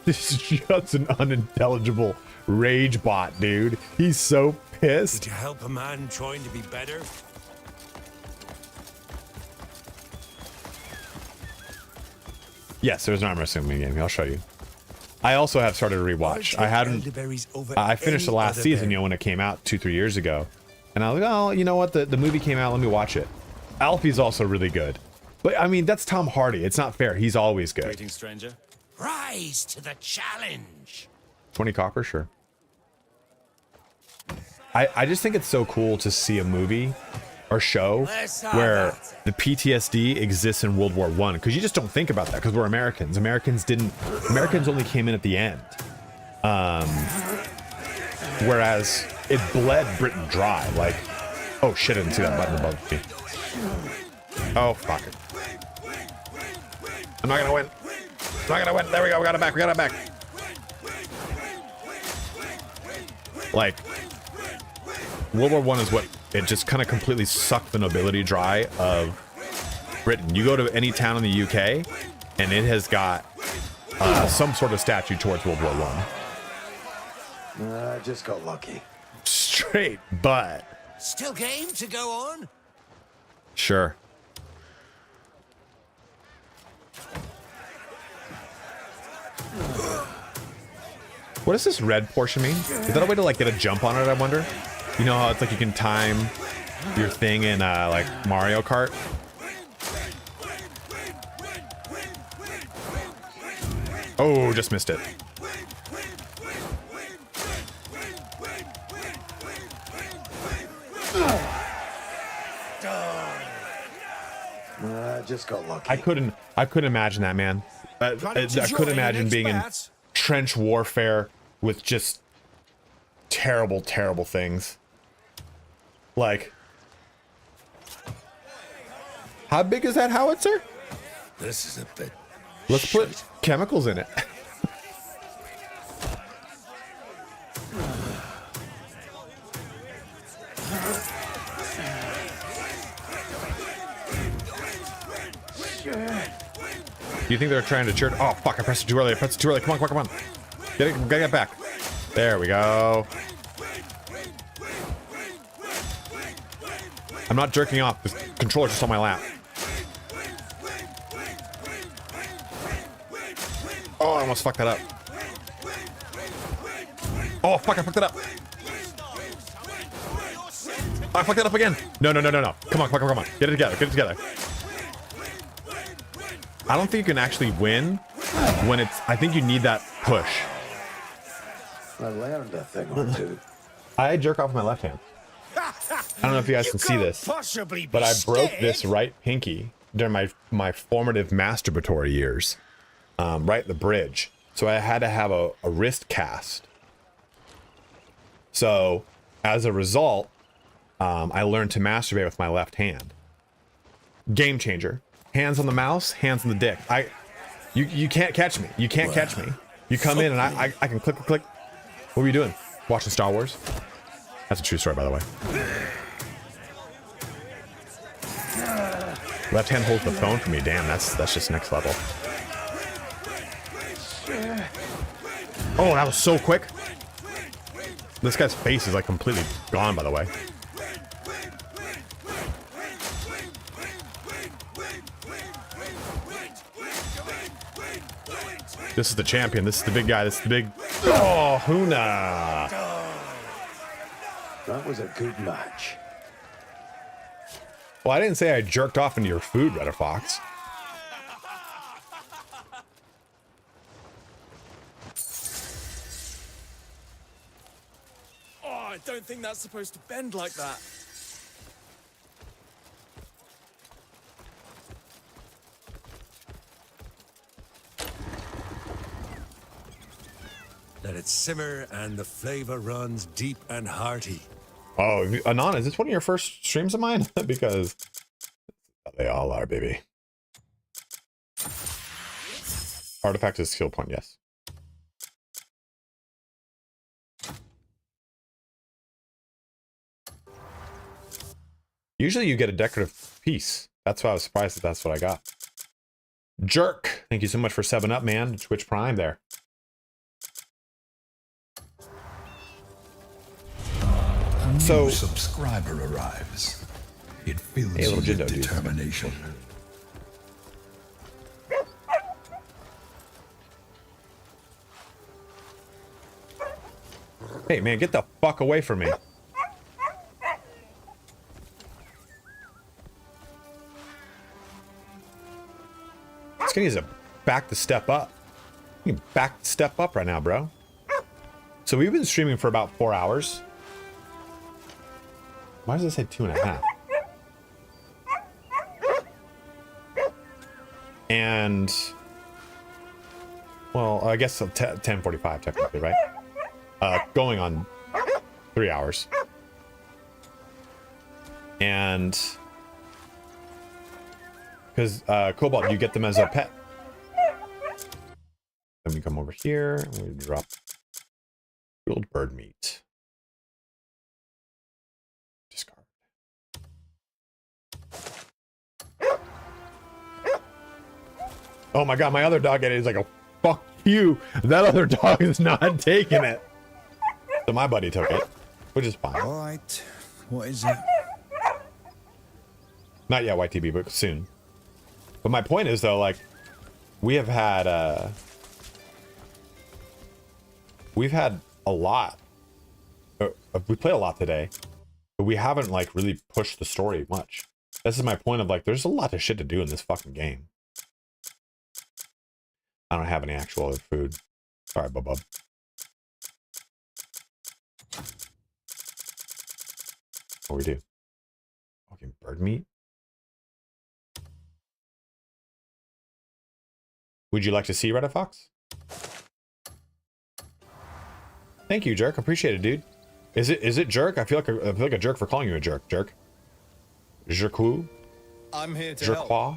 This is just an unintelligible rage bot, dude. He's so pissed. Did you help a man trying to be better? Yes, there's an arm wrestling game. I'll show you. I also have started to rewatch. I finished the last season, you know, when it came out 2-3 years ago. And I was like, oh, you know what? The movie came out. Let me watch it. Alfie's also really good. But, I mean, that's Tom Hardy. It's not fair. He's always good. Greetings, stranger. Rise to the challenge. 20 copper, sure. I just think it's so cool to see a movie or show where the PTSD exists in World War I, because you just don't think about that because we're Americans. Americans only came in at the end. Whereas it bled Britain dry. Like, oh shit, I didn't see that button above me. Oh, fuck it. I'm not gonna win. I'm not gonna win. There we go. We got it back. We got it back. Like, World War I is what it just kind of completely sucked the nobility dry of Britain. You go to any town in the UK, and it has got some sort of statue towards World War I. I just got lucky. Straight, but Still game to go on? sure. What does this red portion mean? Is that a way to like get a jump on it, I wonder? You know how it's like you can time your thing in like Mario Kart? Oh, just missed it. I just got lucky. I couldn't imagine that, man. I couldn't imagine being in trench warfare with just terrible, terrible things. Like, how big is that howitzer? This is a bit. Let's put chemicals in it. Do you think they're trying to church? Oh fuck! I pressed it too early. I pressed it too early. Come on, come on, come on. Get it. Gotta get back. There we go. I'm not jerking off. The controller's just on my lap. Oh, I almost fucked that up. Oh fuck! I fucked it up. Oh, I fucked it up again. No, no, no, no, no. Come on, come on, come on. Get it together. Get it together. I don't think you can actually win when it's... I think you need that push. I learned a thing or two. I jerk off with my left hand. I don't know if you guys can see this, but I broke this right pinky during my formative masturbatory years, right at the bridge. So I had to have a wrist cast. So as a result, I learned to masturbate with my left hand. Game changer. Hands on the mouse, hands on the dick. You can't catch me. You can't catch me. You come in and I can click, click, click. What were you doing? Watching Star Wars? That's a true story, by the way. Left hand holds the phone for me. Damn, that's just next level. Oh, that was so quick. This guy's face is like completely gone, by the way. This is the champion. This is the big guy. This is the big... Oh, Huna. That was a good match. Well, I didn't say I jerked off into your food, Red Fox. Oh, I don't think that's supposed to bend like that. Let it simmer and the flavor runs deep and hearty. Oh, Anon, is this one of your first streams of mine? Because they all are, baby. Artifact is skill point, yes. Usually you get a decorative piece. That's why I was surprised that that's what I got. Jerk! Thank you so much for 7-up, man. Twitch Prime there. So, subscriber arrives. It fills you with determination. Hey man, get the fuck away from me. This guy needs to back the step up. You can back the step up right now, bro. So we've been streaming for about 4 hours. Why does it say 2.5? And well, I guess 10:45 technically, right? Going on 3 hours. And because Cobalt, you get them as a pet. Then we come over here and we drop grilled bird meat. Discard. Oh my god, my other dog is like a fuck you. That other dog is not taking it. So my buddy took it, which is fine. All right, what is it? Not yet, YTB, but soon. But my point is though, like, we have had we've had a lot. We played a lot today, but we haven't like really pushed the story much. This is my point of like, there's a lot of shit to do in this fucking game. I don't have any actual other food. Sorry, bub. What we do? Okay, bird meat. Would you like to see Reddit Fox? Thank you, Jerk. Appreciate it, dude. Is it Jerk? I feel like a jerk for calling you a jerk. Jerk. Jerku. I'm here to help. help.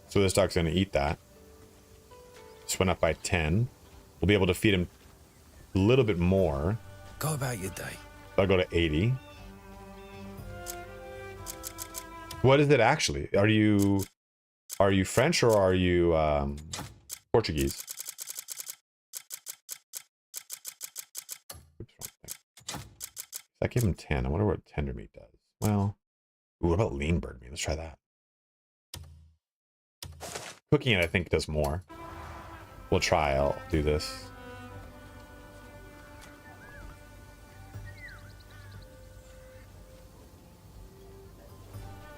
So this dog's gonna eat that. Just went up by 10. We'll be able to feed him a little bit more. Go about your day. I'll go to 80. What is it actually? Are you French or are you Portuguese? Oops, wrong thing. I gave him 10. I wonder what tender meat does. Well, ooh, what about lean bird meat? Let's try that. Cooking it, I think, does more. We'll try. I'll do this.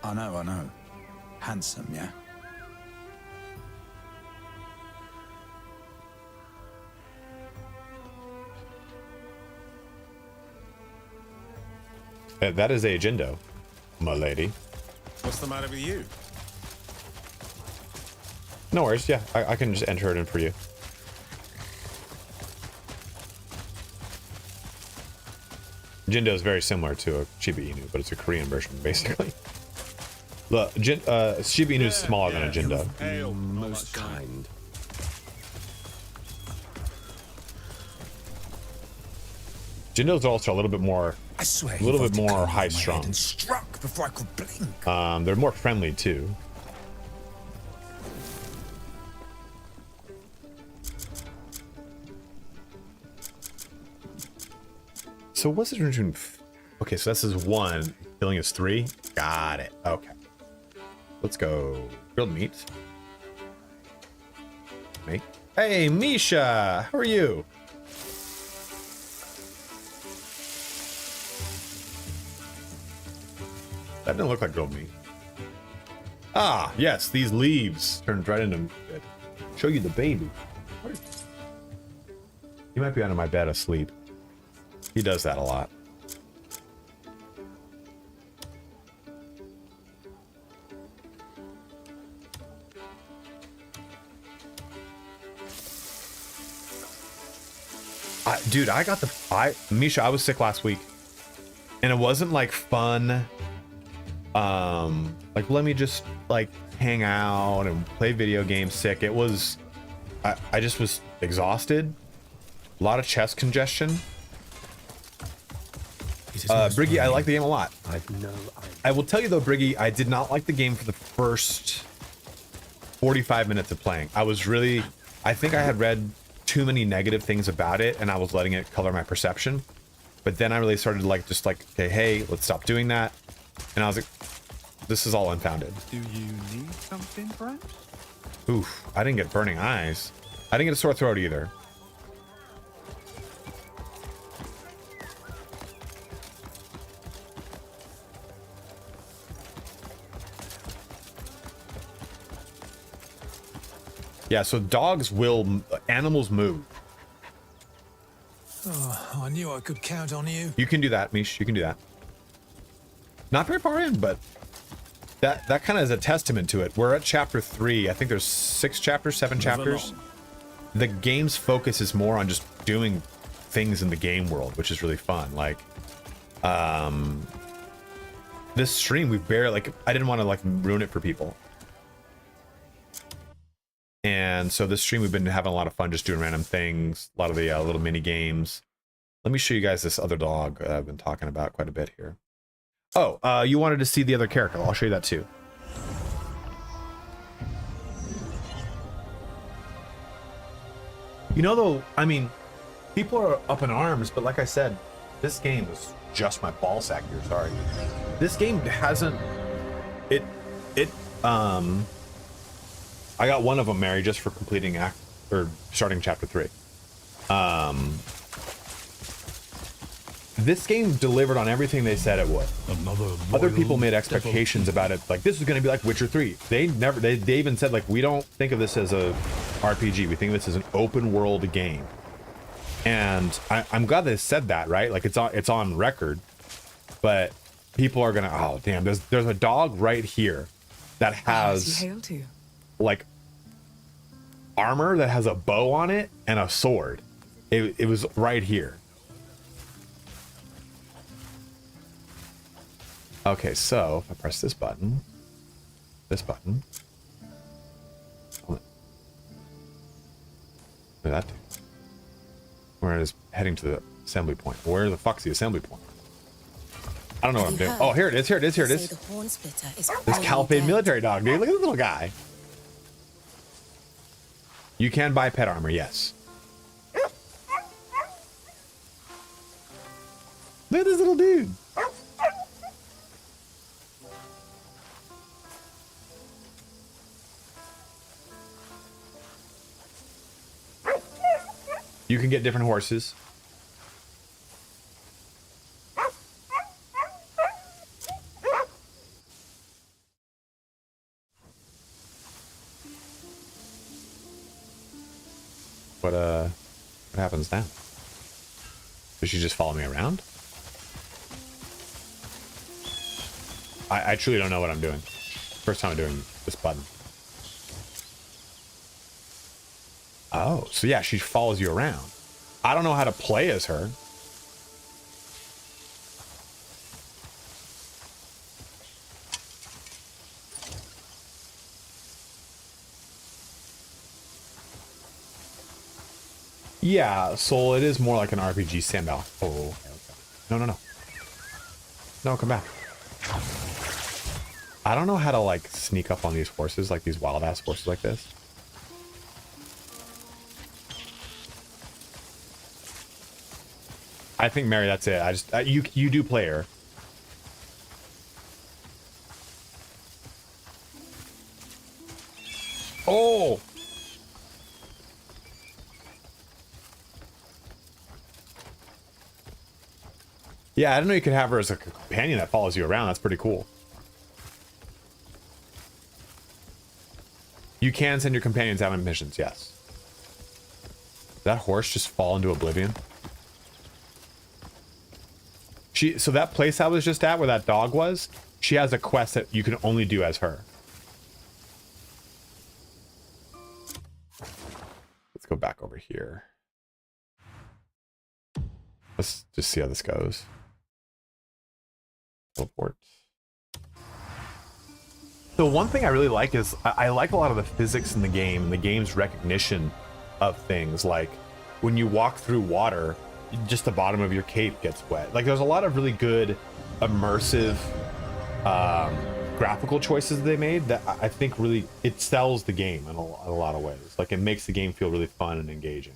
I know. Handsome, yeah? That is a Jindo, my lady. What's the matter with you? No worries, yeah. I can just enter it in for you. Jindo is very similar to a Shiba Inu, but it's a Korean version, basically. The Shiba Inu is smaller than a Jindo. Most kind. Jindos are also a little bit more, high strung. And struck before I could blink. They're more friendly too. So what's the difference between? Okay, so this is 1. Killing is 3. Got it. Okay. Let's go. Grilled meat. Me. Hey, Misha. How are you? That didn't look like grilled meat. Ah, yes, these leaves turned right into it. Show you the baby. He might be under my bed asleep. He does that a lot. Dude, Misha, I was sick last week. And it wasn't like fun. Like, let me just like hang out and play video games sick. It was, I just was exhausted. A lot of chest congestion. Briggy, I like the game a lot. I will tell you though, Briggy, I did not like the game for the first 45 minutes of playing. I think I had read too many negative things about it and I was letting it color my perception. But then I really started to okay, hey, let's stop doing that. And I was like, this is all unfounded. Do you need something, friend? Oof, I didn't get burning eyes. I didn't get a sore throat either. Yeah, so animals move. Oh, I knew I could count on you. You can do that, Mish. You can do that. Not very far in, but that kind of is a testament to it. We're at chapter 3. I think there's 7 chapters. The game's focus is more on just doing things in the game world, which is really fun. Like, this stream, we've barely, I didn't want to ruin it for people. And so this stream, we've been having a lot of fun just doing random things, a lot of the little mini games. Let me show you guys this other dog I've been talking about quite a bit here. Oh, you wanted to see the other character. I'll show you that too. You know, though, I mean, people are up in arms, but like I said, this game was just my ballsack here. Sorry. This game hasn't... I got one of them, Mary, just for completing starting chapter 3. This game delivered on everything they said it would. Other people made expectations about it, like this is going to be like Witcher 3. They even said, like, we don't think of this as a RPG. We think of this as an open world game. And I'm glad they said that, right? Like, it's on record. But people are gonna, oh damn, there's a dog right here that has like armor that has a bow on it and a sword. It was right here. Okay, so if I press this button, what did that do? Where it is heading to the assembly point. Where the fuck's the assembly point? I don't know what I'm doing. Oh, here it is. Here it is. Here it is. The horn splitter is This Caliphate military dog, dude. Look at this little guy. You can buy pet armor, yes. Look at this little dude. You can get different horses. What happens now? Does she just follow me around? I truly don't know what I'm doing. First time I'm doing this button. Oh, so yeah, she follows you around. I don't know how to play as her. Yeah, Soul, it is more like an RPG sandbox. Oh, okay, okay. No, no, no. No, come back. I don't know how to, like, sneak up on these horses, like these wild-ass horses like this. I think, Mary, that's it. You do play her. Oh! Yeah, I don't know you could have her as a companion that follows you around. That's pretty cool. You can send your companions out on missions, yes. Did that horse just fall into oblivion? So that place I was just at where that dog was, she has a quest that you can only do as her. Let's go back over here. Let's just see how this goes. Teleport. So one thing I really like is I like a lot of the physics in the game, the game's recognition of things. Like when you walk through water, just the bottom of your cape gets wet. Like there's a lot of really good immersive graphical choices they made that I think really, it sells the game in a lot of ways. Like it makes the game feel really fun and engaging.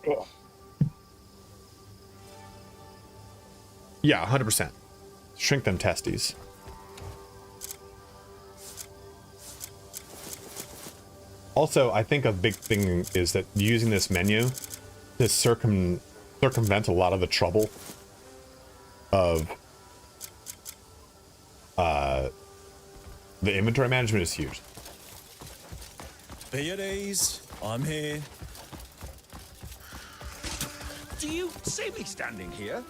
Ugh. Yeah, 100%. Shrink them testes. Also, I think a big thing is that using this menu to circumvent a lot of the trouble of the inventory management is huge. Be at ease. I'm here. Do you see me standing here?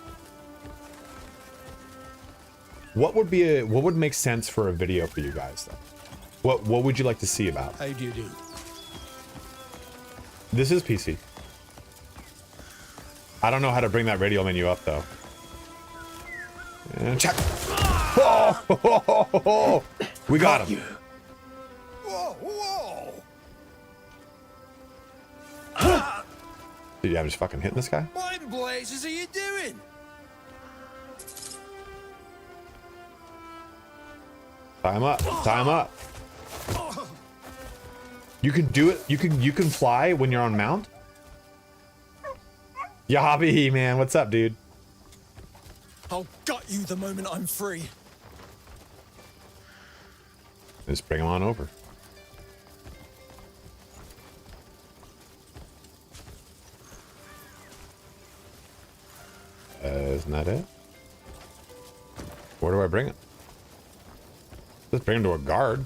What would make sense for a video for you guys though? What would you like to see about? How do you do? This is PC. I don't know how to bring that radio menu up though. And check. Oh, we got him. Whoa, whoa. Dude, I'm just fucking hitting this guy. What in blazes are you doing? Tie him up. Tie him up. You can do it. You can fly when you're on mount. Yahabi, man, what's up, dude? I'll gut you the moment I'm free. Just bring him on over. Isn't that it? Where do I bring it? Let's bring him to a guard.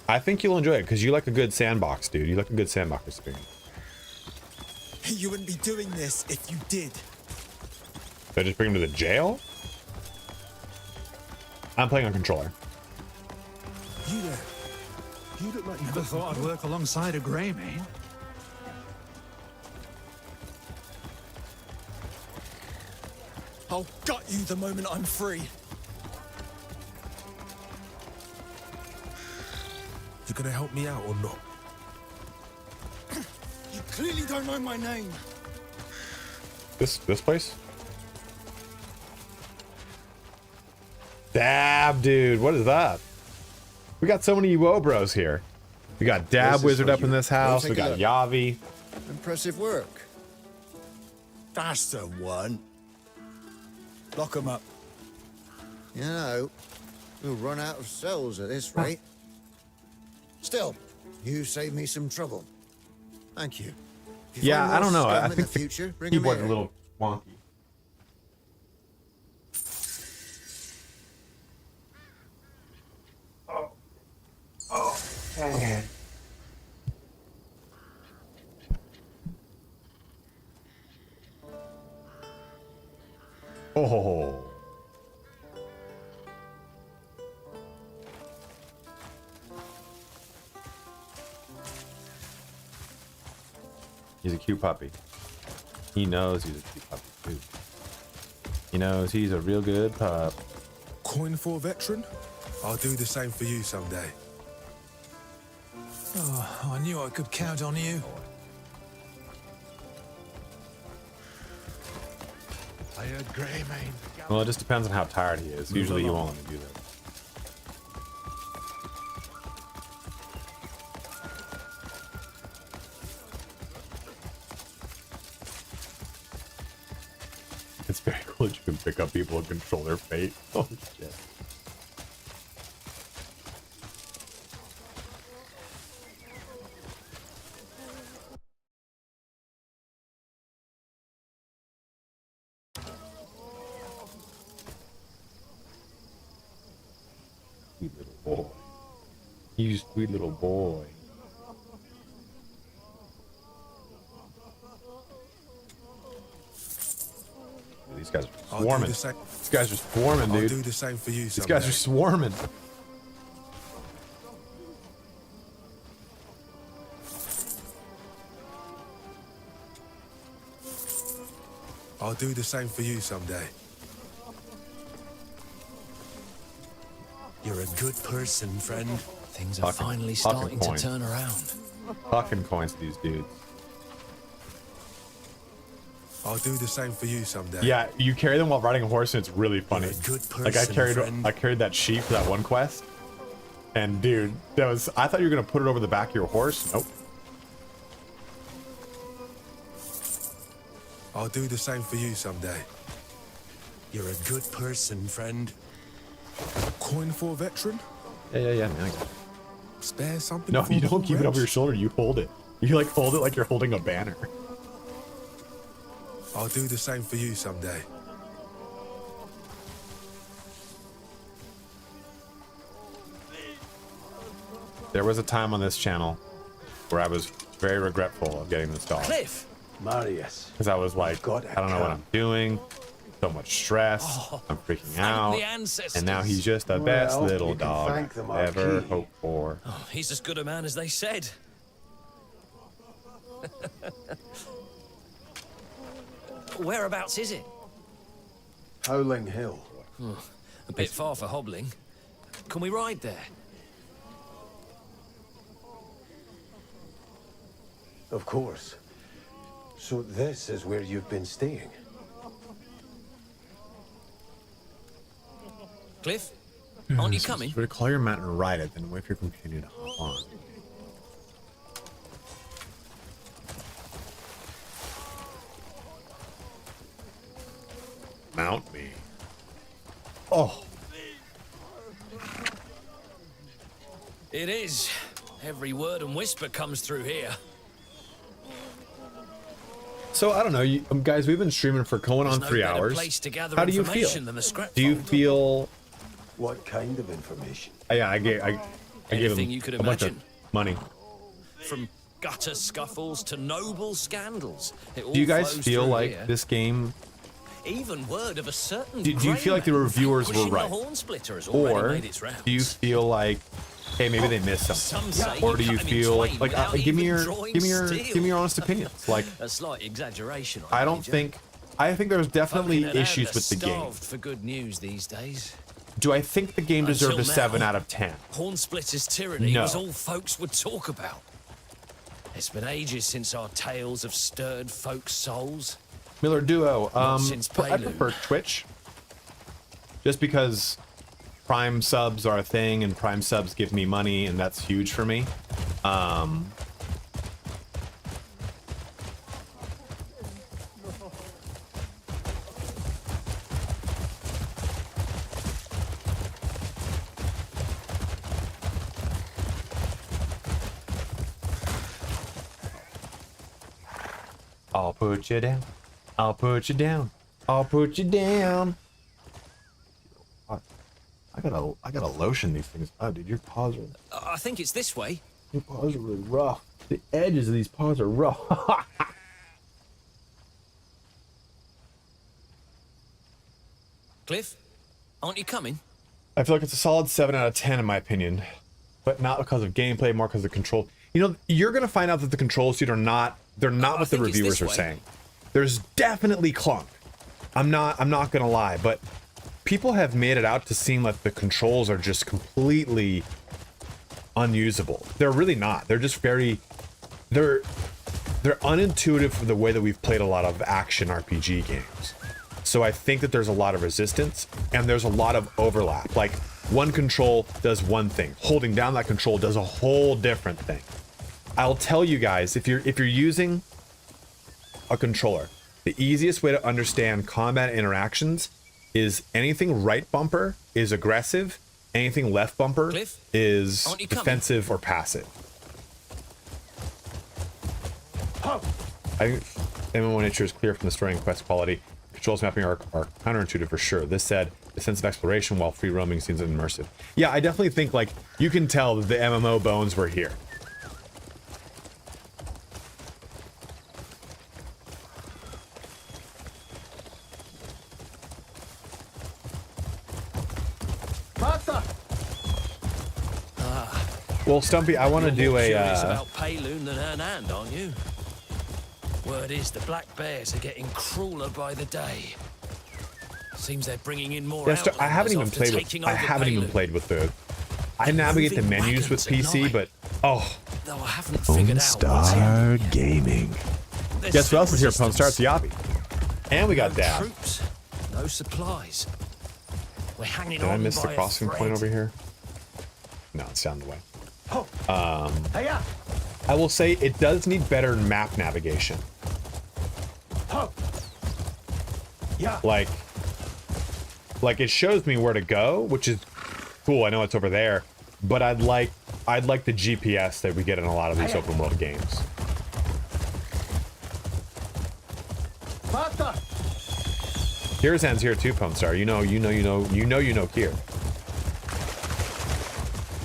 I think you'll enjoy it because you like a good sandbox, dude. You like a good sandbox experience. You wouldn't be doing this if you did. Did I just bring him to the jail? I'm playing on controller. You there? You look like you never thought I'd work alongside a grey man. I'll gut you the moment I'm free. You gonna help me out or not? You clearly don't know my name. This place? Dab, dude. What is that? We got so many UO bros here. We got Dab Wizard up in this house. We got Yavi. Impressive work. That's the one. Lock 'em up. You know, we'll run out of cells at this rate. Still, you saved me some trouble. Thank you. If you Yeah, find I don't know. more I scum in think the the future, bring 'em keyboard's a here. little wonky. Man. Oh. He's a cute puppy. He knows he's a cute puppy too. He knows he's a real good pup. Coin for a veteran? I'll do the same for you someday. Oh, I knew I could count on you. I heard Grey Mane. Well, it just depends on how tired he is. Usually he won't let me do that. It's very cool that you can pick up people and control their fate. Oh shit. Sweet little boy. You sweet little boy. These guys are swarming. These guys are swarming, dude. I'll do the same for you These someday. guys are swarming. I'll do the same for you someday. You're a good person, friend. Things are finally starting to turn around. Fucking coins to these dudes. I'll do the same for you someday. Yeah, you carry them while riding a horse, and it's really funny. You're a good Like I person, carried that sheep for that one quest, and dude, that was. I thought you were gonna put it over the back of your horse. Nope. I'll do the same for you someday. You're a good person, friend. Coin for a veteran? Yeah, man. Spare something. No, for you don't more keep it over rich? your shoulder. You hold it. You like hold it like you're holding a banner. I'll do the same for you someday. There was a time on this channel where I was very regretful of getting this dog. Cliff! Marius. Because I was like, I don't know what I'm doing. So much stress. I'm freaking out. And now he's just the best Well, little you can dog thank the I've ever Marquis. hoped for. Oh, he's as good a man as they said. Whereabouts is it? Howling Hill. A bit far for hobbling. Can we ride there? Of course. So this is where you've been staying? Cliff? Aren't you coming? Would call your mount and ride it, then wait for your companion to hop on. Mount me. Oh. It is. Every word and whisper comes through here. So I don't know, you, guys. We've been streaming for going on There's no 3 better hours. place to gather How do you feel? information than the scrap Do you vault. feel? What kind of information? Yeah, I gave Anything him you could a bunch of imagine. money. From gutter scuffles to noble scandals. It all Do you guys flows feel through like here. this game? Even word of a certain Do you feel like the reviewers were pushing right, the horn splitter has already or made its rounds. do you feel like, hey, maybe they missed something, Some say or you do you cut him in feel twain like without give me even your drawing give me your steel. give me your honest opinions? Like, A slight exaggeration. I don't think. I think there's definitely Folk in Atlanta issues with the game. starved for good news these days. Do I think the game deserved a 7 out of 10? Hornsplitter's tyranny No. was all folks would talk about. It's been ages since our tales have stirred folks' souls. Miller Duo, since I prefer Twitch. Just because Prime subs are a thing and Prime subs give me money and that's huge for me. I'll put you down. I'll put you down. I'll put you down. I gotta lotion these things. Oh, dude, your paws are. I think it's this way. Your paws are really rough. The edges of these paws are rough. Cliff, aren't you coming? I feel like it's a solid 7 out of 10 in my opinion, but not because of gameplay, more because of control. You know, you're gonna find out that the controls, dude, are not. They're not what the reviewers are saying. There's definitely clunk. I'm not gonna lie, but people have made it out to seem like the controls are just completely unusable. They're really not. They're just very. They're unintuitive for the way that we've played a lot of action RPG games. So I think that there's a lot of resistance and there's a lot of overlap. Like one control does one thing, holding down that control does a whole different thing. I'll tell you guys, if you're using a controller, the easiest way to understand combat interactions is anything right bumper is aggressive, anything left bumper is defensive or passive. I think MMO nature is clear from the story and quest quality. Controls mapping are counterintuitive for sure. This said, the sense of exploration while free roaming seems immersive. Yeah, I definitely think like you can tell that the MMO bones were here. Well, Stumpy, I want to do a. Curious about Payloon than Hernand, aren't you? Word is the black bears are getting crueler by the day. Seems they're bringing in more. Yeah, I haven't even played with. I haven't even played with the. I navigate the menus with PC, but oh. Though I haven't figured out Star Gaming. Guess what else is here? Pwn Star, it's Yabi. And we got Dab. Troops, no supplies. We're hanging Did on I miss the by a crossing thread. point over here? No, it's down the way. I will say it does need better map navigation. Like it shows me where to go, which is cool. I know it's over there, but I'd like the GPS that we get in a lot of these open world games. Kira's hands here too, Pwn Star. You know Kira.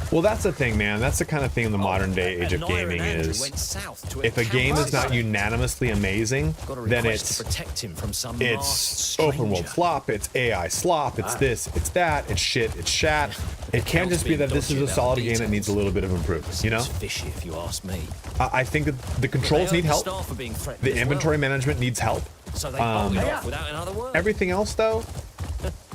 Well, that's the thing, man. That's the kind of thing in the modern day age of gaming is if a game is not unanimously amazing, then it's open world slop, it's AI slop, it's this, it's that, it's shit, it's shat. It can't just be that this is a solid game that needs a little bit of improvement, you know? Fishy, if you ask me. I think that the controls need help. The inventory management needs help. So they bolted off without another word. Everything else, though,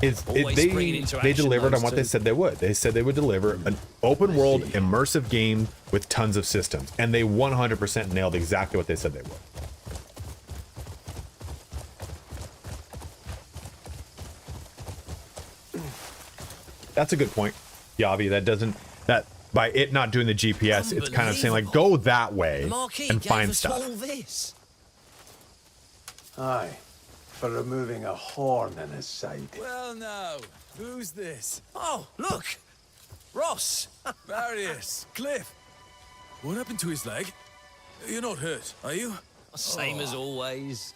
they delivered on what they said they would. They said they would deliver an open world immersive game with tons of systems, and they 100% nailed exactly what they said they would. That's a good point, Yavi. That by it not doing the GPS, it's kind of saying like go that way and find stuff. Aye, for removing a horn in his side. Well, now, who's this? Oh, look! Ross! Marius, Cliff. What happened to his leg? You're not hurt, are you? Same as always.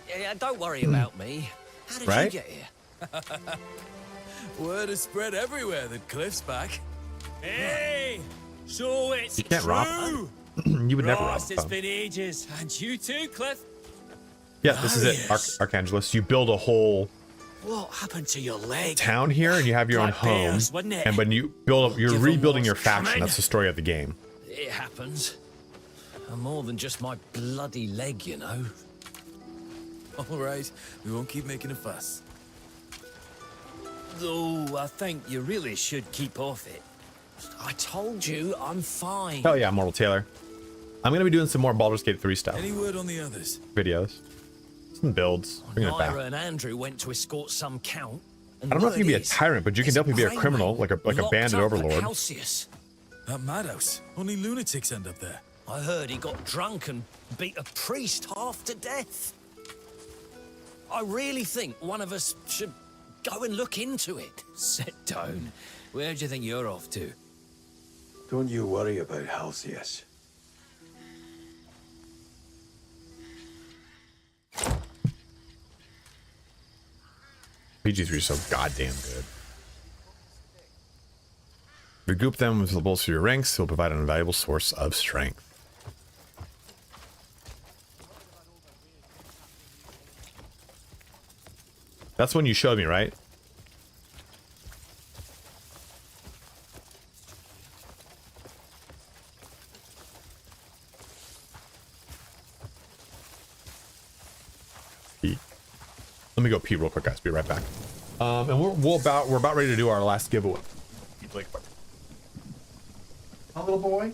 Yeah, don't worry about me. How did you get here? Word has spread everywhere that Cliff's back. Hey! So it's You can't true! rob. You would never rob. Ross, it's been ages. And you too, Cliff? Yeah, this is it, Archangelus. You build a whole What happened to your leg? town here, and you have your own Black home. bears, wasn't it? And when you build up, you're Give 'em rebuilding your what's faction. coming. That's the story of the game. It happens. I'm more than just my bloody leg, you know. All right, we won't keep making a fuss. Though I think you really should keep off it. I told you I'm fine. Hell yeah, Mortal Taylor. I'm gonna be doing some more Baldur's Gate 3 stuff. Any word on the others? Videos. Some builds. Bring it back. Myra and Andrew went to escort some count. I don't know if you can be a tyrant, but you can definitely be a criminal, like a bandit overlord. That madhouse. Only lunatics end up there. I heard he got drunk and beat a priest half to death. I really think one of us should go and look into it. Sit down. Where do you think you're off to? Don't you worry about Halcyas. PG3 is so goddamn good. Regroup them with the bolster your ranks. It will provide an invaluable source of strength. That's when you showed me, right? Let me go pee real quick, guys. Be right back. And we're about ready to do our last giveaway. A little boy.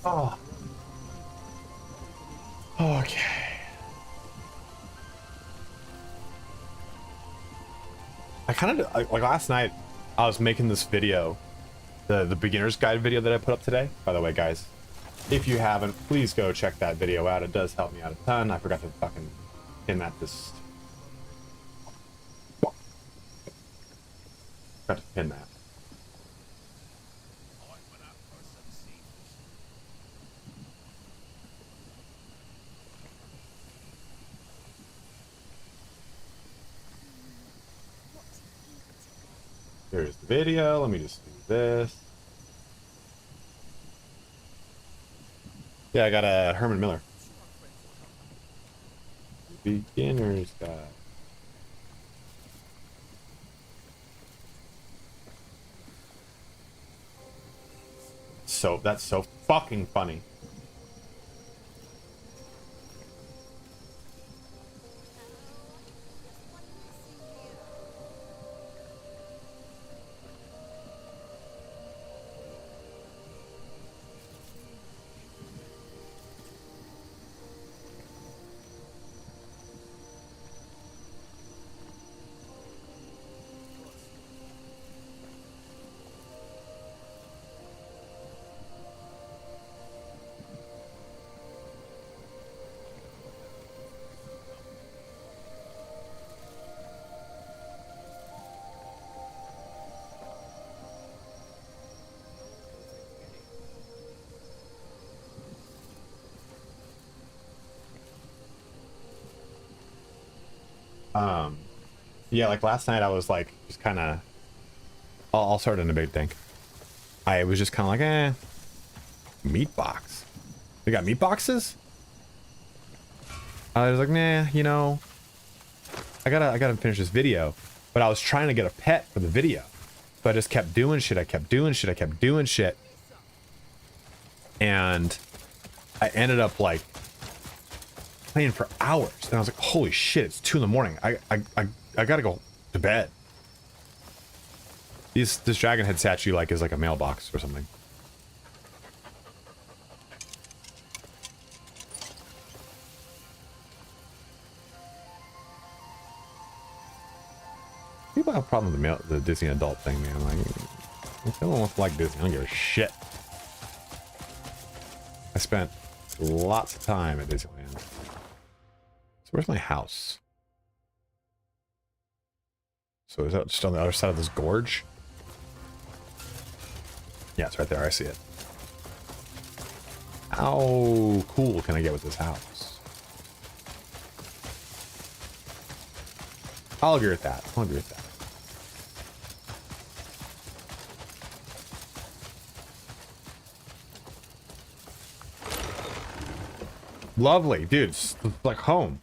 Oh. Okay. I kind of like last night I was making this video the beginner's guide video that I put up today. By the way, guys, if you haven't, please go check that video out. It does help me out a ton. I forgot to fucking pin that this. Forgot to pin that. Here's the video. Let me just do this. Yeah, I got a Herman Miller. Beginner's guide. So that's so fucking funny. Yeah, like last night I was like just kind of I'll start in a big thing. I was just kind of like, meat box. They got meat boxes? I was like, nah, you know, I gotta finish this video. But I was trying to get a pet for the video. So I just kept doing shit. I kept doing shit. And I ended up like playing for hours. And I was like, holy shit, it's 2 in the morning. I gotta go to bed. This dragon head statue like is like a mailbox or something. People have a problem with the Disney adult thing, man. Like, if anyone wants to like Disney, I don't give a shit. I spent lots of time at Disneyland. So where's my house? So is that just on the other side of this gorge? Yeah, it's right there. I see it. How cool can I get with this house? I'll agree with that. I'll agree with that. Lovely, dude. It's like home.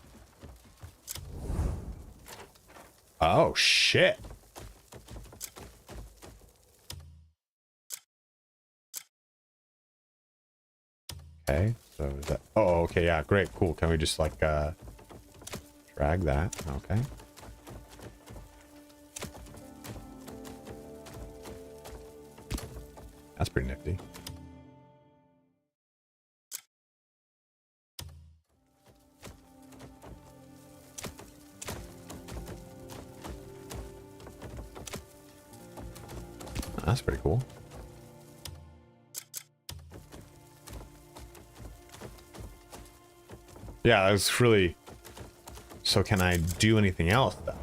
Oh, shit. Okay, so is that... Oh, okay, yeah, great, cool. Can we just, like, drag that? Okay. That's pretty nifty. That's pretty cool. Yeah, that's really... So can I do anything else, though?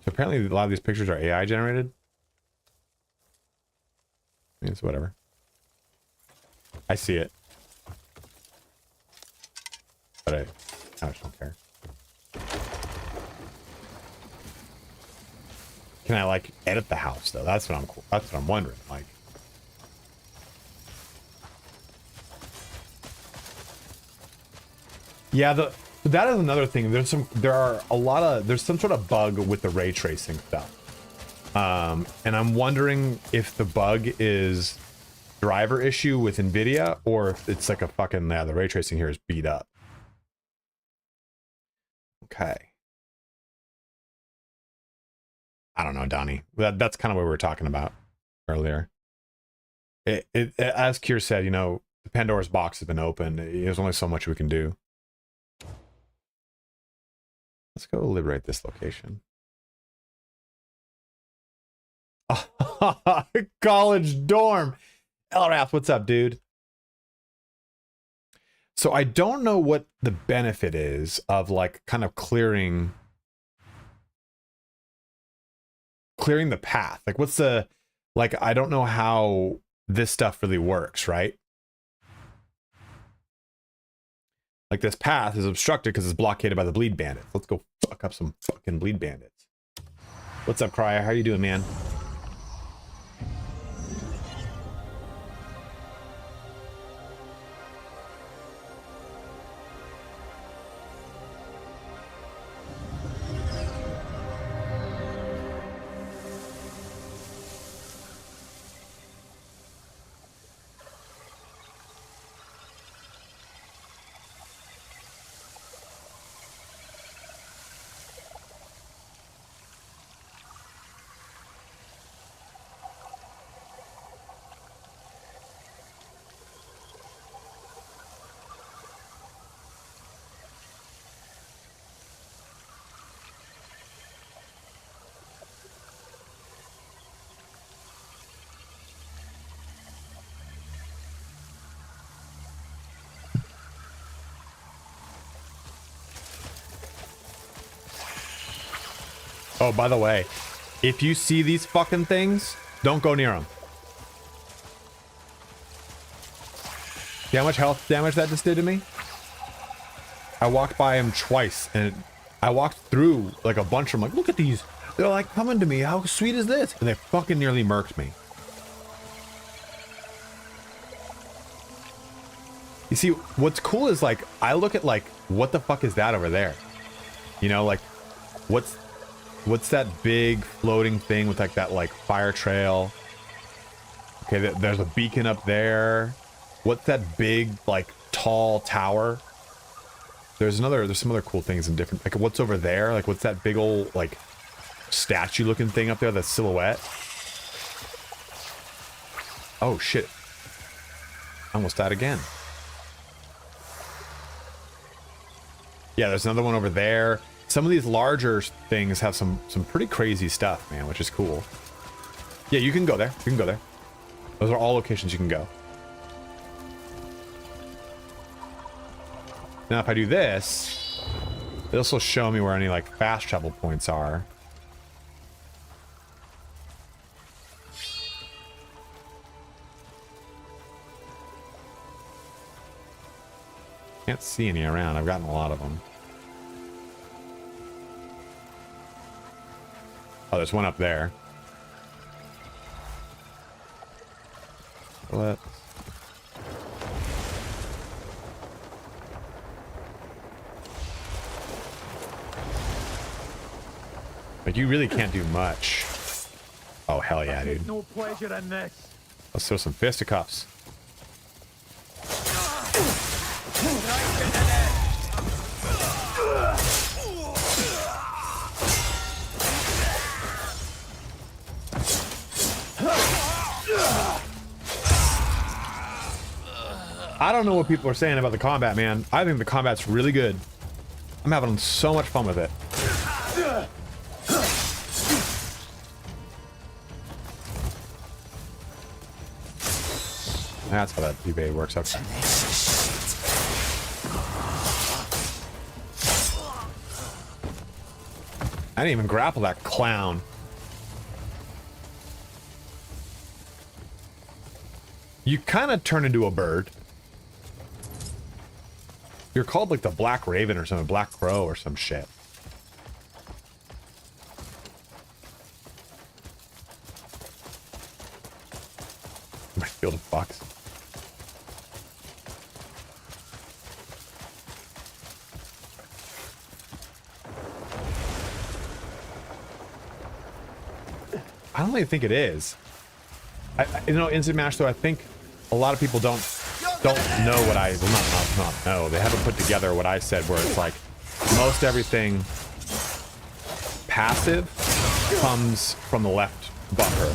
So apparently a lot of these pictures are AI generated. I mean, it's whatever. I see it. But I just don't care. Can I like edit the house though? That's what I'm wondering. Like, yeah, that is another thing. There's some sort of bug with the ray tracing stuff. And I'm wondering if the bug is driver issue with NVIDIA or if it's like a fucking, yeah, the ray tracing here is beat up. Okay. I don't know, Donnie. That's kind of what we were talking about earlier. As Kier said, you know, the Pandora's box has been opened. There's only so much we can do. Let's go liberate this location. College dorm. Elrath, what's up, dude? So I don't know what the benefit is of like kind of clearing the path. Like what's the, like, I don't know how this stuff really works, right? Like this path is obstructed because it's blockaded by the bleed bandits. Let's go fuck up some fucking bleed bandits. What's up, Cryer? How you doing, man? Oh, by the way, if you see these fucking things, don't go near them. See how much health damage that just did to me? I walked by him twice, and I walked through like a bunch of them, like, look at these. They're like coming to me. How sweet is this? And they fucking nearly murked me. You see, what's cool is like, I look at like, what the fuck is that over there? You know, like, what's that big floating thing with like that like fire trail? Okay, there's a beacon up there. What's that big like tall tower? There's some other cool things in different, like what's over there? Like what's that big old like statue looking thing up there, that silhouette? Oh shit. I almost died again. Yeah, there's another one over there. Some of these larger things have some pretty crazy stuff, man, which is cool. Yeah, you can go there. You can go there. Those are all locations you can go. Now, if I do this, this will show me where any like fast travel points are. Can't see any around. I've gotten a lot of them. Oh, there's one up there. Let's... Like, you really can't do much. Oh, hell yeah, dude. No pleasure in this. Let's throw some fisticuffs. I don't know what people are saying about the combat, man. I think the combat's really good. I'm having so much fun with it. That's how that eBay works out. I didn't even grapple that clown. You kind of turn into a bird. You're called like the Black Raven or something, Black Crow or some shit. My field of fucks. I don't really think it is. You know, Instant Mash though, I think a lot of people don't know what I, well, not know. They haven't put together what I said, where it's like most everything passive comes from the left bumper.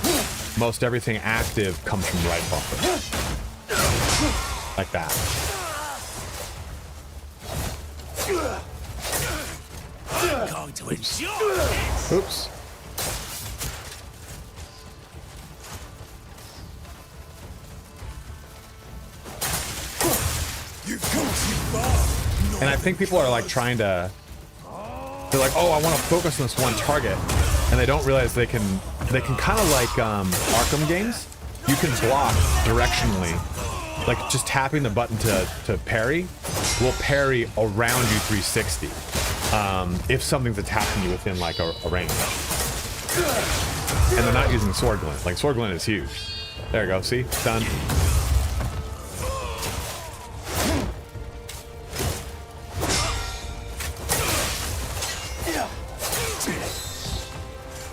Most everything active comes from the right bumper. Like that. going to enjoy this. Oops. You've gone too far. And I think people are like trying to, they're like, oh, I want to focus on this one target, and they don't realize they can kind of like Arkham games. You can block directionally, like just tapping the button to parry will parry around you 360 if something's attacking you within like a range. And they're not using sword glint. Like sword glint is huge. There you go. See, done.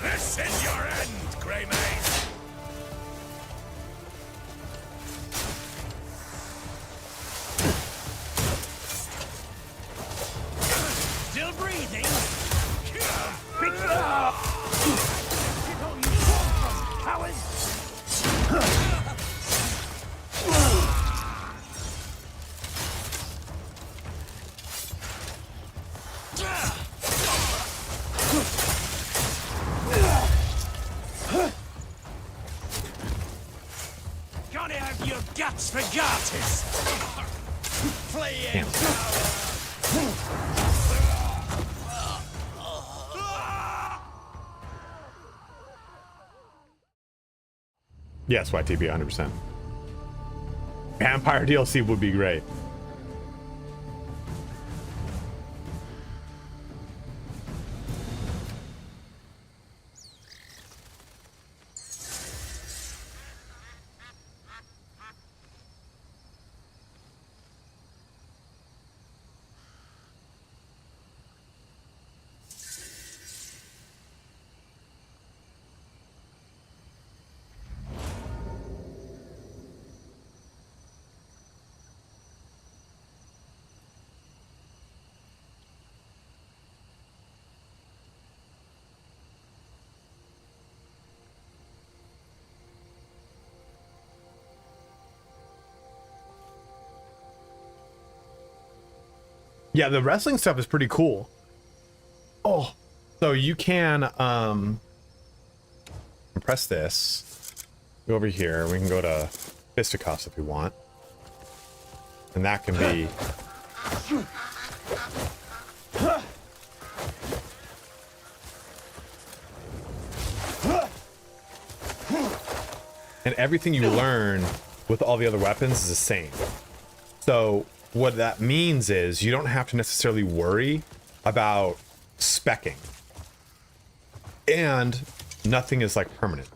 This is your end, Grey Mage. Still breathing? Pick it up! Get all you want from, cowards! Gonna have your guts for garters! Play it! Yes, YTB, 100%. Vampire DLC would be great. Yeah, the wrestling stuff is pretty cool. Oh, so you can press this, go over here. We can go to fisticuffs if we want, and that can be. And everything you learn with all the other weapons is the same. So what that means is you don't have to necessarily worry about speccing. And nothing is like permanent.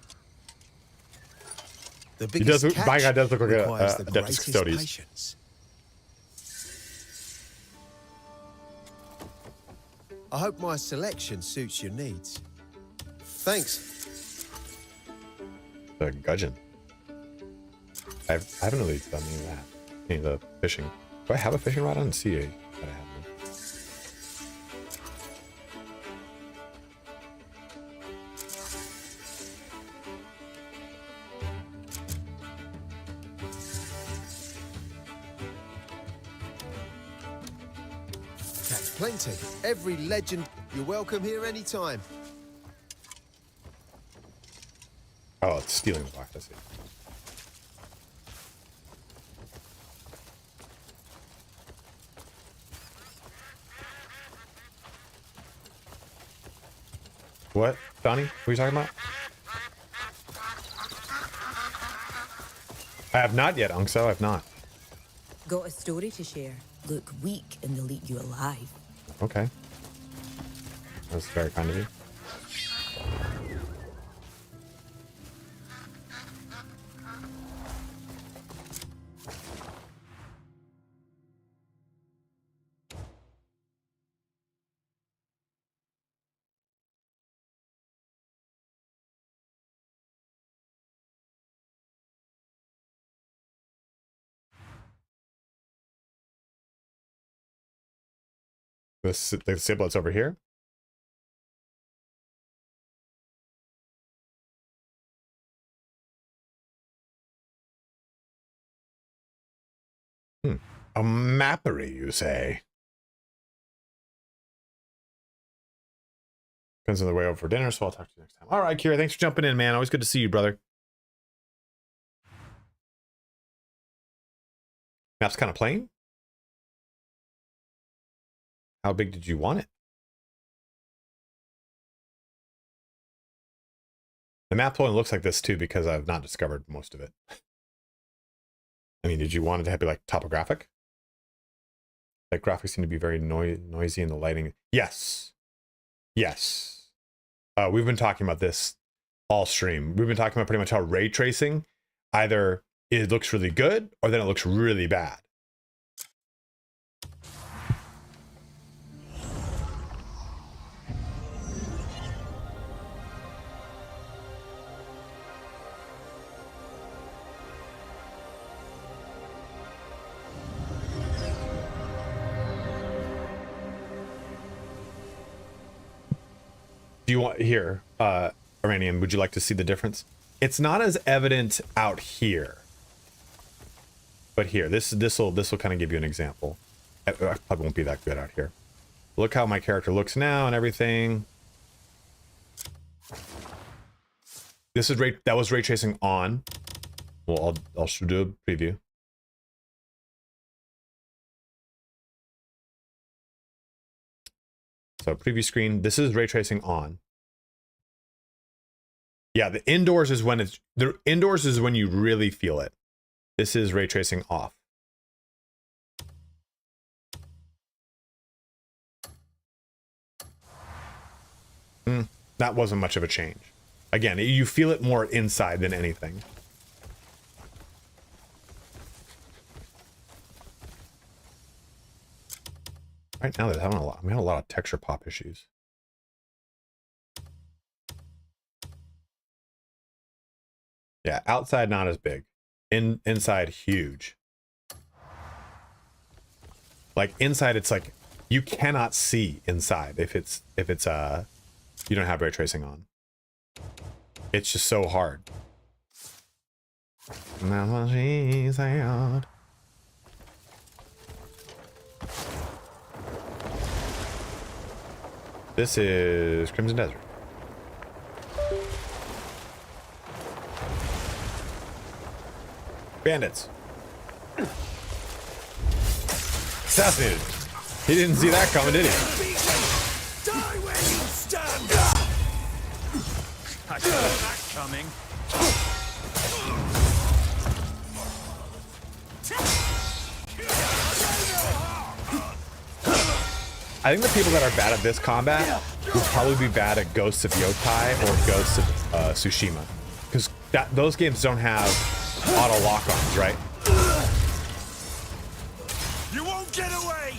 The biggest My guy does look like requires a the Adeptus greatest Custodes. patience. I hope my selection suits your needs. Thanks. The gudgeon. I haven't really done any of that. Any of the fishing. Do I have a fishing rod? I don't see that I have one. Catch plenty. Every legend. You're welcome here anytime. Oh, it's stealing the box. I see. What, Donnie? What are you talking about? I have not yet, Unkso. I have not. Got a story to share. Look weak and they'll eat you alive. Okay. That's very kind of you. The Siblet's over here. A mappery, you say? Depends on the way over for dinner, so I'll talk to you next time. All right, Kira, thanks for jumping in, man. Always good to see you, brother. Map's kind of plain. How big did you want it? The map only looks like this too because I've not discovered most of it. I mean, did you want it to be like topographic? Like graphics seem to be very noisy in the lighting. Yes. Yes. We've been talking about this all stream. We've been talking about pretty much how ray tracing, either it looks really good or then it looks really bad. Do you want here, Iranian, would you like to see the difference? It's not as evident out here, but here, this will kind of give you an example. It probably won't be that good out here. Look how my character looks now and everything. This is that was ray tracing on. Well, I'll do a preview. So preview screen, this is ray tracing on. Yeah, the indoors is when you really feel it. This is ray tracing off. That wasn't much of a change. Again, you feel it more inside than anything. Right now, they're having I'm having a lot of texture pop issues. Yeah, outside not as big. Inside huge. Like inside, it's like you cannot see inside if it's you don't have ray tracing on. It's just so hard. That's what she said. This is Crimson Desert. Bandits. Assassinated. He didn't see that coming, did he? Die where you stand! I saw that coming. I think the people that are bad at this combat will probably be bad at Ghosts of Yokai or Ghosts of Tsushima, because those games don't have auto lock-ons, right? You won't get away!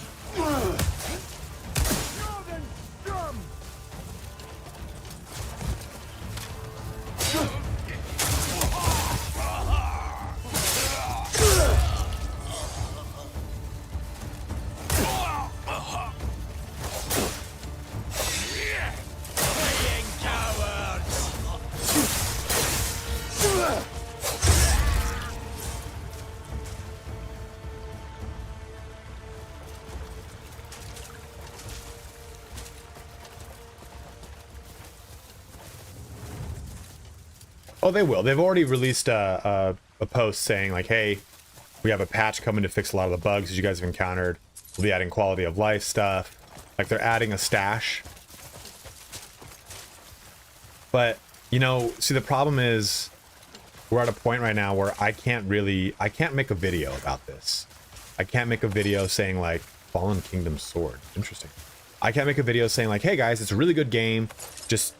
Oh, they will. They've already released a post saying like, hey, we have a patch coming to fix a lot of the bugs that you guys have encountered. We'll be adding quality of life stuff. Like they're adding a stash. But, you know, see, the problem is we're at a point right now where I can't make a video about this. I can't make a video saying like Fallen Kingdom Sword. Interesting. I can't make a video saying like, hey guys, it's a really good game. Just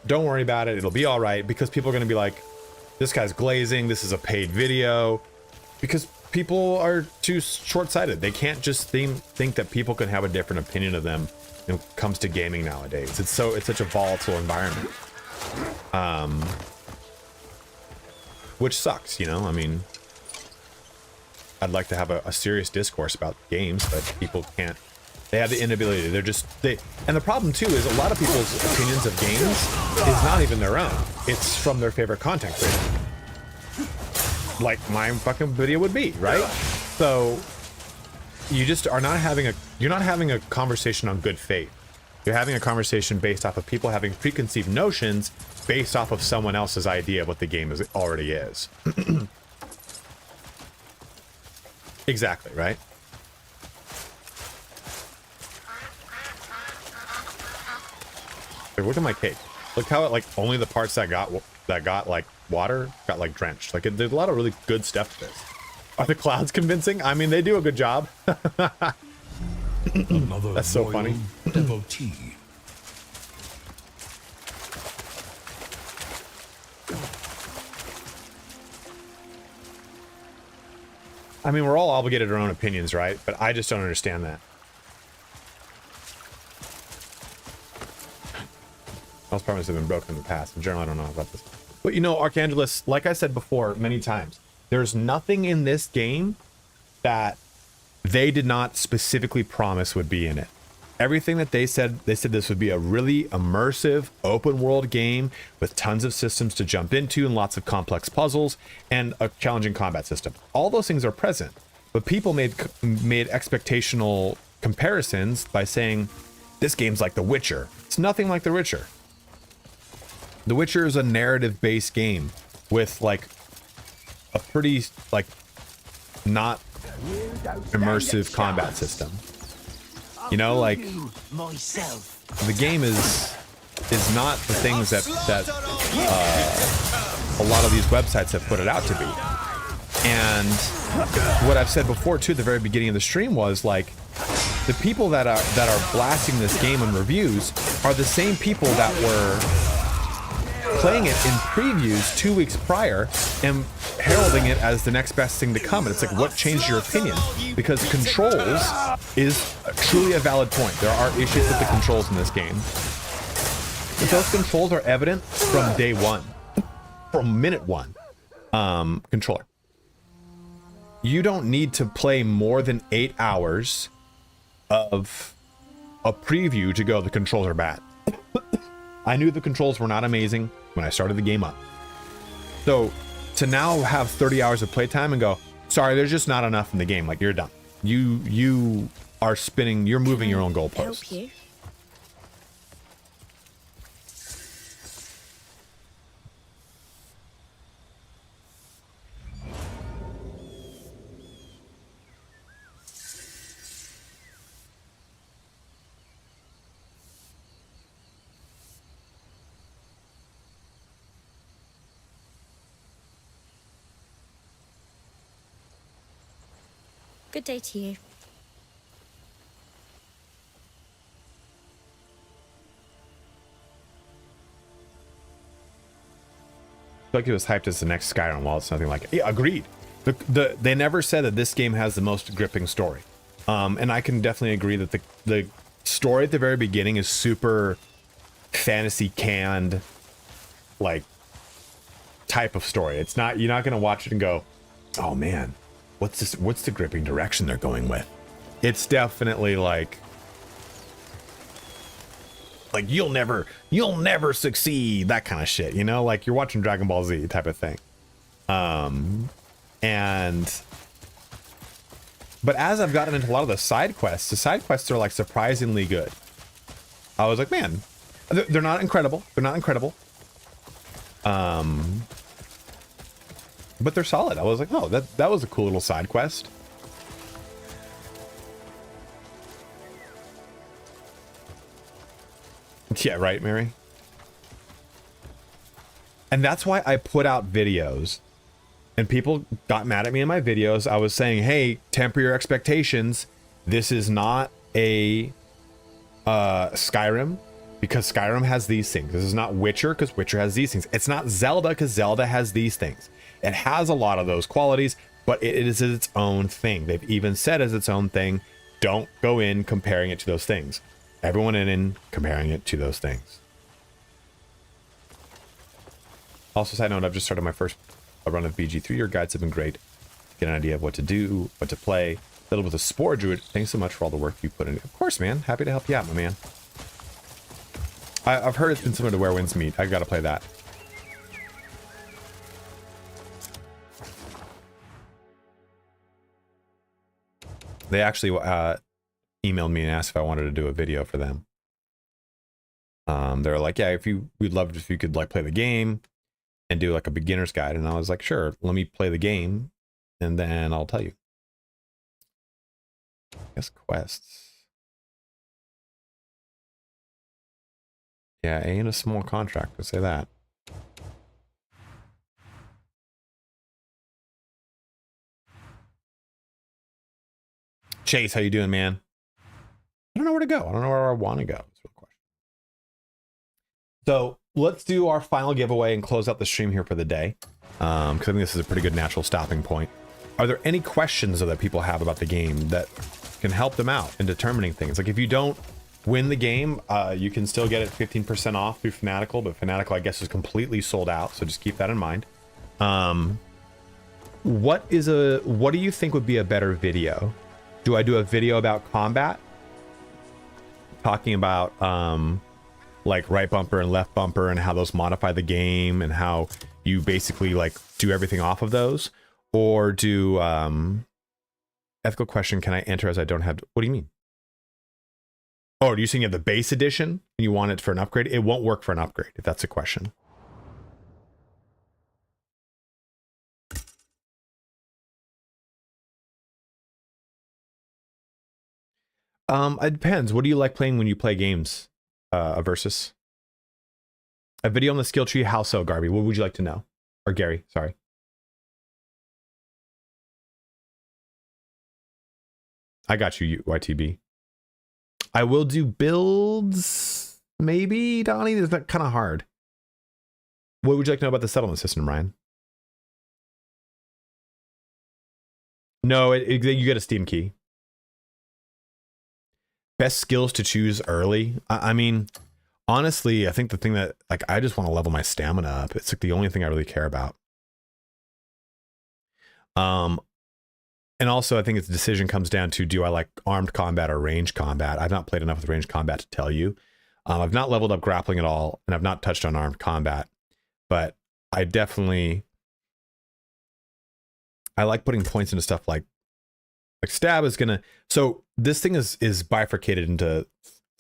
don't worry about it. It'll be all right, because people are going to be like, this guy's glazing. This is a paid video, because people are too short-sighted. They can't just think that people can have a different opinion of them when it comes to gaming nowadays. It's such a volatile environment. Which sucks, you know? I mean, I'd like to have a serious discourse about games, but people can't. They have the inability. And the problem too is a lot of people's opinions of games is not even their own. It's from their favorite content creator. Like my fucking video would be, right? So you just are not having you're not having a conversation on good faith. You're having a conversation based off of people having preconceived notions based off of someone else's idea of what the game already is. Exactly, right? Look at my cake. Look how it, like, only the parts that got like water got like drenched. Like there's a lot of really good stuff to this. Are the clouds convincing? I mean, they do a good job. That's so funny. Devotee. I mean, we're all obligated to our own opinions, right? But I just don't understand that. Most apartments have been broken in the past. In general, I don't know about this. But you know, Archangelus, like I said before many times, there's nothing in this game that they did not specifically promise would be in it. Everything that they said this would be a really immersive, open world game with tons of systems to jump into and lots of complex puzzles and a challenging combat system. All those things are present, but people made expectational comparisons by saying, this game's like The Witcher. It's nothing like The Witcher. The Witcher is a narrative-based game with like a pretty like not immersive combat system. You know, like the game is not the things that a lot of these websites have put it out to be. And what I've said before too at the very beginning of the stream was like the people that are blasting this game in reviews are the same people that were playing it in previews 2 weeks prior and heralding it as the next best thing to come. And it's like, what changed your opinion? Because controls is truly a valid point. There are issues with the controls in this game. But those controls are evident from day one, from minute one. Controller. You don't need to play more than 8 hours of a preview to go, the controls are bad. I knew the controls were not amazing when I started the game up. So to now have 30 hours of playtime and go, sorry, there's just not enough in the game. Like, you're done. You are spinning, you're moving your own goalposts. Help you? Good day to you. Like it was hyped as the next Skyrim, while it's nothing like it. Yeah, agreed. They never said that this game has the most gripping story. And I can definitely agree that the story at the very beginning is super fantasy canned, like, type of story. It's not, you're not going to watch it and go, oh man, what's the gripping direction they're going with? It's definitely like you'll never succeed, that kind of shit, you know, like you're watching Dragon Ball Z type of thing. But as I've gotten into a lot of the side quests are like surprisingly good. I was like, man, they're not incredible. But they're solid. I was like, oh, that was a cool little side quest. Yeah, right, Mary? And that's why I put out videos. And people got mad at me in my videos. I was saying, hey, temper your expectations. This is not a Skyrim, because Skyrim has these things. This is not Witcher, because Witcher has these things. It's not Zelda, because Zelda has these things. It has a lot of those qualities, but it is its own thing. They've even said as its own thing, don't go in comparing it to those things. Everyone in comparing it to those things. Also, side note, I've just started my first run of BG3. Your guides have been great. Get an idea of what to do, what to play. Little with a Spore Druid. Thanks so much for all the work you put in. Of course, man. Happy to help you out, my man. I've heard it's been similar to Where Winds Meet. I gotta play that. They actually emailed me and asked if I wanted to do a video for them. They're like, yeah, we'd love it if you could like play the game and do like a beginner's guide. And I was like, sure, let me play the game and then I'll tell you. I guess quests. Yeah, ain't a small contract, to say that. Chase, how you doing, man? I don't know where to go. I don't know where I want to go. That's a real question. So let's do our final giveaway and close out the stream here for the day. Because I think this is a pretty good natural stopping point. Are there any questions that people have about the game that can help them out in determining things? Like if you don't win the game, you can still get it 15% off through Fanatical, but Fanatical, I guess, is completely sold out. So just keep that in mind. What do you think would be a better video? Do I do a video about combat? Talking about like right bumper and left bumper and how those modify the game and how you basically like do everything off of those? Or do ethical question, can I enter as I don't have to, what do you mean? Oh, are you saying you have the base edition and you want it for an upgrade? It won't work for an upgrade, if that's a question. It depends. What do you like playing when you play games, Versus? A video on the skill tree, how so, Garby? What would you like to know? Or Gary, sorry. I got you, YTB. I will do builds, maybe, Donnie? Is that kind of hard? What would you like to know about the settlement system, Ryan? No, you get a Steam key. Best skills to choose early. I mean, honestly, I think the thing that, like, I just want to level my stamina up. It's like the only thing I really care about. And also, I think its decision comes down to, do I like armed combat or ranged combat? I've not played enough with ranged combat to tell you. I've not leveled up grappling at all, and I've not touched on armed combat. But I like putting points into stuff like stab is gonna. So this thing is bifurcated into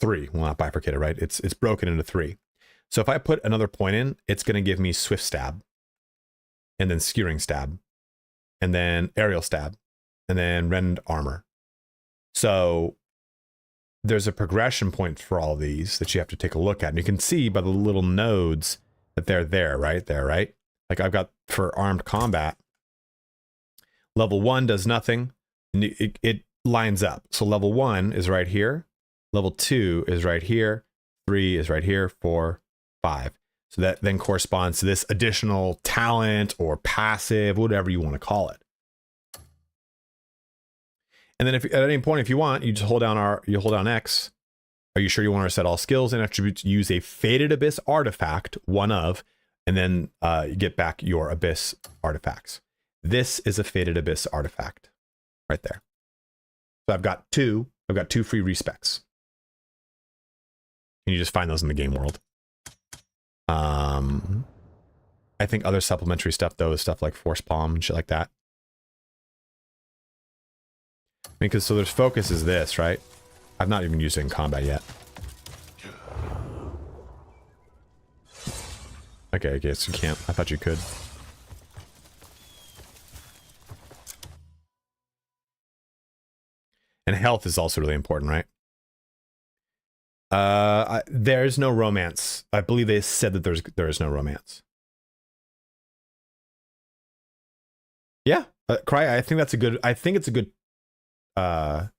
3. Well, not bifurcated, right? It's broken into 3. So if I put another point in, it's gonna give me swift stab, and then skewering stab, and then aerial stab, and then rend armor. So there's a progression point for all these that you have to take a look at. And you can see by the little nodes that they're there, right? There, right? Like I've got for armed combat, level 1 does nothing. And it lines up. So level 1 is right here. Level 2 is right here. 3 is right here. 4, 5. So that then corresponds to this additional talent or passive, whatever you want to call it. And then if at any point, if you want, you just hold down X. Are you sure you want to reset all skills and attributes? Use a Faded Abyss artifact, one of, and then you get back your Abyss artifacts. This is a Faded Abyss artifact right there. So I've got two free respecs. And you just find those in the game world. I think other supplementary stuff though is stuff like Force Palm and shit like that. Because so there's focus is this, right? I've not even used it in combat yet. Okay, I guess you can't. I thought you could. And health is also really important, right? There's no romance. I believe they said that there is no romance. Yeah, Cry. I think that's a good. I think it's a good. Not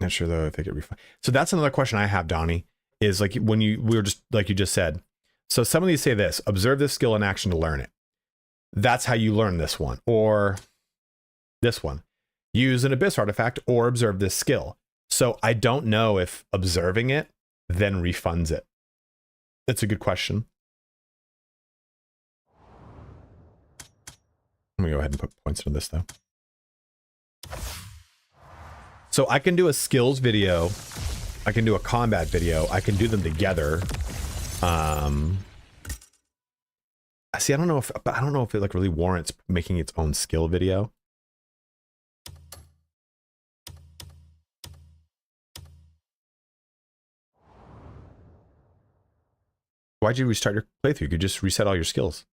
sure though if they get refined. So that's another question I have, Donnie. Is like when we were just like you just said. So some of these say this: observe this skill in action to learn it. That's how you learn this one, or this one. Use an Abyss artifact or observe this skill. So I don't know if observing it then refunds it. That's a good question. I'm gonna go ahead and put points into this though. So I can do a skills video. I can do a combat video. I can do them together. See, I don't know if it like really warrants making its own skill video. Why'd you restart your playthrough? You could just reset all your skills.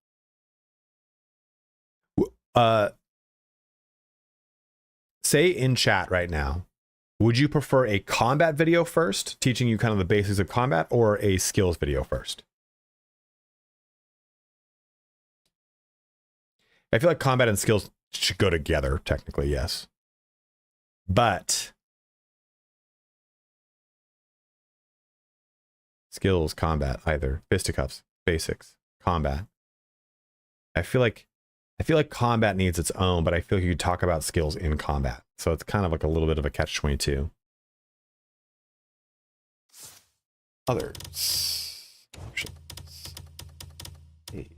Say in chat right now, would you prefer a combat video first, teaching you kind of the basics of combat, or a skills video first? I feel like combat and skills should go together, technically, yes. But skills, combat, either fisticuffs, basics, combat. I feel like combat needs its own, but I feel like you could talk about skills in combat. So it's kind of like a little bit of a catch-22. Others. Options. Save.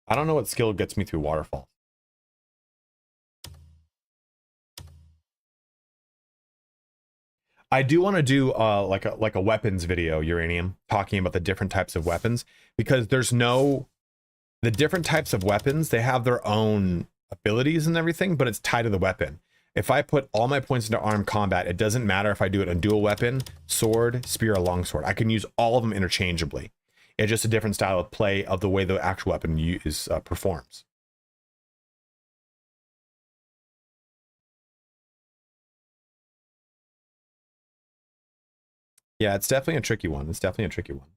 I don't know what skill gets me through waterfall. I do want to do like a weapons video, Uranium, talking about the different types of weapons, because the different types of weapons, they have their own abilities and everything, but it's tied to the weapon. If I put all my points into armed combat, it doesn't matter if I do it on dual weapon, sword, spear, or longsword. I can use all of them interchangeably. It's just a different style of play of the way the actual weapon performs. Yeah, it's definitely a tricky one. It's definitely a tricky one.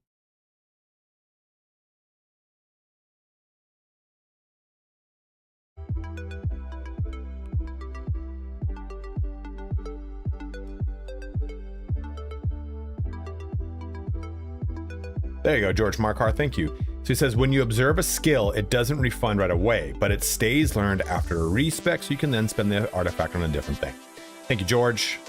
There you go, George Markar, thank you. So he says, when you observe a skill, it doesn't refund right away, but it stays learned after a respec, so you can then spend the artifact on a different thing. Thank you, George.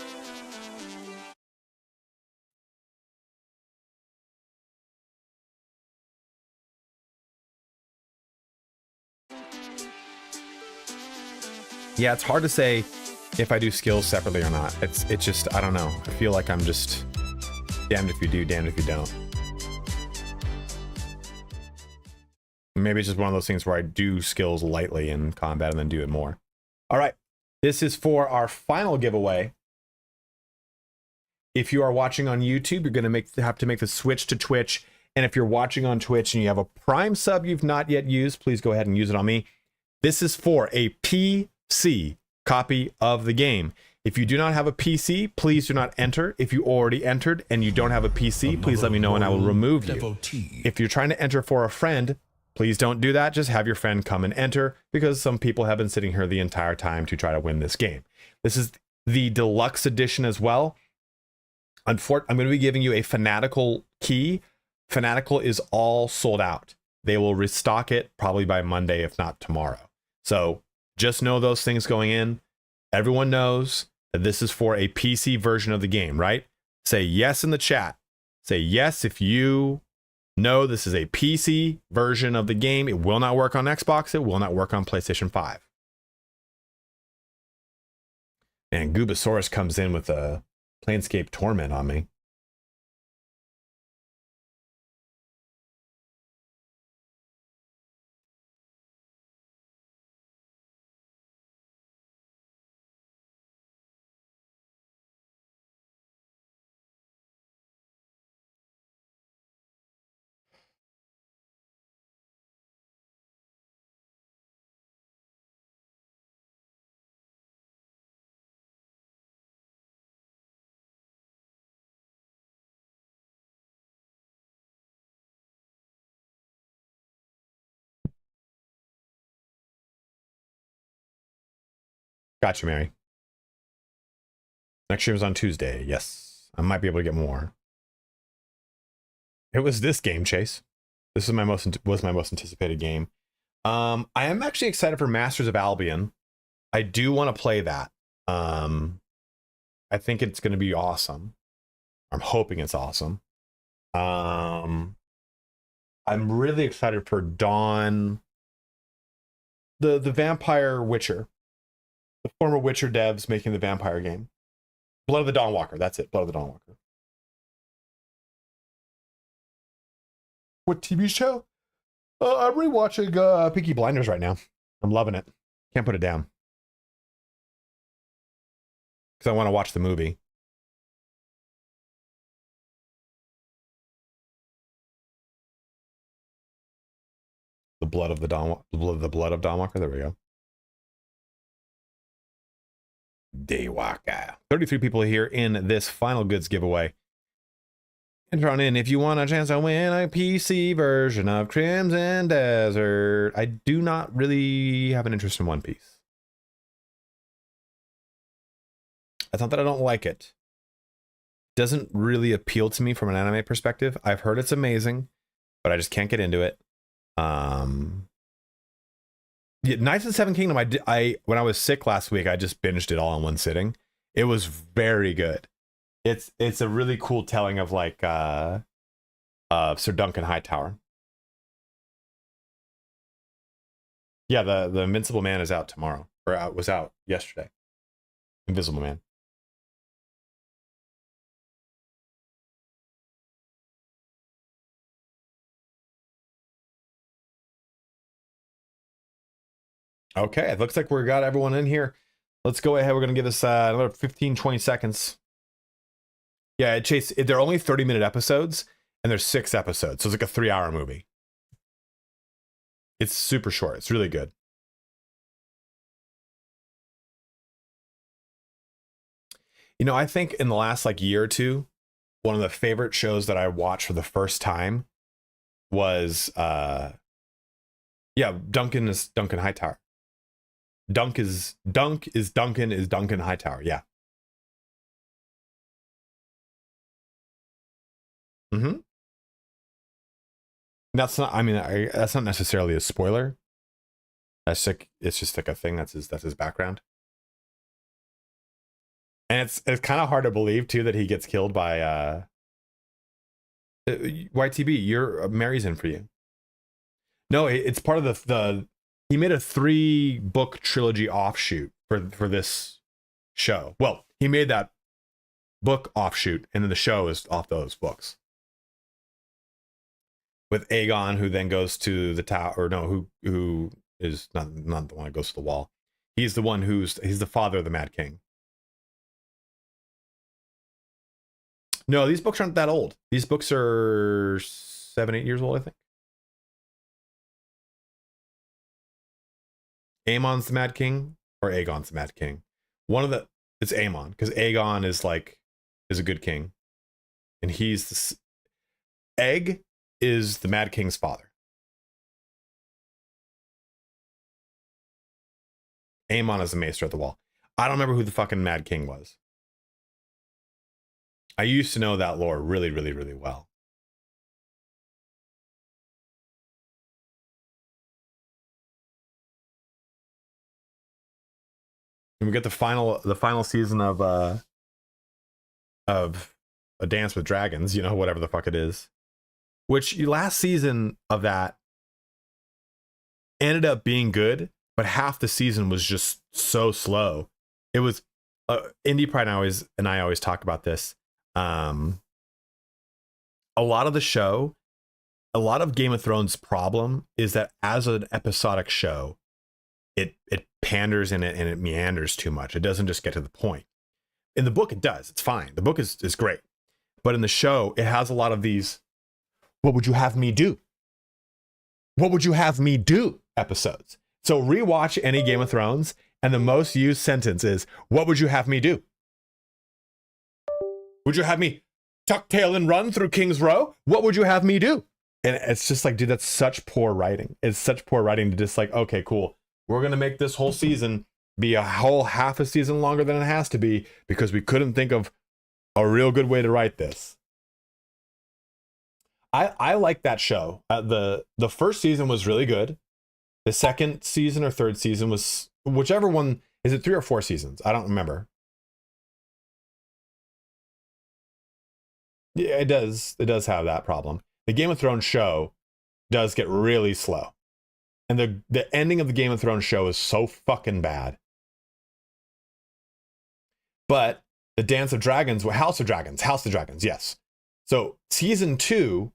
Yeah, it's hard to say if I do skills separately or not. It's just, I don't know. I feel like I'm just damned if you do, damned if you don't. Maybe it's just one of those things where I do skills lightly in combat and then do it more. All right, this is for our final giveaway. If you are watching on YouTube, you're going to have to make the switch to Twitch. And if you're watching on Twitch and you have a Prime sub you've not yet used, please go ahead and use it on me. This is for a PC copy of the game. If you do not have a PC, please do not enter. If you already entered and you don't have a PC, please let me know and I will remove you. If you're trying to enter for a friend, please don't do that. Just have your friend come and enter, because some people have been sitting here the entire time to try to win this game. This is the deluxe edition as well. I'm going to be giving you a Fanatical key. Fanatical is all sold out. They will restock it probably by Monday, if not tomorrow. So just know those things going in. Everyone knows that this is for a PC version of the game, right? Say yes in the chat. Say yes if you know this is a PC version of the game. It will not work on Xbox. It will not work on PlayStation 5. And Goobosaurus comes in with a Planescape Torment on me. Gotcha, Mary. Next stream is on Tuesday. Yes, I might be able to get more. It was this game, Chase. This is my most anticipated game. I am actually excited for Masters of Albion. I do want to play that. I think it's going to be awesome. I'm hoping it's awesome. I'm really excited for Dawn, the Vampire Witcher. The former Witcher devs making the vampire game. Blood of the Dawnwalker. That's it. Blood of the Dawnwalker. What TV show? I'm rewatching Peaky Blinders right now. I'm loving it. Can't put it down. because I want to watch the movie. The blood of Dawnwalker. There we go. Daywalker. 33 people here in this final goods giveaway. Enter on in if you want a chance to win a PC version of Crimson Desert. I do not really have an interest in One Piece. It's not that I don't like it. It doesn't really appeal to me from an anime perspective. I've heard it's amazing, but I just can't get into it. Yeah, Knights of the Seven Kingdom, I when I was sick last week, I just binged it all in one sitting. It was very good. It's a really cool telling of like Sir Duncan Hightower. Yeah, the Invincible Man is out tomorrow, or was out yesterday. Invisible Man. Okay, it looks like we got everyone in here. Let's go ahead. We're going to give this another 15, 20 seconds. Yeah, Chase, they're only 30-minute episodes, and there's 6 episodes. So it's like a 3-hour movie. It's super short. It's really good. You know, I think in the last like year or two, one of the favorite shows that I watched for the first time was, yeah, Duncan is Duncan Hightower. Dunk is Duncan Hightower. Yeah. Mm-hmm. That's not, I mean, that's not necessarily a spoiler. That's like, it's just like a thing. That's his background. And it's kind of hard to believe too that he gets killed by YTB. Mary's in for you. No, it's part of the he made a 3-book trilogy offshoot for this show. Well, he made that book offshoot, and then the show is off those books. With Aegon, who then goes to the tower, or no, who is not the one that goes to the wall. He's the one he's the father of the Mad King. No, these books aren't that old. These books are 7-8 years old, I think. Aemon's the Mad King, or Aegon's the Mad King. It's Aemon, because Aegon is a good king, and Egg is the Mad King's father. Aemon is the Maester at the Wall. I don't remember who the fucking Mad King was. I used to know that lore really, really, really well. And we get the final season of A Dance with Dragons, whatever the fuck it is. Which last season of that ended up being good, but half the season was just so slow. It was Indie Pride and I always talk about this. A lot of the show, a lot of Game of Thrones' problem is that as an episodic show, it panders and it meanders too much. It doesn't just get to the point. In the book, it does. It's fine. The book is great. But in the show, it has a lot of these, what would you have me do? What would you have me do episodes? So rewatch any Game of Thrones, and the most used sentence is, what would you have me do? Would you have me tuck tail and run through King's Row? What would you have me do? And it's just like, dude, that's such poor writing. It's such poor writing to just like, okay, cool. We're going to make this whole season be a whole half a season longer than it has to be because we couldn't think of a real good way to write this. I like that show. The first season was really good. The second season or third season was, whichever one, is it 3 or 4 seasons? I don't remember. Yeah, it does. It does have that problem. The Game of Thrones show does get really slow. And the ending of the Game of Thrones show is so fucking bad. But the Dance of Dragons, House of Dragons, yes. So season 2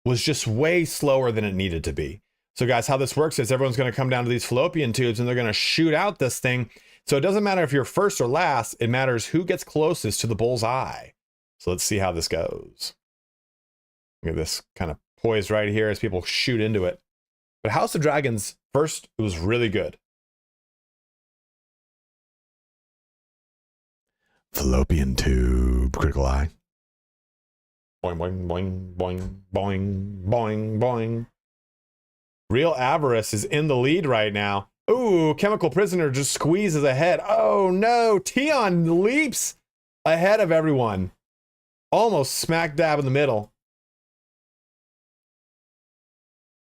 was just way slower than it needed to be. So guys, how this works is everyone's going to come down to these fallopian tubes and they're going to shoot out this thing. So it doesn't matter if you're first or last. It matters who gets closest to the bull's eye. So let's see how this goes. Look at this kind of poised right here as people shoot into it. But House of Dragons, first, it was really good. Fallopian tube, critical eye. Boing, boing, boing, boing, boing, boing, boing. Real AORUS is in the lead right now. Ooh, Chemical Prisoner just squeezes ahead. Oh no, Tion leaps ahead of everyone. Almost smack dab in the middle.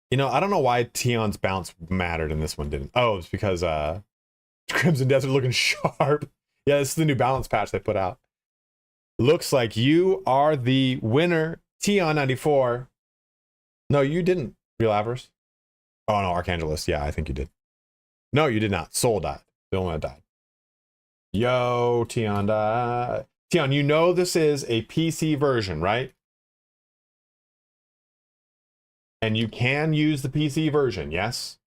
You know, I don't know why Tion's bounce mattered and this one didn't. Oh, it's because Crimson Desert looking sharp. Yeah, this is the new balance patch they put out. Looks like you are the winner, Tion94. No, you didn't, Real AORUS. Oh no, Archangelus. Yeah, I think you did. No, you did not. Soul died. The only one that died. Yo, Tion died. Tion, you know this is a PC version, right? And you can use the PC version, yes?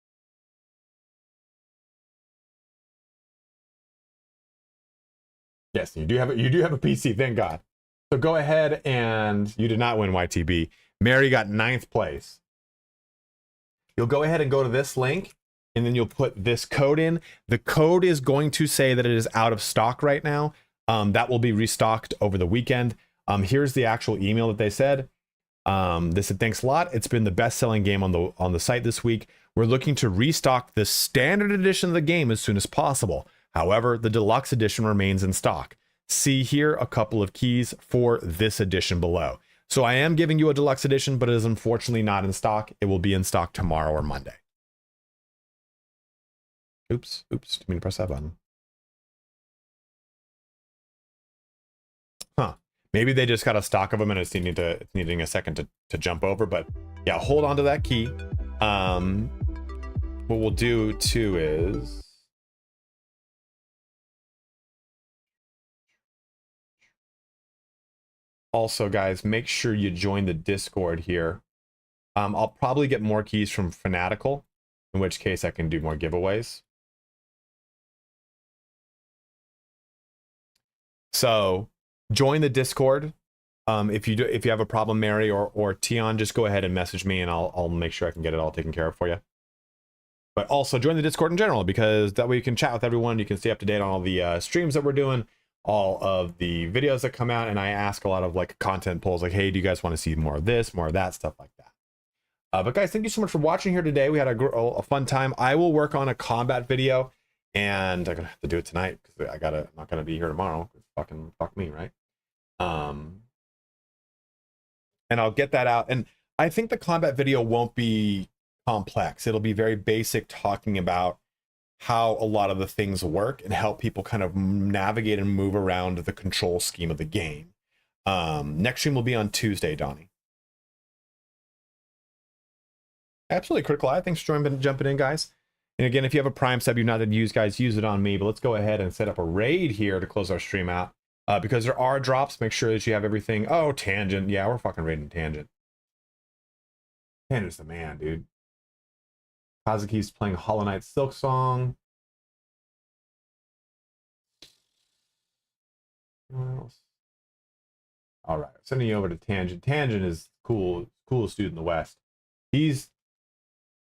Yes, you do have a PC, thank God. So go ahead, and you did not win YTB. Mary got 9th place. You'll go ahead and go to this link, and then you'll put this code in. The code is going to say that it is out of stock right now. That will be restocked over the weekend. Here's the actual email that they said. They said, thanks a lot. It's been the best-selling game on the site this week. We're looking to restock the standard edition of the game as soon as possible. However, the deluxe edition remains in stock. See here a couple of keys for this edition below. So I am giving you a deluxe edition, but it is unfortunately not in stock. It will be in stock tomorrow or Monday. Oops, didn't mean to press that button. Huh. Maybe they just got a stock of them and it's needing a second to jump over, but yeah, hold on to that key. What we'll do too is also, guys, make sure you join the Discord here. I'll probably get more keys from Fanatical, in which case I can do more giveaways. So join the Discord. If you have a problem, Mary or Tion, just go ahead and message me and I'll make sure I can get it all taken care of for you. But also join the Discord in general, because that way you can chat with everyone. You can stay up to date on all the streams that we're doing, all of the videos that come out, and I ask a lot of like content polls, like, hey, do you guys want to see more of this, more of that, stuff like that. But guys, thank you so much for watching here today. We had a fun time. I will work on a combat video, and I'm gonna have to do it tonight because I'm not gonna be here tomorrow. Fucking fuck me, right? And I'll get that out. And I think the combat video won't be complex. It'll be very basic, talking about how a lot of the things work and help people kind of navigate and move around the control scheme of the game. Next stream will be on Tuesday, Donnie. Absolutely, Critical Eye. Thanks for jumping in, guys. And again, if you have a Prime sub you've not had to use, guys, use it on me. But let's go ahead and set up a raid here to close our stream out. Because there are drops, make sure that you have everything. Oh, Tangent. Yeah, we're fucking raiding Tangent. Tangent's the man, dude. Kazuki's playing Hollow Knight Silk Song. Anyone else? All right, sending you over to Tangent. Tangent is coolest dude in the West. He's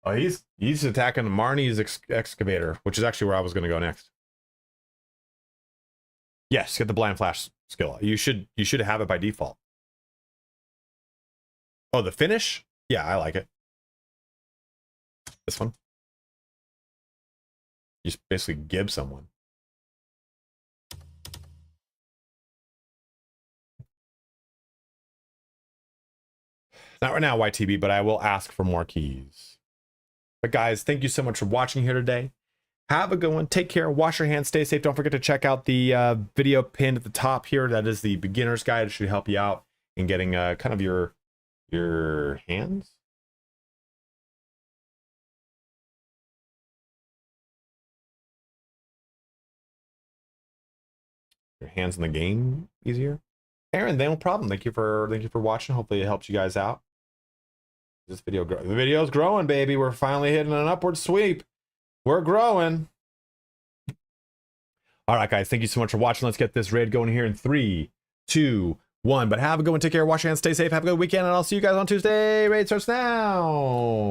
attacking Marnie's excavator, which is actually where I was going to go next. Yes, get the blind flash skill. You should have it by default. Oh, the finish? Yeah, I like it. This one. You just basically gib someone. Not right now, YTB, but I will ask for more keys. But guys, thank you so much for watching here today. Have a good one. Take care. Wash your hands. Stay safe. Don't forget to check out the video pinned at the top here. That is the beginner's guide. It should help you out in getting kind of your hands. Your hands in the game easier. Aaron, no problem. Thank you for watching. Hopefully it helps you guys out. This video the video's growing, baby. We're finally hitting an upward sweep. We're growing. All right, guys, thank you so much for watching. Let's get this raid going here in 3, 2, 1. But have a good one. Take care. Wash your hands. Stay safe. Have a good weekend. And I'll see you guys on Tuesday. Raid starts now.